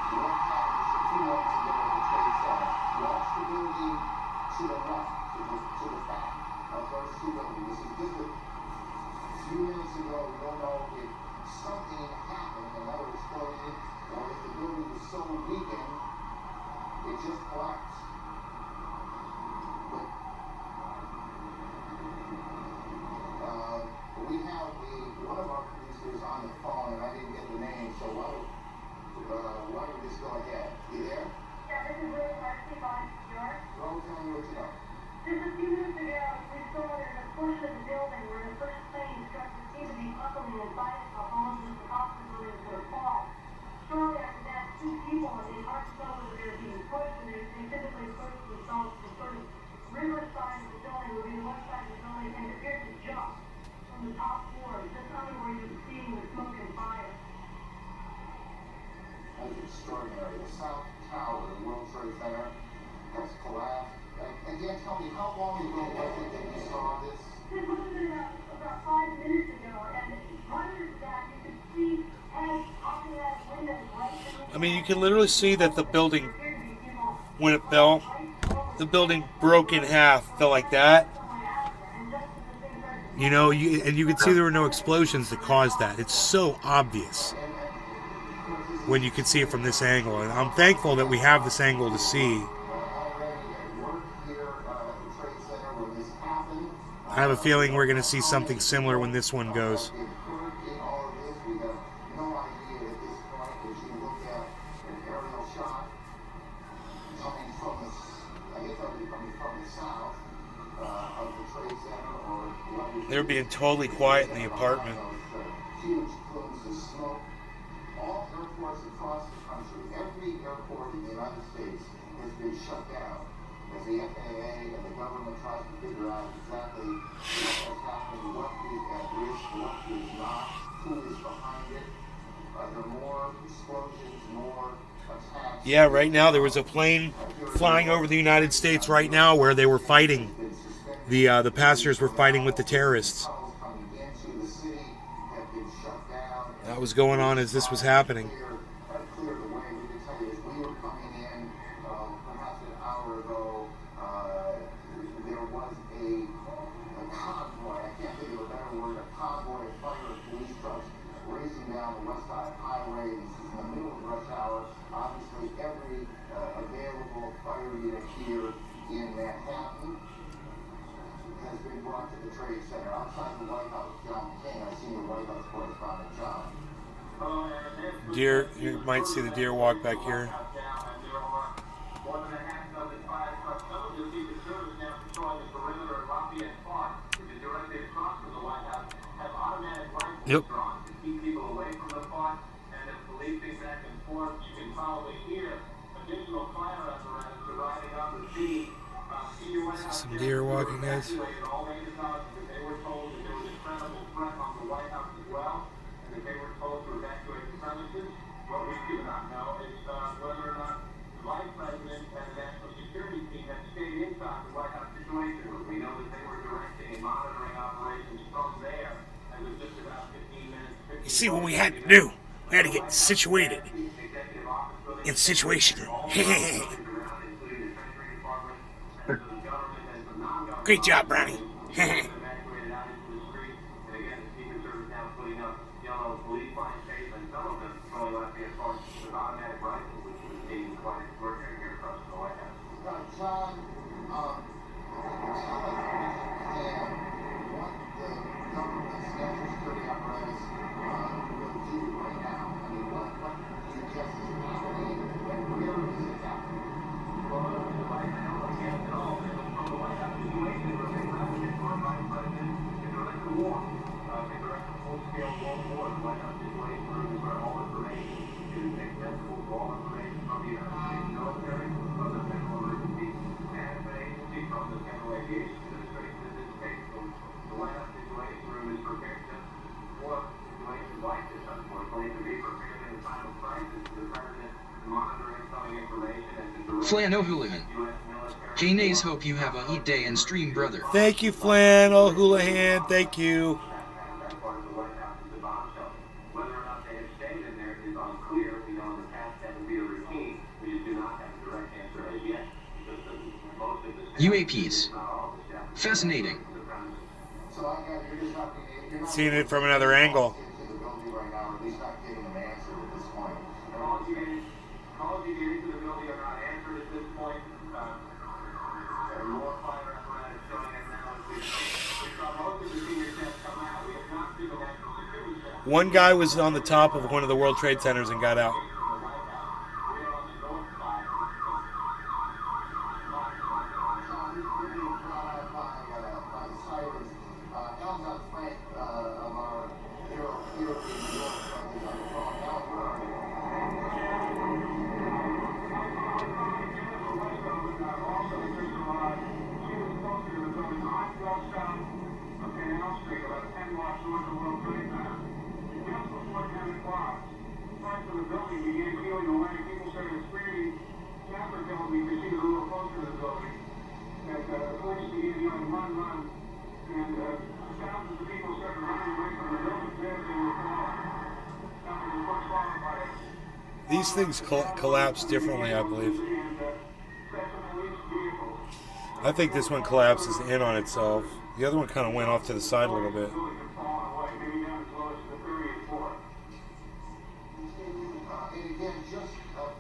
what happened just a few months ago at the Trade Center. Watch the building to the left, to the back of those two buildings. This is just a few minutes ago. We don't know if something happened, another explosion, or if the building was so weakened, it just collapsed. But we have one of our producers on the phone, and I didn't get the name, so why don't we just go ahead? You there? Yeah, this is really hard to keep on. Yours? Well, tell me what you know. Just a few minutes ago, we saw there's a portion of the building where the first plane struck that seemed to be buckling and biting itself almost as the hospital building was going to fall. Shortly after that, two people, and it's hard to tell whether they were being pushed, and they typically pushed themselves to sort of river side of the building, would be the west side of the building, and appeared to jump from the top floor, just under where you were seeing the smoke and fire. That's extraordinary. The South Tower, the World Trade Center, has collapsed. Again, tell me, how long ago was it that you saw this? This would have been about 5 minutes ago, and prior to that, you could see heads popping out of windows right. I mean, you can literally see that the building, when it fell, the building broke in half, fell like that. You know, and you can see there were no explosions that caused that. It's so obvious when you can see it from this angle. And I'm thankful that we have this angle to see. I have a feeling we're going to see something similar when this one goes. They're being totally quiet in the apartment. Huge plumes of smoke. All airports across the country, every airport in the United States has been shut down as the FAA and the government tries to figure out exactly what is happening, what is at risk, what is not, who is behind it. Are there more explosions, more attacks? Yeah, right now there was a plane flying over the United States right now where they were fighting. The passengers were fighting with the terrorists. That was going on as this was happening. Deer, you might see the deer walk back here. Yep. Some deer walking, guys. What we do not know is whether or not the Vice President and the National Security Team have stayed inside the White House situation room. We know that they were directing and monitoring operations from there, and it was just about 15 minutes. You see what we had to do? We had to get situated. In situation. Great job, Brownie. John, tell us what the government's national security apparatus will do right now. I mean, what do you guess is happening, and where is it happening? Well, right now, I can't tell. From the White House situation, we're being resident for Vice Flan O'Houlihan. Hey Nays, hope you have a heat day and stream, brother. Thank you, Flan O'Houlihan. Thank you. Whether or not they have stayed in there is unclear. We know in the past that would be a routine. We just do not have a direct answer as yet. Most of the UAPs. Fascinating. So I got, you're just not being, Seeing it from another angle. into the building right now, or at least not getting an answer at this point. calls you get into the building are not answered at this point. More fire apparatus showing us now as we saw most of the senior staff come out. We have not seen the national security staff. One guy was on the top of one of the World Trade Centers and got out. These things collapse differently, I believe. I think this one collapses in on itself. The other one kind of went off to the side a little bit. And again, just because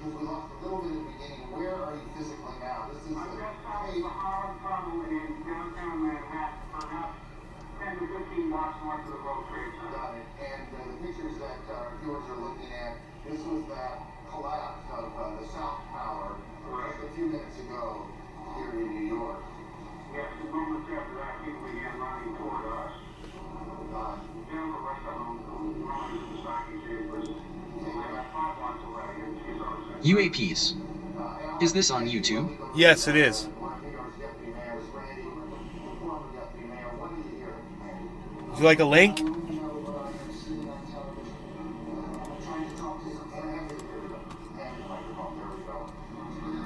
we lost a little bit at the beginning, where are you physically now? This is I'm just south of the Harlem Tunnel in downtown Manhattan, perhaps 10 to 15 blocks north of the World Trade Center. Got it. And the pictures that viewers are looking at, this was that collapse of the South Tower just a few minutes ago here in New York. Yes, the moments after that, people began running toward us. Jennifer West, running to the stock exchange, was about 5 blocks away, and she's already UAPs. Is this on YouTube? Yes, it is. Would you like a link?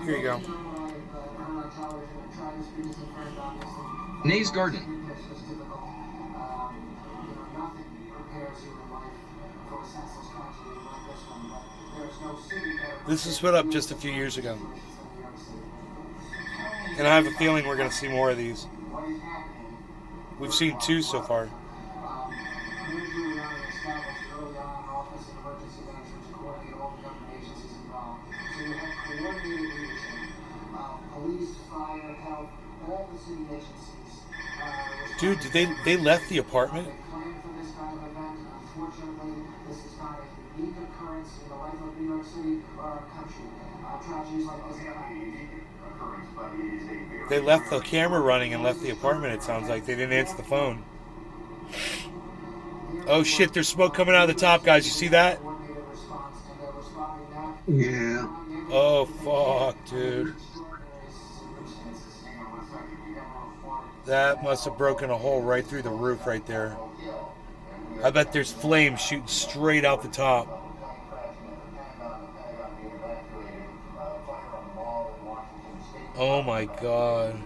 Here you go. Nays Garden. This was put up just a few years ago. And I have a feeling we're going to see more of these. We've seen 2 so far. Dude, did they left the apartment? They left the camera running and left the apartment, it sounds like. They didn't answer the phone. Oh shit, there's smoke coming out of the top, guys. You see that? Yeah. Oh fuck, dude. That must have broken a hole right through the roof right there. I bet there's flames shooting straight out the top. Oh my god.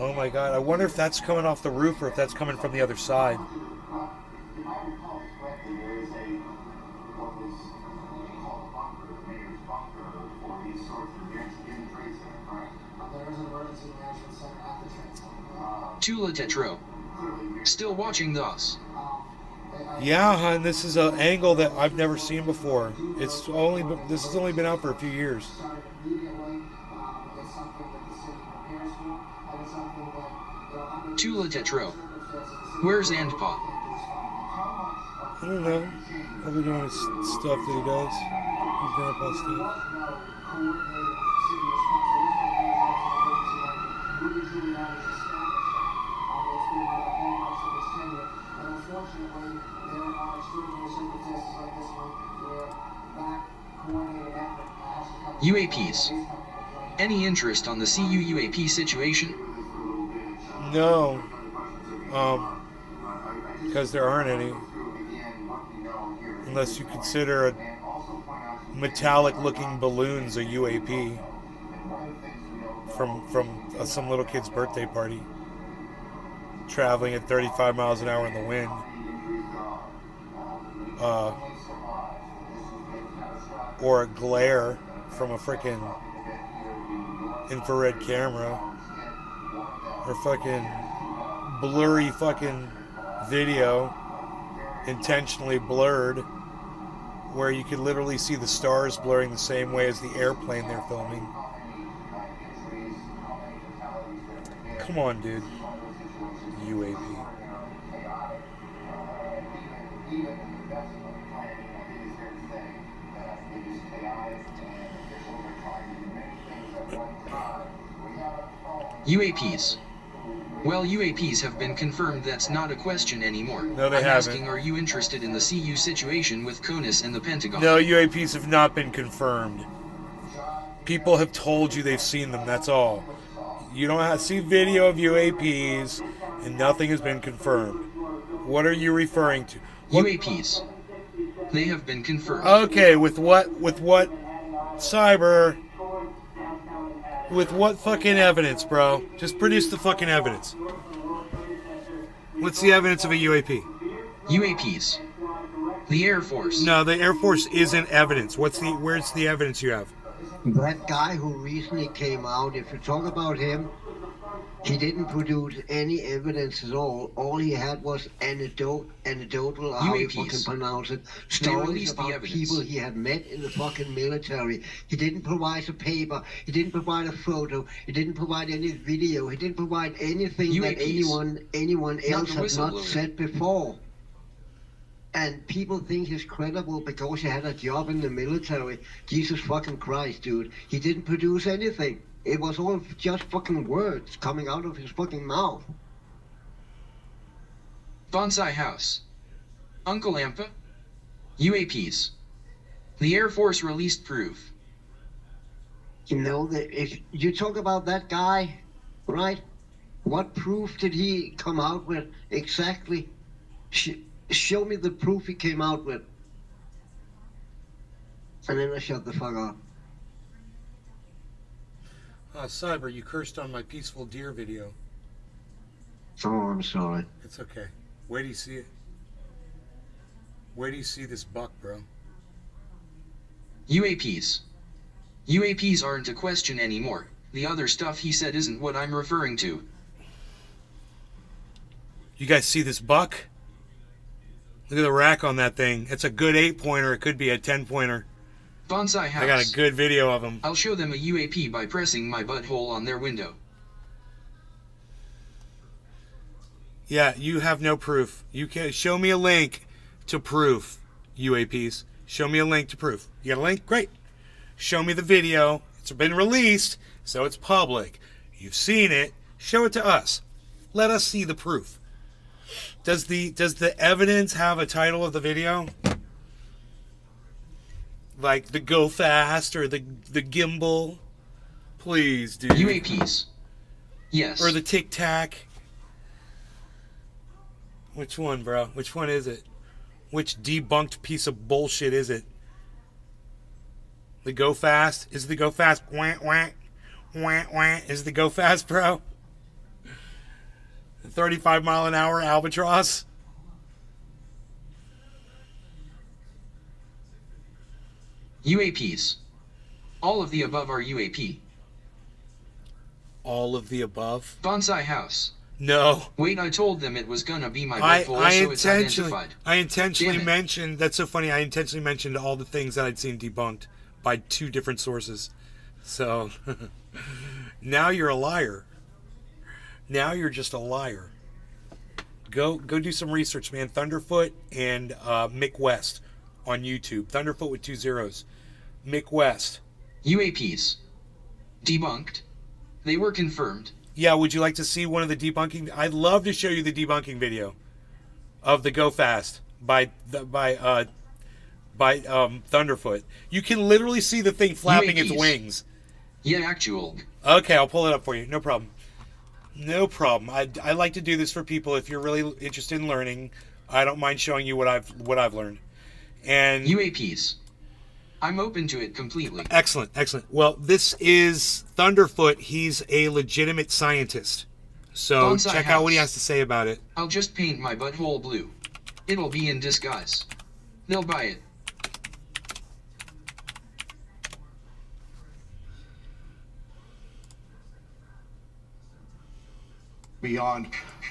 Oh my god. I wonder if that's coming off the roof or if that's coming from the other side. Tula Tetro. Still watching thus. Yeah, and this is an angle that I've never seen before. This has only been out for a few years. Tula Tetro. Where's Andpa? I don't know. Probably doing his stuff that he does. His grandpa stuff. UAPs. Any interest on the CU UAP situation? No. Because there aren't any. Unless you consider a metallic-looking balloons a UAP from some little kid's birthday party, traveling at 35 miles an hour in the wind. Or a glare from a freaking infrared camera, or fucking blurry fucking video, intentionally blurred, where you could literally see the stars blurring the same way as the airplane they're filming. Come on, dude. UAP. UAPs. Well, UAPs have been confirmed. That's not a question anymore. No, they I'm haven't. asking, are you interested in the CU situation with CONUS and the Pentagon? No, UAPs have not been confirmed. People have told you they've seen them, that's all. You don't have to see video of UAPs, and nothing has been confirmed. What are you referring to? What? UAPs. They have been confirmed. Okay, with what cyber? With what fucking evidence, bro? Just produce the fucking evidence. What's the evidence of a UAP? UAPs. The Air Force. No, the Air Force isn't evidence. Where's the evidence you have? That guy who recently came out, if you talk about him, he didn't produce any evidence at all. All he had was anecdotal, how you fucking pronounce it, stories about people he had met in the fucking military. He didn't provide a paper, he didn't provide a photo, he didn't provide any video, he didn't provide anything that anyone else had not said before. And people think he's credible because he had a job in the military. Jesus fucking Christ, dude. He didn't produce anything. It was all just fucking words coming out of his fucking mouth. Bonsai House. Uncle Ampa. UAPs. The Air Force released proof. You know, if you talk about that guy, right? What proof did he come out with exactly? Show me the proof he came out with. And then I shut the fuck up. Cyber, you cursed on my peaceful deer video. Oh, I'm sorry. It's okay. Where do you see it? Where do you see this buck, bro? UAPs. UAPs aren't a question anymore. The other stuff he said isn't what I'm referring to. You guys see this buck? Look at the rack on that thing. It's a good 8-pointer. It could be a 10-pointer. Bonsai House. I got a good video of him. I'll show them a UAP by pressing my butthole on their window. Yeah, you have no proof. You can show me a link to proof UAPs. Show me a link to proof. You got a link? Great. Show me the video. It's been released, so it's public. You've seen it. Show it to us. Let us see the proof. Does the evidence have a title of the video? Like the Go Fast or the Gimbal? Please, dude. UAPs. Yes. Or the Tic Tac? Which one, bro? Which one is it? Which debunked piece of bullshit is it? The Go Fast? Is the Go Fast? Wah, wah, wah, wah. Is the Go Fast, bro? The 35 mile an hour albatross? UAPs. All of the above are UAP. All of the above? Bonsai House. No. Wait, I told them it was gonna be my butthole, so it's identified. I intentionally mentioned, that's so funny, I intentionally mentioned all the things that I'd seen debunked by 2 different sources. So, now you're a liar. Now you're just a liar. Go do some research, man. Thunderfoot and Mick West on YouTube. Thunderfoot with 2 zeros. Mick West. UAPs. Debunked. They were confirmed. Yeah, would you like to see one of the debunking? I'd love to show you the debunking video of the Go Fast by Thunderfoot. You can literally see the thing flapping its wings. Yeah, actual. Okay, I'll pull it up for you. No problem. No problem. I like to do this for people if you're really interested in learning. I don't mind showing you what I've learned. And UAPs. I'm open to it completely. Excellent, excellent. Well, this is Thunderfoot. He's a legitimate scientist. So Bonsai check out what he has to say about it. I'll just paint my butthole blue. It'll be in disguise. They'll buy it. Beyond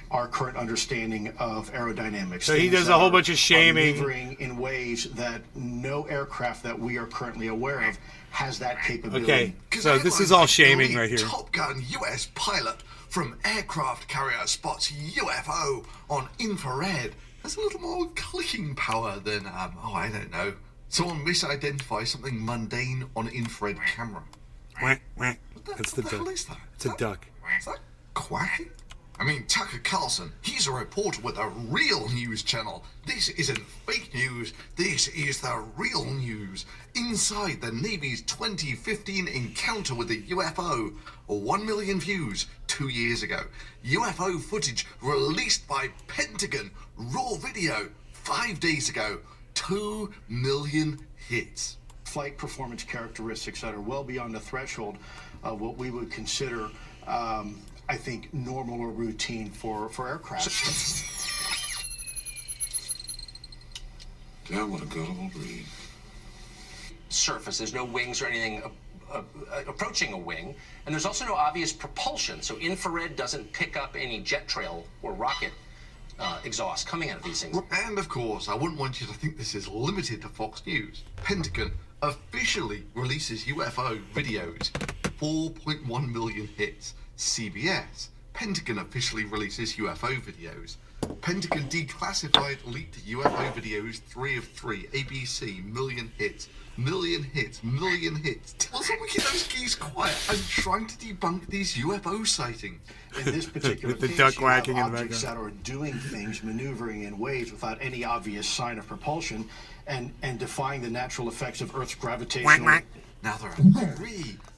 our current understanding of aerodynamics. So he does a whole bunch of shaming. Maneuvering in ways that no aircraft that we are currently aware of has that capability. Okay, so this is all shaming right here. Top Gun US pilot from aircraft carrier spots UFO on infrared. That's a little more clicking power than, I don't know. Someone misidentifies something mundane on infrared camera. Whack, whack. That's the what duck. hell is that? It's a duck. Is that quacking? I mean, Tucker Carlson, he's a reporter with a real news channel. This isn't fake news, this is the real news. Inside the Navy's 2015 encounter with a UFO, 1 million views 2 years ago. UFO footage released by Pentagon, raw video 5 days ago, 2 million hits. Flight performance characteristics that are well beyond the threshold of what we would consider I think normal or routine for aircraft. Damn, what a guttural breed. Surface. There's no wings or anything approaching a wing, and there's also no obvious propulsion. So infrared doesn't pick up any jet trail or rocket exhaust coming out of these things. And of course, I wouldn't want you to think this is limited to Fox News. Pentagon officially releases UFO videos, 4.1 million hits. CBS. Pentagon officially releases UFO videos. Pentagon declassified leaked UFO videos 3 of 3. ABC, million hits. Million hits. Million hits. Tell someone keep those geese quiet. I'm trying to debunk these UFO sightings. In this particular With the case, duck you have quacking in the objects that background. are doing things, maneuvering in waves without any obvious sign of propulsion and defying the natural effects of Earth's gravitational... Now there are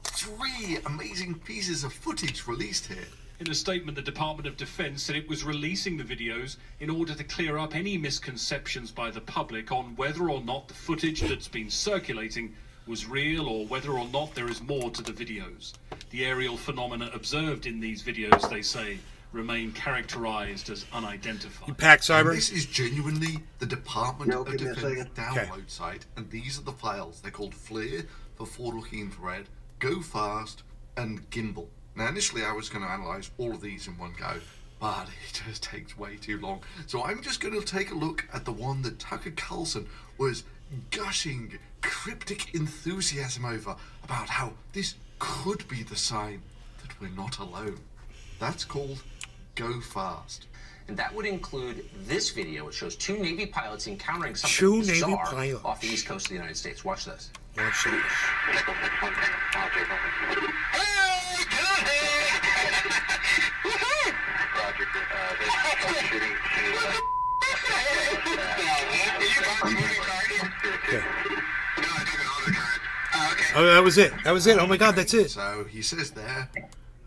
three amazing pieces of footage released here. In a statement, the Department of Defense said it was releasing the videos in order to clear up any misconceptions by the public on whether or not the footage that's been circulating was real or whether or not there is more to the videos. The aerial phenomena observed in these videos, they say, remain characterized as unidentified. You pack cyber? And this is genuinely the Department of give me a Defense second. download site, and these are the files. They're called FLIR for forward-looking infrared, Go Fast, and Gimbal. Now, initially, I was going to analyze all of these in one go, but it just takes way too long. So I'm just going to take a look at the one that Tucker Carlson was gushing cryptic enthusiasm over, about how this could be the sign that we're not alone. That's called Go Fast. And that would include this video. It shows 2 Navy pilots encountering something bizarre off the east coast of the United States. Watch this. Watch this. Okay. Oh, that was it. That was it. Oh my God, that's it. So he says there.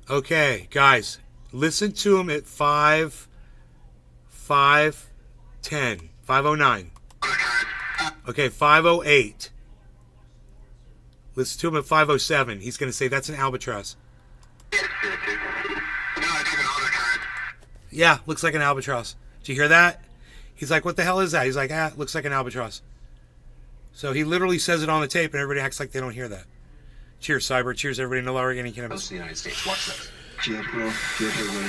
Okay, guys, listen to him at 5:10, 5:09. Okay, 5:08. Listen to him at 5:07. He's going to say that's an albatross. Yeah, looks like an albatross. Did you hear that? He's like, what the hell is that? He's like, looks like an albatross. So he literally says it on the tape, and everybody acts like they don't hear that. Cheers, Cyber. Cheers, everybody in the Lower Guinea Cannabis. Coast of the United States. Watch this. Cheers, bro. Cheers, everybody.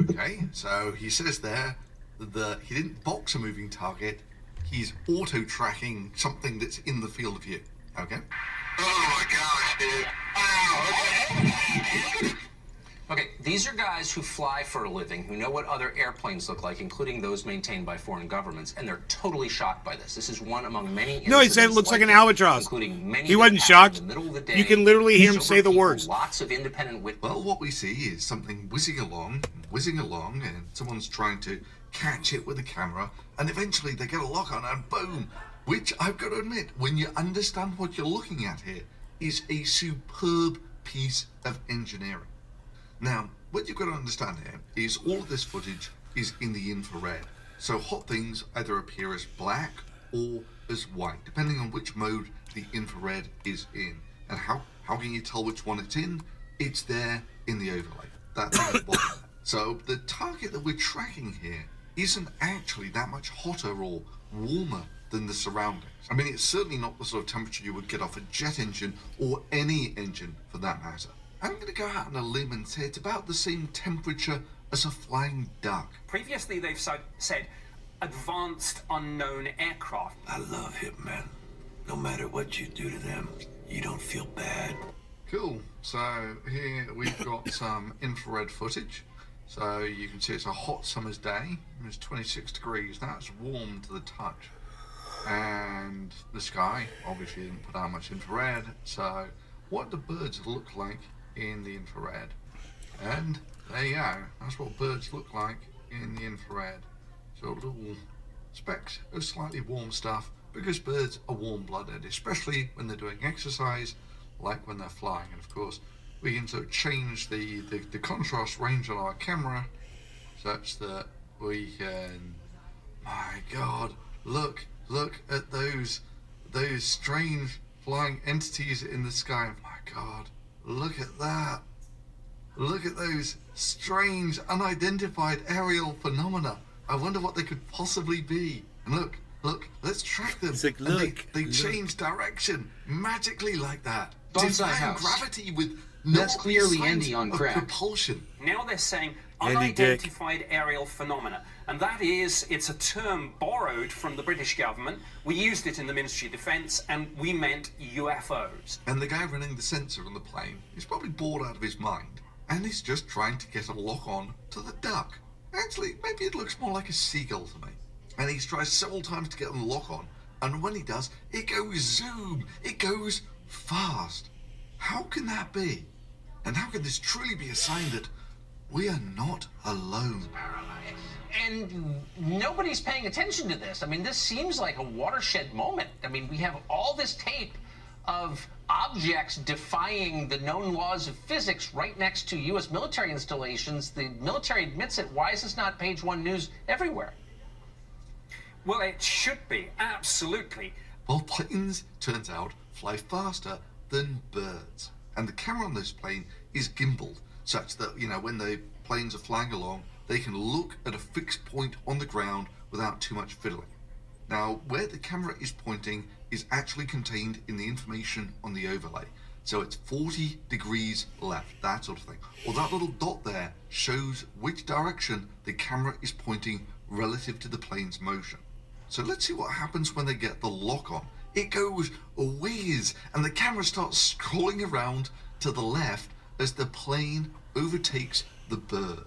Okay, so he says there that he didn't box a moving target, he's auto-tracking something that's in the field of view. Okay? Oh my gosh, dude. Wow. Okay, these are guys who fly for a living, who know what other airplanes look like, including those maintained by foreign governments, and they're totally shocked by this. This is one among many. No, he said it looks like an albatross. Including many. He wasn't shocked. In the middle of the day, you can literally hear him say the people, words. Lots of independent Well, what we see is something whizzing along, and someone's trying to catch it with a camera, and eventually they get a lock on, and boom, which I've got to admit, when you understand what you're looking at here, is a superb piece of engineering. Now, what you've got to understand here is all of this footage is in the infrared. So hot things either appear as black or as white, depending on which mode the infrared is in. And how can you tell which one it's in? It's there in the overlay. That's the bottom there. So the target that we're tracking here isn't actually that much hotter or warmer than the surroundings. I mean, it's certainly not the sort of temperature you would get off a jet engine or any engine for that matter. I'm going to go out on a limb and say it's about the same temperature as a flying duck. Previously, they've said advanced unknown aircraft. I love Hitman. No matter what you do to them, you don't feel bad. Cool. So here we've got some infrared footage. So you can see it's a hot summer's day. It's 26 degrees. That's warm to the touch. And the sky obviously didn't put out much infrared. So what do birds look like in the infrared? And there you go. That's what birds look like in the infrared. So little specks of slightly warm stuff, because birds are warm-blooded, especially when they're doing exercise, like when they're flying. And of course, we can sort of change the contrast range on our camera such that we can, my God, look at those strange flying entities in the sky. My God, look at that. Look at those strange, unidentified aerial phenomena. I wonder what they could possibly be. And look, let's track them. It's like, look, they change direction magically like that. Bonsai Defying house. gravity with no That's clearly signs Andy on of crack. propulsion. Now they're saying Andy Dick. unidentified aerial phenomena. And that is, it's a term borrowed from the British government. We used it in the Ministry of Defence, and we meant UFOs. And the guy running the sensor on the plane is probably bored out of his mind, and he's just trying to get a lock on to the duck. Actually, maybe it looks more like a seagull to me. And he's tried several times to get a lock on, and when he does, it goes zoom. It goes fast. How can that be? And how can this truly be a sign that we are not alone? And nobody's paying attention to this. I mean, this seems like a watershed moment. I mean, we have all this tape of objects defying the known laws of physics right next to U.S. military installations. The military admits it. Why is this not page one news everywhere? Well, it should be, absolutely. Well, planes, turns out, fly faster than birds. And the camera on this plane is gimbaled, such that, you know, when the planes are flying along, they can look at a fixed point on the ground without too much fiddling. Now, where the camera is pointing is actually contained in the information on the overlay. So it's 40 degrees left, that sort of thing. Or that little dot there shows which direction the camera is pointing relative to the plane's motion. So let's see what happens when they get the lock on. It goes a whiz, and the camera starts scrolling around to the left as the plane overtakes the bird.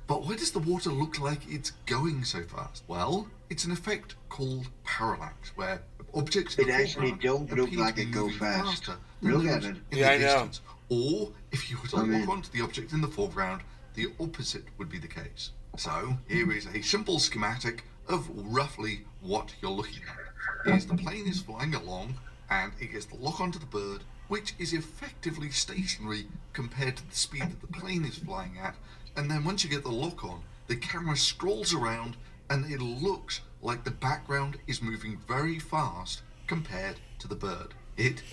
But why does the water look like it's going so fast? Well, it's an effect called parallax, where objects It actually don't look like it goes fast. Look at it. Yeah, I know. Or if you were to look onto the object in the foreground, the opposite would be the case. So here is a simple schematic of roughly what you're looking at. Is the plane is flying along and it gets the lock onto the bird, which is effectively stationary compared to the speed that the plane is flying at. And then once you get the lock on, the camera scrolls around and it looks like the background is moving very fast compared to the bird. It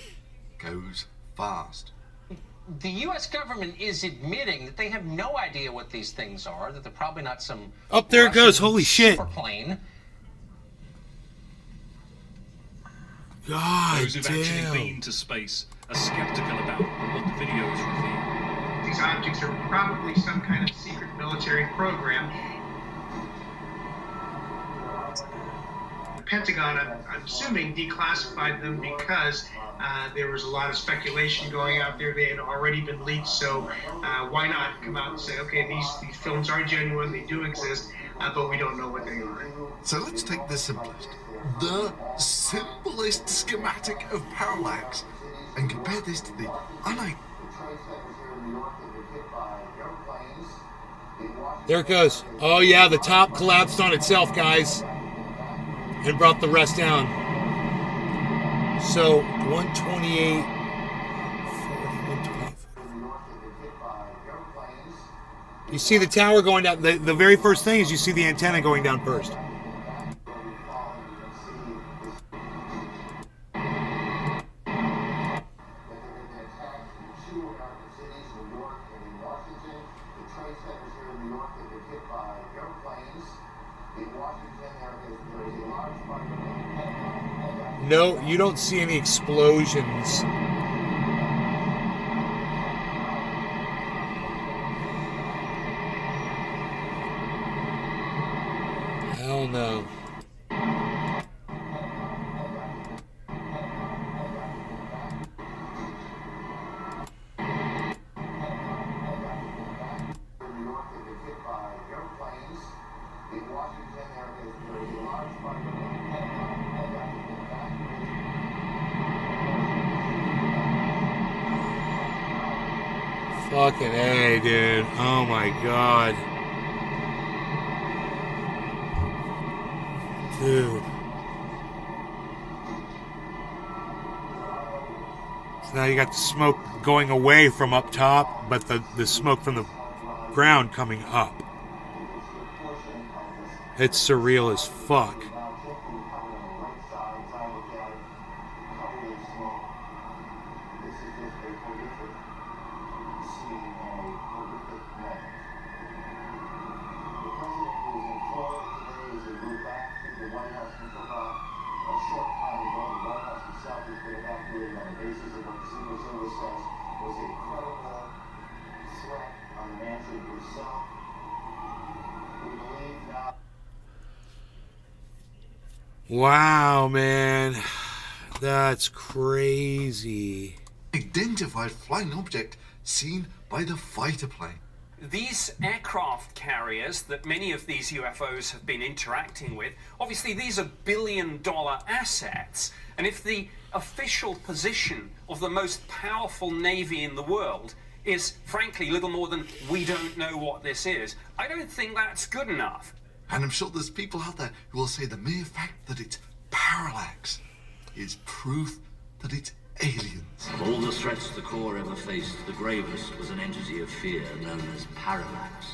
goes fast. The U.S. government is admitting that they have no idea what these things are, that they're probably not some Up there it goes, holy shit. plane. God Those who've actually damn. been to space are skeptical about what the videos reveal. These objects are probably some kind of secret military program. The Pentagon, I'm assuming, declassified them because there was a lot of speculation going out there. They had already been leaked, so why not come out and say, okay, these films are genuine, they do exist, but we don't know what they are. So let's take the simplest schematic of parallax and compare this to the There it goes. Oh yeah, the top collapsed on itself, guys, and brought the rest down. So 128, 40, 120. You see the tower going down. The very first thing is you see the antenna going down first. No, you don't see any explosions. Hell no. Fucking A, dude. Oh my god. Dude. So now you got the smoke going away from up top, but the smoke from the ground coming up. It's surreal as fuck. Wow, man. That's crazy. Identified flying object seen by the fighter plane. These aircraft carriers that many of these UFOs have been interacting with, obviously these are billion-dollar assets. And if the official position of the most powerful navy in the world is, frankly, little more than, we don't know what this is, I don't think that's good enough. And I'm sure there's people out there who will say the mere fact that it's parallax is proof that it's aliens. Of all the threats the Corps ever faced, the gravest was an entity of fear known as parallax.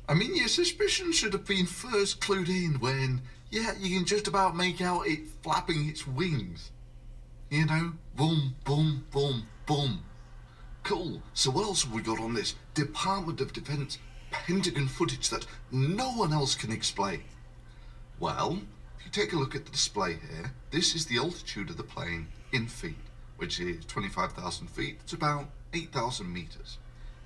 I mean, your suspicion should have been first clued in when, yeah, you can just about make out it flapping its wings. You know, boom, boom, boom, boom. Cool. So what else have we got on this Department of Defense Pentagon footage that no one else can explain? Well, if you take a look at the display here, this is the altitude of the plane in feet, which is 25,000 feet. It's about 8,000 meters.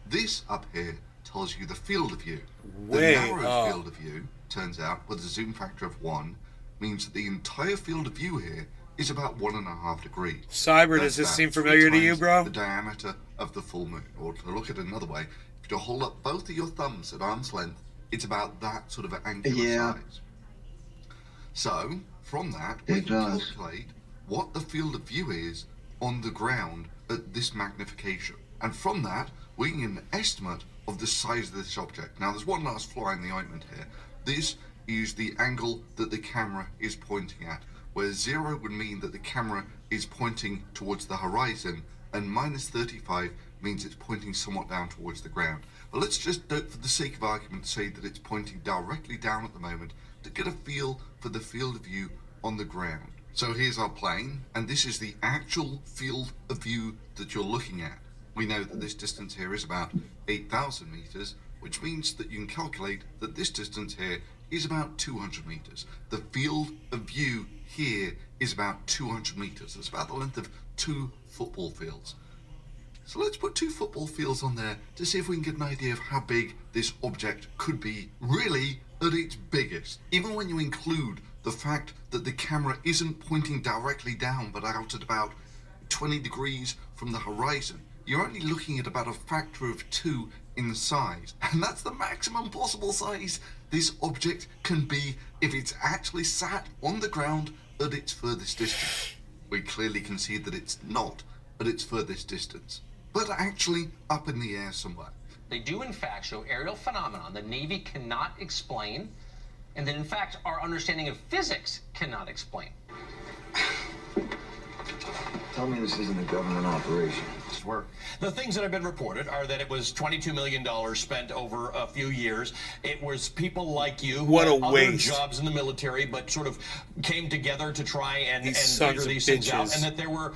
This up here tells you the field of view. Way the narrow up. field of view, turns out, with a zoom factor of 1, means that the entire field of view here is about 1.5 degrees. Cyber, does this seem familiar to you, bro? The diameter of the full moon. Or to look at it another way, if you hold up both of your thumbs at arm's length, it's about that sort of angular size. So, from that, we can calculate what the field of view is on the ground at this magnification. And from that, we can get an estimate of the size of this object. Now, there's one last fly in the ointment here. This is the angle that the camera is pointing at, where 0 would mean that the camera is pointing towards the horizon, and -35 means it's pointing somewhat down towards the ground. But let's just, for the sake of argument, say that it's pointing directly down at the moment to get a feel for the field of view on the ground. So here's our plane, and this is the actual field of view that you're looking at. We know that this distance here is about 8,000 meters, which means that you can calculate that this distance here is about 200 meters. The field of view here is about 200 meters. It's about the length of 2 football fields. So let's put 2 football fields on there to see if we can get an idea of how big this object could be, really at its biggest. Even when you include the fact that the camera isn't pointing directly down but out at about 20 degrees from the horizon, you're only looking at about a factor of 2 in the size. And that's the maximum possible size this object can be if it's actually sat on the ground at its furthest distance. We clearly can see that it's not at its furthest distance, but actually up in the air somewhere. They do in fact show aerial phenomena the Navy cannot explain, and that in fact our understanding of physics cannot explain. Tell me this isn't a government operation. Work. The things that have been reported are that it was $22 million spent over a few years. It was people like you who What had a other waste. jobs in the military, but sort of came together to try and sons figure of these things out, bitches. and that there were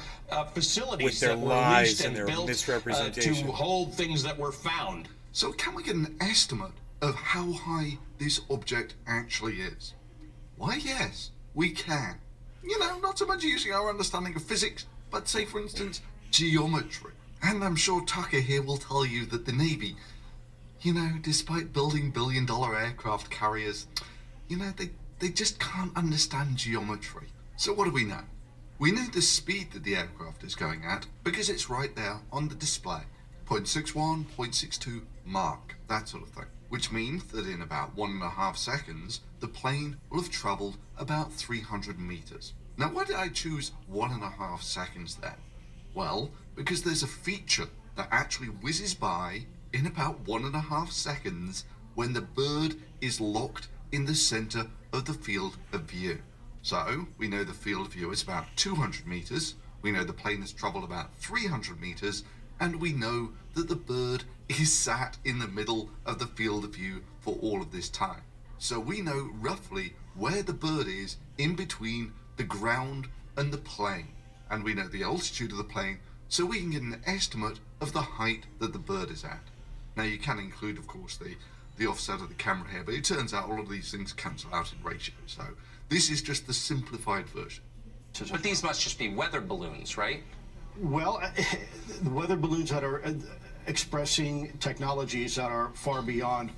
facilities With their that were lies leased and and their built to misrepresentation. hold things that were found. So can we get an estimate of how high this object actually is? Why, yes, we can. You know, not so much using our understanding of physics, but say, for instance, geometry. And I'm sure Tucker here will tell you that the Navy, you know, despite building billion-dollar aircraft carriers, you know, they just can't understand geometry. So what do we know? We know the speed that the aircraft is going at because it's right there on the display. 0.61, 0.62, Mach, that sort of thing. Which means that in about 1.5 seconds, the plane will have travelled about 300 meters. Now, why did I choose 1.5 seconds then? Well, because there's a feature that actually whizzes by in about 1.5 seconds when the bird is locked in the center of the field of view. So, we know the field of view is about 200 meters, we know the plane has traveled about 300 meters, and we know that the bird is sat in the middle of the field of view for all of this time. So we know roughly where the bird is in between the ground and the plane. And we know the altitude of the plane, so we can get an estimate of the height that the bird is at. Now you can include, of course, the offset of the camera here, but it turns out all of these things cancel out in ratio. So this is just the simplified version. But these must just be weather balloons, right? Well, the weather balloons that are expressing technologies that are far beyond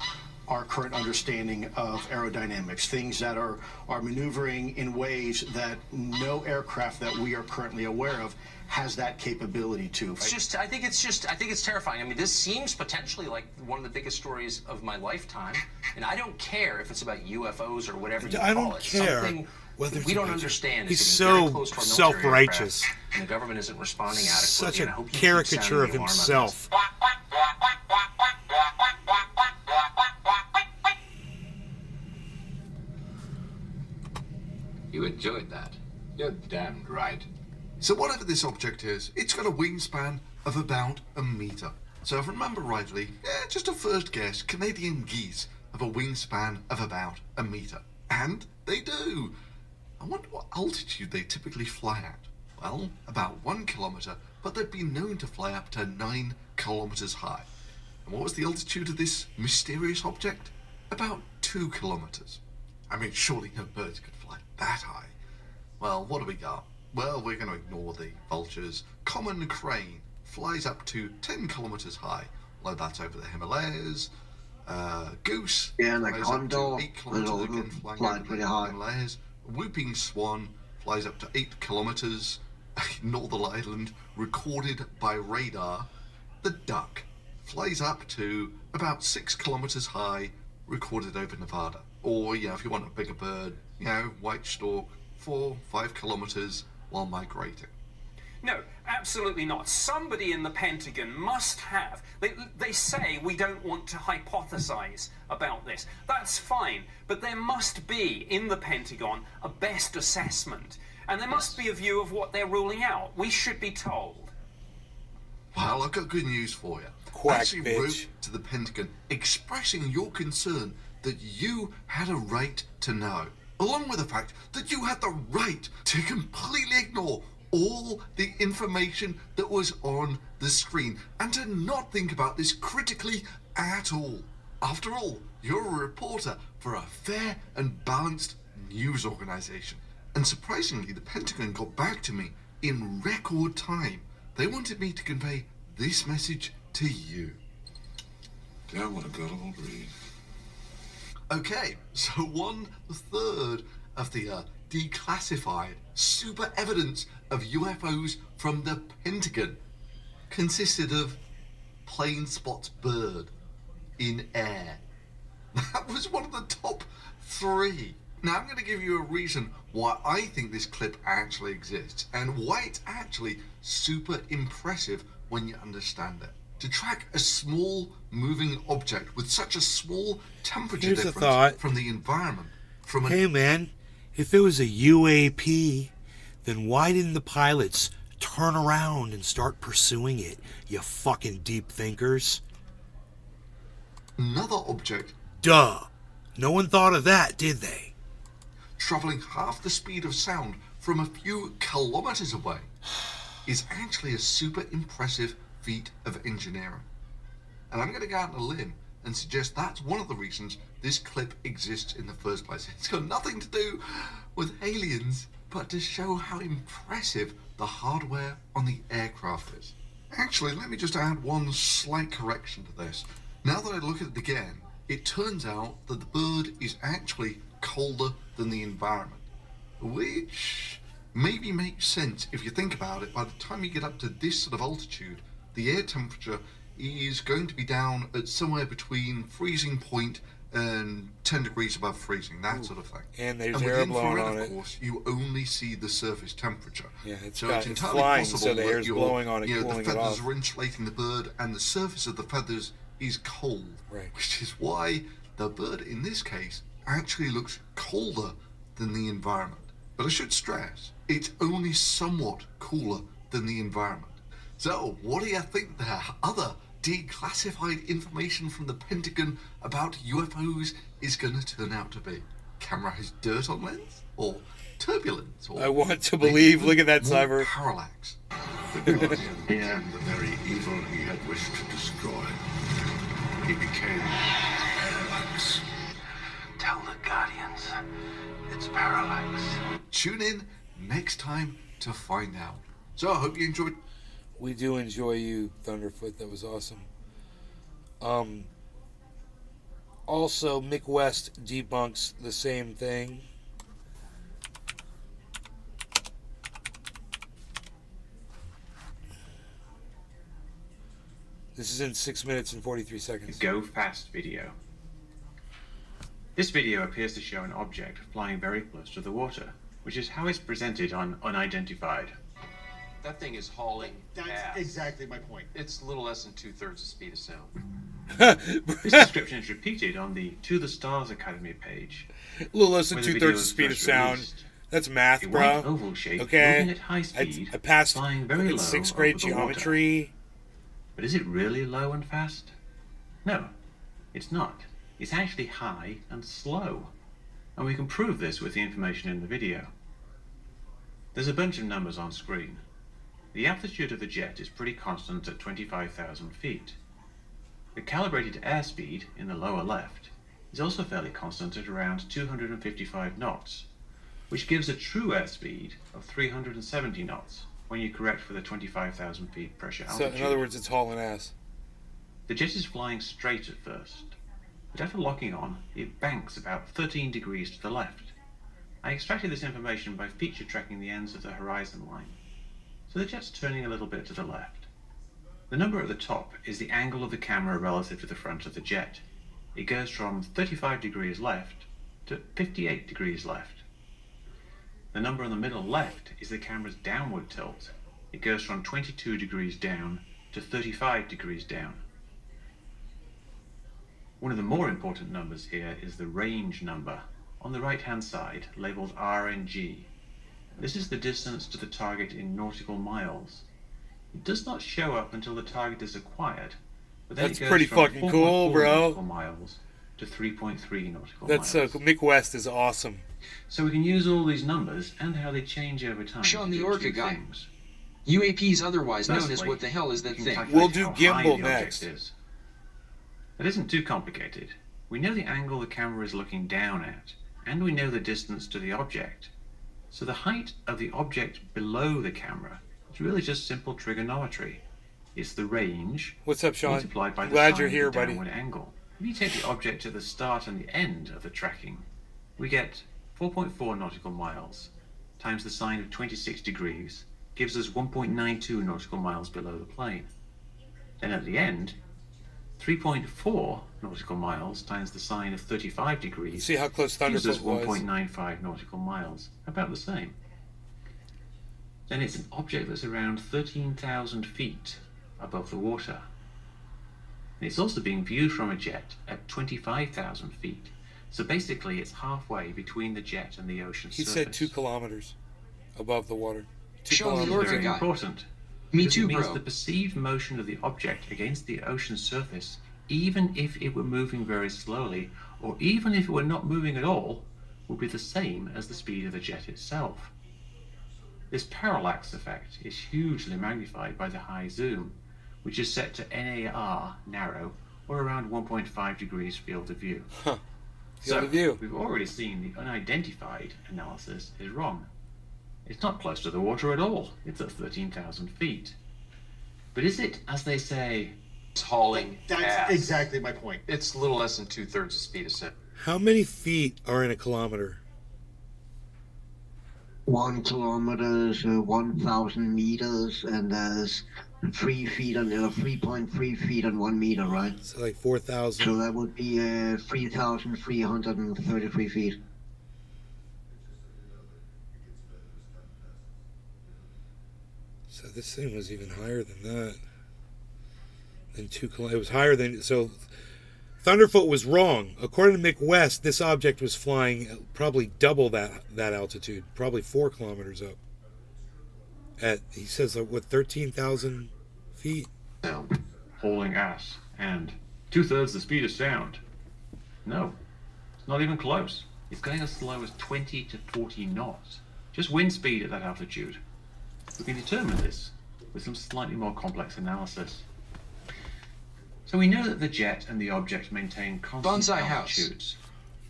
our current understanding of aerodynamics, things that are maneuvering in ways that no aircraft that we are currently aware of has that capability to. I think it's terrifying. I mean, this seems potentially like one of the biggest stories of my lifetime, and I don't care if it's about UFOs or whatever you I call don't it. care Something whether we don't understand. He's is getting very so close to our military self-righteous. aircraft, and the government isn't responding adequately. Such and I a hope you keep caricature sounding of the alarm on this. himself. You enjoyed that. You're damned right. So whatever this object is, it's got a wingspan of about 1 meter. So if I remember rightly, just a first guess, Canadian geese have a wingspan of about 1 meter. And they do. I wonder what altitude they typically fly at. Well, about 1 kilometer, but they've been known to fly up to 9 kilometers high. And what was the altitude of this mysterious object? About 2 kilometers. I mean, surely no birds could fly that high. Well, what do we got? Well, we're going to ignore the vultures. Common crane flies up to 10 kilometers high. Well, that's over the Himalayas. Goose Yeah, like flies condor, up to 8 kilometers again, flying pretty over high. the Himalayas. Whooping swan flies up to 8 kilometers. Northern Ireland, recorded by radar. The duck flies up to about 6 kilometers high, recorded over Nevada. Or, yeah, if you want a bigger bird, you know, white stork, 4-5 kilometers while migrating. No, absolutely not. Somebody in the Pentagon must have. They say we don't want to hypothesize about this. That's fine, but there must be in the Pentagon a best assessment, and there must be a view of what they're ruling out. We should be told. Well, I've got good news for you. Quack, I actually bitch. wrote to the Pentagon expressing your concern that you had a right to know, along with the fact that you had the right to completely ignore all the information that was on the screen and to not think about this critically at all. After all, you're a reporter for a fair and balanced news organization. And surprisingly, the Pentagon got back to me in record time. They wanted me to convey this message to you. Damn, what a good old read. Okay, so 1/3 of the declassified super evidence of UFOs from the Pentagon consisted of plane spots bird in air. That was one of the top 3. Now I'm going to give you a reason why I think this clip actually exists and why it's actually super impressive when you understand it. To track a small moving object with such a small temperature Here's a difference thought. from the environment, from an Hey man, if it was a UAP, then why didn't the pilots turn around and start pursuing it, you fucking deep thinkers. Another object. Duh. No one thought of that, did they? Traveling half the speed of sound from a few kilometers away is actually a super impressive feat of engineering. And I'm going to go out on a limb and suggest that's one of the reasons this clip exists in the first place. It's got nothing to do with aliens, but to show how impressive the hardware on the aircraft is. Actually, let me just add one slight correction to this. Now that I look at it again, it turns out that the bird is actually colder than the environment, which maybe makes sense if you think about it. By the time you get up to this sort of altitude, the air temperature is going to be down at somewhere between freezing point and 10 degrees above freezing, that sort of thing. And there's with air blowing infrared, on of it. course, you only see the surface temperature. Yeah, it's entirely flying, possible so the that air's blowing on it, the cooling it feathers off. are insulating the bird, and the surface of the feathers is cold. Right. Which is why the bird, in this case, actually looks colder than the environment. But I should stress, it's only somewhat cooler than the environment. So, what do you think there? Other declassified information from the Pentagon about UFOs is going to turn out to be? Camera has dirt on lens? Or turbulence? Or I want to believe. Look at that, more Cyber. parallax. The Guardian became the very evil he had wished to destroy. He became Parallax. Tell the Guardians it's Parallax. Tune in next time to find out. So I hope you enjoyed. We do enjoy you, Thunderfoot. That was awesome. Also, Mick West debunks the same thing. This is in 6 minutes and 43 seconds. Go fast video. This video appears to show an object flying very close to the water, which is how it's presented on Unidentified. That thing is hauling That's ass. exactly my point. It's a little less than 2/3 the speed of sound. This description is repeated on the To the Stars Academy page. A little less than where the 2/3 video the was speed of first sound. released. That's math, A bro. white oval shape Okay. moving at high speed, I passed flying very low 6th grade over the water. geometry. But is it really low and fast? No, it's not. It's actually high and slow. And we can prove this with the information in the video. There's a bunch of numbers on screen. The altitude of the jet is pretty constant at 25,000 feet. The calibrated airspeed in the lower left is also fairly constant at around 255 knots, which gives a true airspeed of 370 knots when you correct for the 25,000 feet pressure So, altitude. in other words, it's hauling ass. The jet is flying straight at first, but after locking on, it banks about 13 degrees to the left. I extracted this information by feature tracking the ends of the horizon line. So the jet's turning a little bit to the left. The number at the top is the angle of the camera relative to the front of the jet. It goes from 35 degrees left to 58 degrees left. The number on the middle left is the camera's downward tilt. It goes from 22 degrees down to 35 degrees down. One of the more important numbers here is the range number, on the right-hand side, labeled RNG. This is the distance to the target in nautical miles. It does not show up until the target is acquired, but then That's it goes pretty from fucking cool, 4.4 bro. nautical miles to 3.3 nautical That's miles. Mick West is awesome. So we can use all these numbers and how they change over time. Sean to the do Orca two guy. things. UAPs, otherwise known as Firstly, what the hell is that we can thing? calculate We'll do how high gimbal the object next. is. That isn't too complicated. We know the angle the camera is looking down at, and we know the distance to the object. So the height of the object below the camera is really just simple trigonometry. It's the range What's up, Sean? multiplied by the Glad sine you're of here, the buddy. downward angle. If you take the object to the start and the end of the tracking, we get 4.4 nautical miles times the sine of 26 degrees gives us 1.92 nautical miles below the plane. Then at the end, 3.4 nautical miles times the sine of 35 degrees See how close gives us Thunderfoot was. 1.95 nautical miles, about the same. Then it's an object that's around 13,000 feet above the water. And it's also being viewed from a jet at 25,000 feet. So basically it's halfway between the jet and the ocean He surface. said 2 kilometers above the water. Show me This your is very guy. important. Me because too, it means bro. the perceived motion of the object against the ocean surface, even if it were moving very slowly, or even if it were not moving at all, would be the same as the speed of the jet itself. This parallax effect is hugely magnified by the high zoom, which is set to NAR, narrow, or around 1.5 degrees field of view. Field of view. We've already seen the unidentified analysis is wrong. It's not close to the water at all. It's at 13,000 feet. But is it, as they say, hauling That's ass? exactly my point. It's a little less than 2/3 the speed of sound. How many feet are in a kilometer? 1 kilometer is 1,000 meters, and there's 3.3 feet on 1 meter, right? So like 4,000. So that would be 3,333 feet. So this thing was even higher than that. Than 2 kilometers. It was higher than. So Thunderfoot was wrong. According to Mick West, this object was flying probably double that altitude, probably 4 kilometers up. He says, what, 13,000 feet? hauling ass and 2/3 the speed of sound? No, it's not even close. It's going as slow as 20 to 40 knots. Just wind speed at that altitude. We can determine this with some slightly more complex analysis. So we know that the jet and the object maintain constant Bonsai House. altitudes.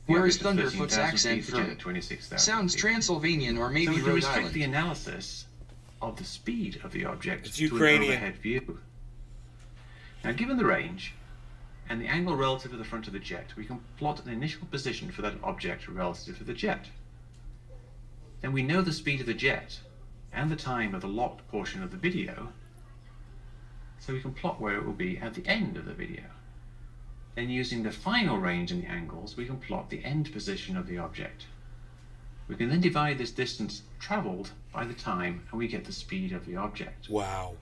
Where is The average of Thunderfoot's 13,000 accent feet, the jet from? at 26,000 Sounds feet. Transylvanian or So maybe we can Rhode restrict Island. the analysis of the speed of the object It's to an Ukrainian. overhead view. Now, given the range and the angle relative to the front of the jet, we can plot an initial position for that object relative to the jet. Then we know the speed of the jet and the time of the locked portion of the video, so we can plot where it will be at the end of the video. Then using the final range and the angles, we can plot the end position of the object. We can then divide this distance traveled by the time, and we get the speed of the object. Wow.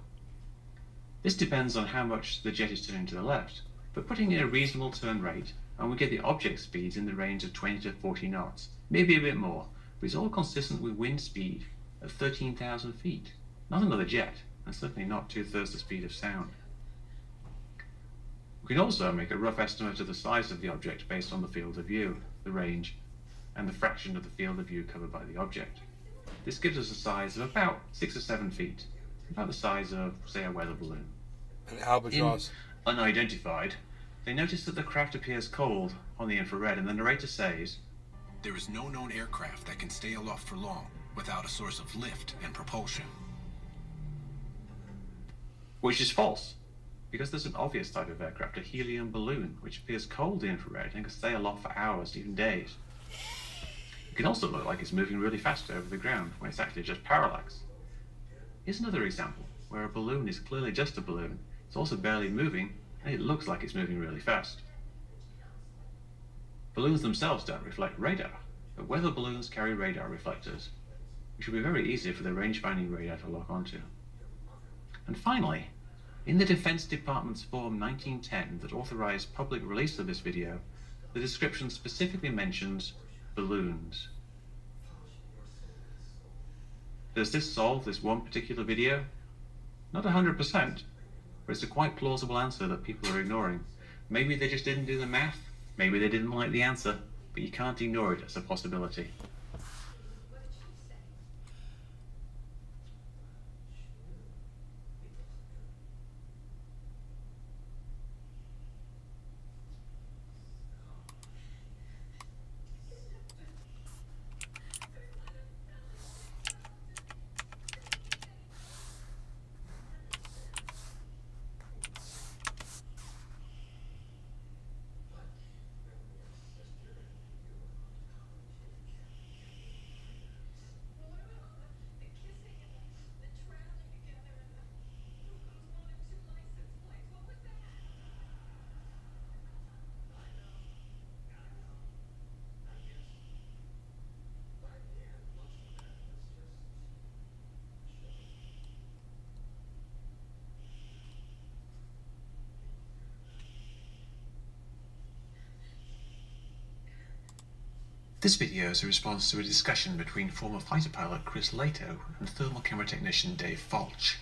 This depends on how much the jet is turning to the left, but putting in a reasonable turn rate, and we get the object speeds in the range of 20 to 40 knots, maybe a bit more, but it's all consistent with wind speed of 13,000 feet. Not another jet, and certainly not 2/3 the speed of sound. We can also make a rough estimate of the size of the object based on the field of view, the range, and the fraction of the field of view covered by the object. This gives us a size of about 6 or 7 feet, about the size of, say, a weather balloon. An albatross. In Unidentified, they notice that the craft appears cold on the infrared, and the narrator says, There is no known aircraft that can stay aloft for long without a source of lift and propulsion. which is false, because there's an obvious type of aircraft, a helium balloon, which appears cold in infrared and can stay aloft for hours, even days. It can also look like it's moving really fast over the ground, when it's actually just parallax. Here's another example, where a balloon is clearly just a balloon, it's also barely moving, and it looks like it's moving really fast. Balloons themselves don't reflect radar, but weather balloons carry radar reflectors, which will be very easy for the range-finding radar to lock onto. And finally, in the Defense Department's Form 1910 that authorized public release of this video, the description specifically mentions balloons. Does this solve this one particular video? Not 100%, but it's a quite plausible answer that people are ignoring. Maybe they just didn't do the math, maybe they didn't like the answer, but you can't ignore it as a possibility. This video is a response to a discussion between former fighter pilot Chris Lato and thermal camera technician Dave Falch.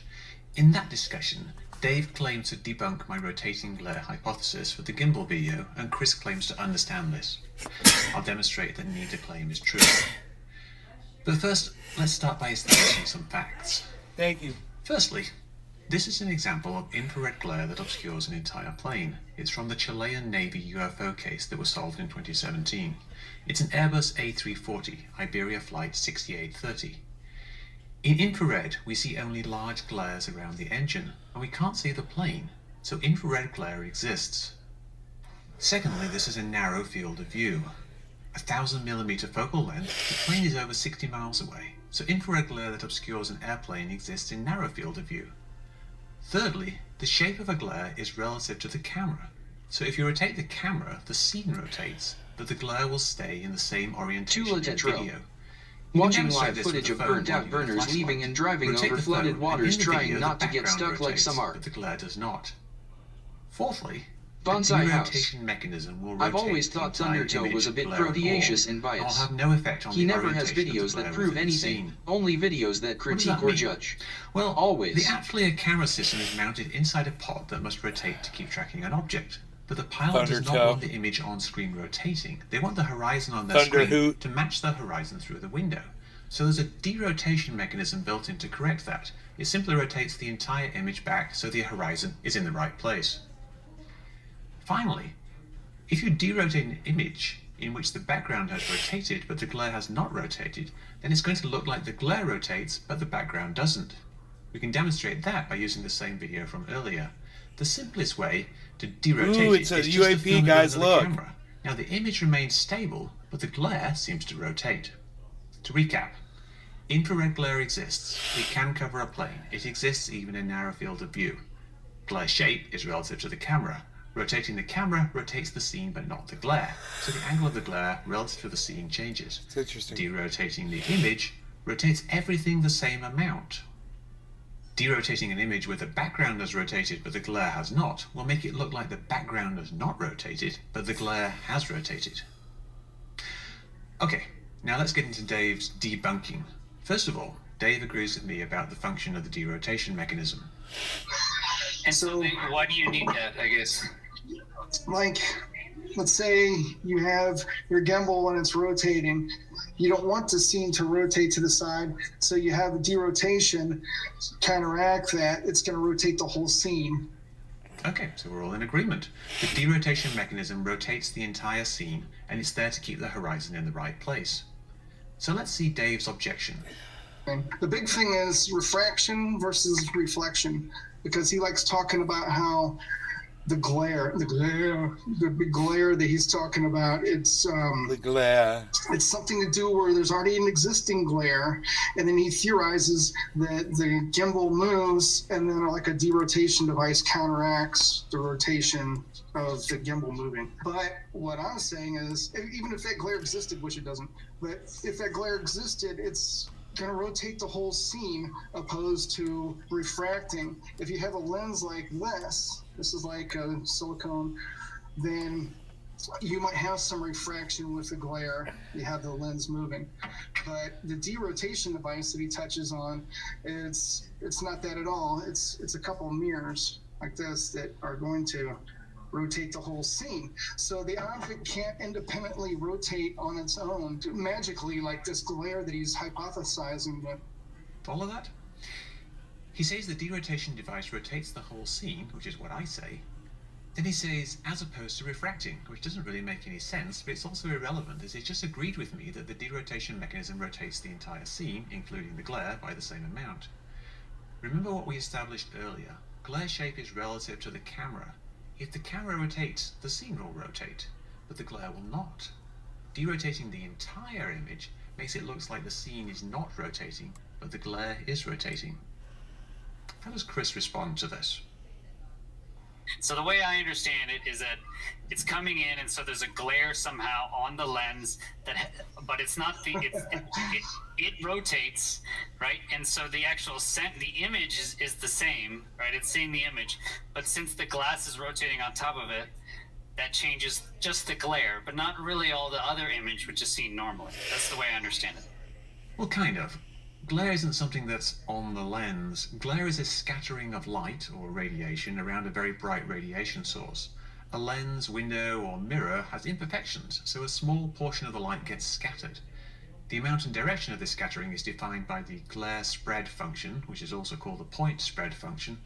In that discussion, Dave claims to debunk my rotating glare hypothesis with the gimbal video, and Chris claims to understand this. I'll demonstrate that neither claim is true. But first, let's start by establishing some facts. Thank you. Firstly, this is an example of infrared glare that obscures an entire plane. It's from the Chilean Navy UFO case that was solved in 2017. It's an Airbus A340, Iberia Flight 6830. In infrared, we see only large glares around the engine, and we can't see the plane, so infrared glare exists. Secondly, this is a narrow field of view. 1,000mm focal length, the plane is over 60 miles away, so infrared glare that obscures an airplane exists in narrow field of view. Thirdly, the shape of a glare is relative to the camera, so if you rotate the camera, the scene rotates, but the glare will stay in the same orientation in the video. Watching live footage of burnt-out burners leaving and driving over flooded waters trying not to get stuck like some art. But the glare does not. Fourthly, Bonsai House. Mechanism will I've rotate always the thought entire Thundertoe image was a bit glare and proteaceous all. and biased. I'll have no effect on He the never has orientation of the videos glare that prove within the anything, scene. only videos that What does critique that or mean? judge. Well, Always. the AppFLIR camera system is mounted inside a pod that must rotate to keep tracking an object. But the pilot does not Thundertoe. want the image on screen rotating. They want the horizon on their Thunder screen Hoot. to match the horizon through the window. So there's a derotation mechanism built in to correct that. It simply rotates the entire image back so the horizon is in the right place. Finally, if you derotate an image in which the background has rotated but the glare has not rotated, then it's going to look like the glare rotates but the background doesn't. We can demonstrate that by using the same video from earlier. The simplest way to derotate Ooh, it it's is a just to UAP, film it guys, over the look. camera. Now the image remains stable, but the glare seems to rotate. To recap, infrared glare exists. It can cover a plane. It exists even in narrow field of view. Glare shape is relative to the camera. Rotating the camera rotates the scene but not the glare, so the angle of the glare relative to the scene changes. It's interesting. Derotating the image rotates everything the same amount. Derotating an image where the background has rotated but the glare has not will make it look like the background has not rotated but the glare has rotated. Okay, now let's get into Dave's debunking. First of all, Dave agrees with me about the function of the derotation mechanism. And so why do you need that, I guess? Like, let's say you have your gimbal when it's rotating. You don't want the scene to rotate to the side, so you have a derotation counteract that. It's going to rotate the whole scene. Okay, so we're all in agreement. The derotation mechanism rotates the entire scene, and it's there to keep the horizon in the right place. So let's see Dave's objection. The big thing is refraction versus reflection, because he likes talking about how the big glare that he's talking about, it's the glare. It's something to do where there's already an existing glare, and then he theorizes that the gimbal moves, and then like a derotation device counteracts the rotation of the gimbal moving. But what I'm saying is, even if that glare existed, which it doesn't, but if that glare existed, it's going to rotate the whole scene opposed to refracting. If you have a lens like this is like a silicone, then you might have some refraction with the glare. You have the lens moving. But the derotation device that he touches on, it's not that at all. It's a couple of mirrors like this that are going to rotate the whole scene. So the object can't independently rotate on its own magically like this glare that he's hypothesizing. Follow that? He says the derotation device rotates the whole scene, which is what I say. Then he says, as opposed to refracting, which doesn't really make any sense, but it's also irrelevant, as he's just agreed with me that the derotation mechanism rotates the entire scene, including the glare, by the same amount. Remember what we established earlier. Glare shape is relative to the camera. If the camera rotates, the scene will rotate, but the glare will not. Derotating the entire image makes it look like the scene is not rotating, but the glare is rotating. How does Chris respond to this? So the way I understand it is that it's coming in, and so there's a glare somehow on the lens but it's not it rotates, right? And so the actual the image is the same, right? It's seeing the image, but since the glass is rotating on top of it, that changes just the glare, but not really all the other image which is seen normally. That's the way I understand it. Well, kind of. Glare isn't something that's on the lens. Glare is a scattering of light or radiation around a very bright radiation source. A lens, window, or mirror has imperfections, so a small portion of the light gets scattered. The amount and direction of this scattering is defined by the glare spread function, which is also called the point spread function.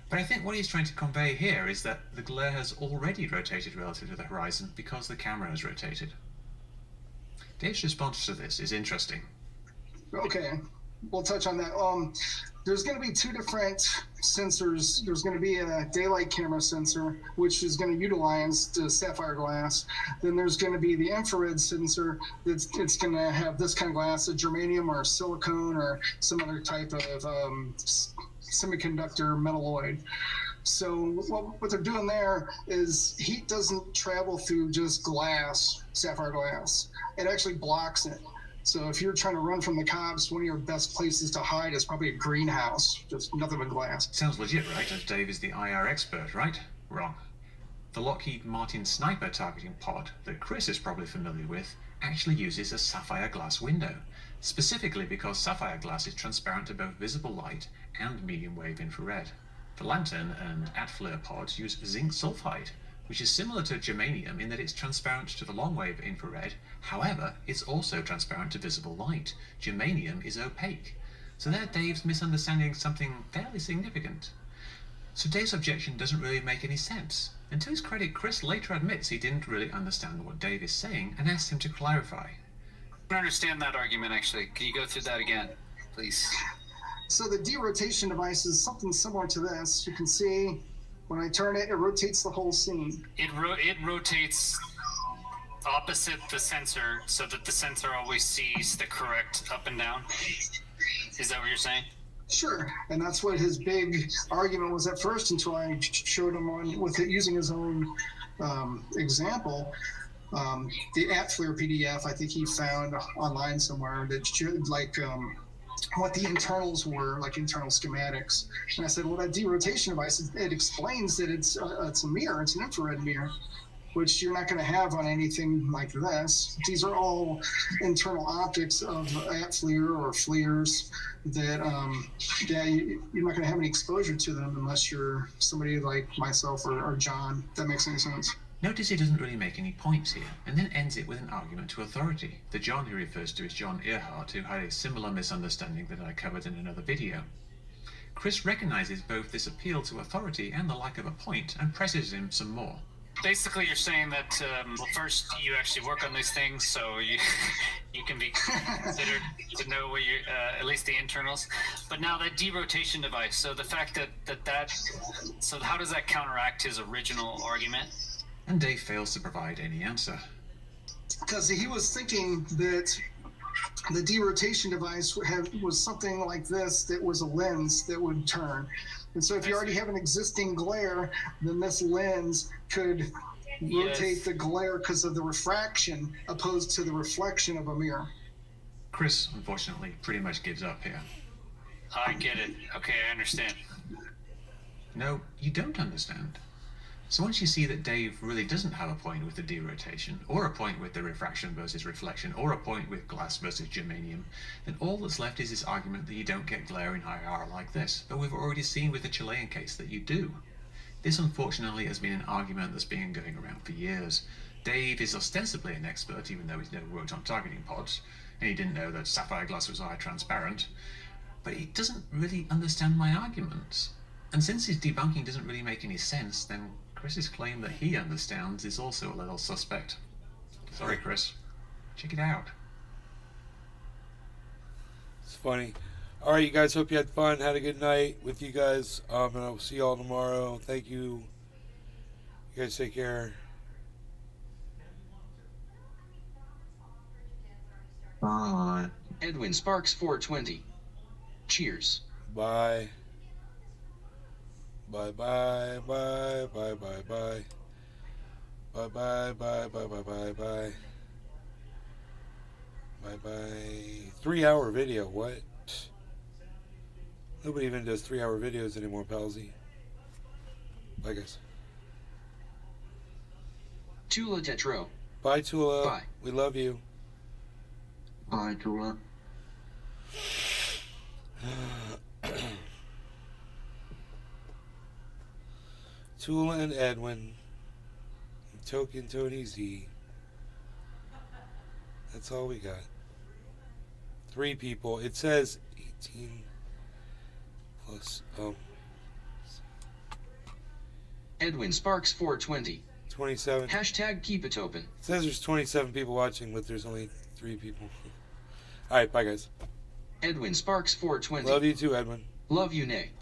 But I think what he's trying to convey here is that the glare has already rotated relative to the horizon because the camera has rotated. Dave's response to this is interesting. Okay, we'll touch on that. There's going to be two different sensors. There's going to be a daylight camera sensor, which is going to utilize the sapphire glass. Then there's going to be the infrared sensor that's it's going to have this kind of glass, a germanium or silicone or some other type of semiconductor metalloid. So what they're doing there is heat doesn't travel through just glass, sapphire glass. It actually blocks it. So if you're trying to run from the cops, one of your best places to hide is probably a greenhouse, just nothing but glass. Sounds legit, right? As Dave is the IR expert, right? Wrong. The Lockheed Martin sniper targeting pod that Chris is probably familiar with actually uses a sapphire glass window, specifically because sapphire glass is transparent to both visible light and medium wave infrared. The lantern and at-flare pods use zinc sulfide, which is similar to germanium in that it's transparent to the long-wave infrared. However, it's also transparent to visible light. Germanium is opaque. So there Dave's misunderstanding something fairly significant. So Dave's objection doesn't really make any sense. And to his credit, Chris later admits he didn't really understand what Dave is saying and asked him to clarify. I don't understand that argument, actually. Can you go through that again, please? So the derotation device is something similar to this. You can see when I turn it, it rotates the whole scene. It rotates opposite the sensor so that the sensor always sees the correct up and down. Is that what you're saying? Sure, and that's what his big argument was at first until I showed him on with it using his own example. The at-flare PDF I think he found online somewhere that showed like what the internals were, like internal schematics. And I said, well, that derotation device, it explains that it's a mirror, it's an infrared mirror, which you're not going to have on anything like this. These are all internal optics of at-flare or flares that you're not going to have any exposure to them unless you're somebody like myself or John. If that makes any sense. Notice he doesn't really make any points here, and then ends it with an argument to authority. The John he refers to is John Earhart, who had a similar misunderstanding that I covered in another video. Chris recognizes both this appeal to authority and the lack of a point, and presses him some more. Basically, you're saying that, well, first you actually work on these things, so you can be considered to know what you at least the internals. But now that derotation device, so the fact so how does that counteract his original argument? And Dave fails to provide any answer. Because he was thinking that the derotation device was something like this, that was a lens that would turn. And so if you already have an existing glare, then this lens could rotate the glare because of the refraction opposed to the reflection of a mirror. Chris, unfortunately, pretty much gives up here. I get it. Okay, I understand. No, you don't understand. So once you see that Dave really doesn't have a point with the derotation, or a point with the refraction versus reflection, or a point with glass versus germanium, then all that's left is this argument that you don't get glare in IR like this, but we've already seen with the Chilean case that you do. This unfortunately has been an argument that's been going around for years. Dave is ostensibly an expert, even though he's never worked on targeting pods, and he didn't know that sapphire glass was transparent, but he doesn't really understand my arguments. And since his debunking doesn't really make any sense, then Chris's claim that he understands is also a little suspect. Sorry, Chris. Check it out. It's funny. All right, you guys, hope you had fun. Had a good night with you guys. And I'll see you all tomorrow. Thank you. You guys take care. Bye. Edwin Sparks 420. Cheers. Bye. Bye bye bye bye bye bye. Bye bye bye bye bye bye bye. Bye bye. 3-hour video, what? Nobody even does 3-hour videos anymore, Palsy. Bye guys. Tula Tetro. Bye, Tula. Bye. We love you. Bye, Tula. Tula and Edwin. And Token Tony Z. That's all we got. 3 people. It says 18 plus. Oh. Edwin Sparks 420. 27. Hashtag keep it open. It says there's 27 people watching, but there's only 3 people. Alright, bye guys. Edwin Sparks 420. Love you too, Edwin. Love you, Nay.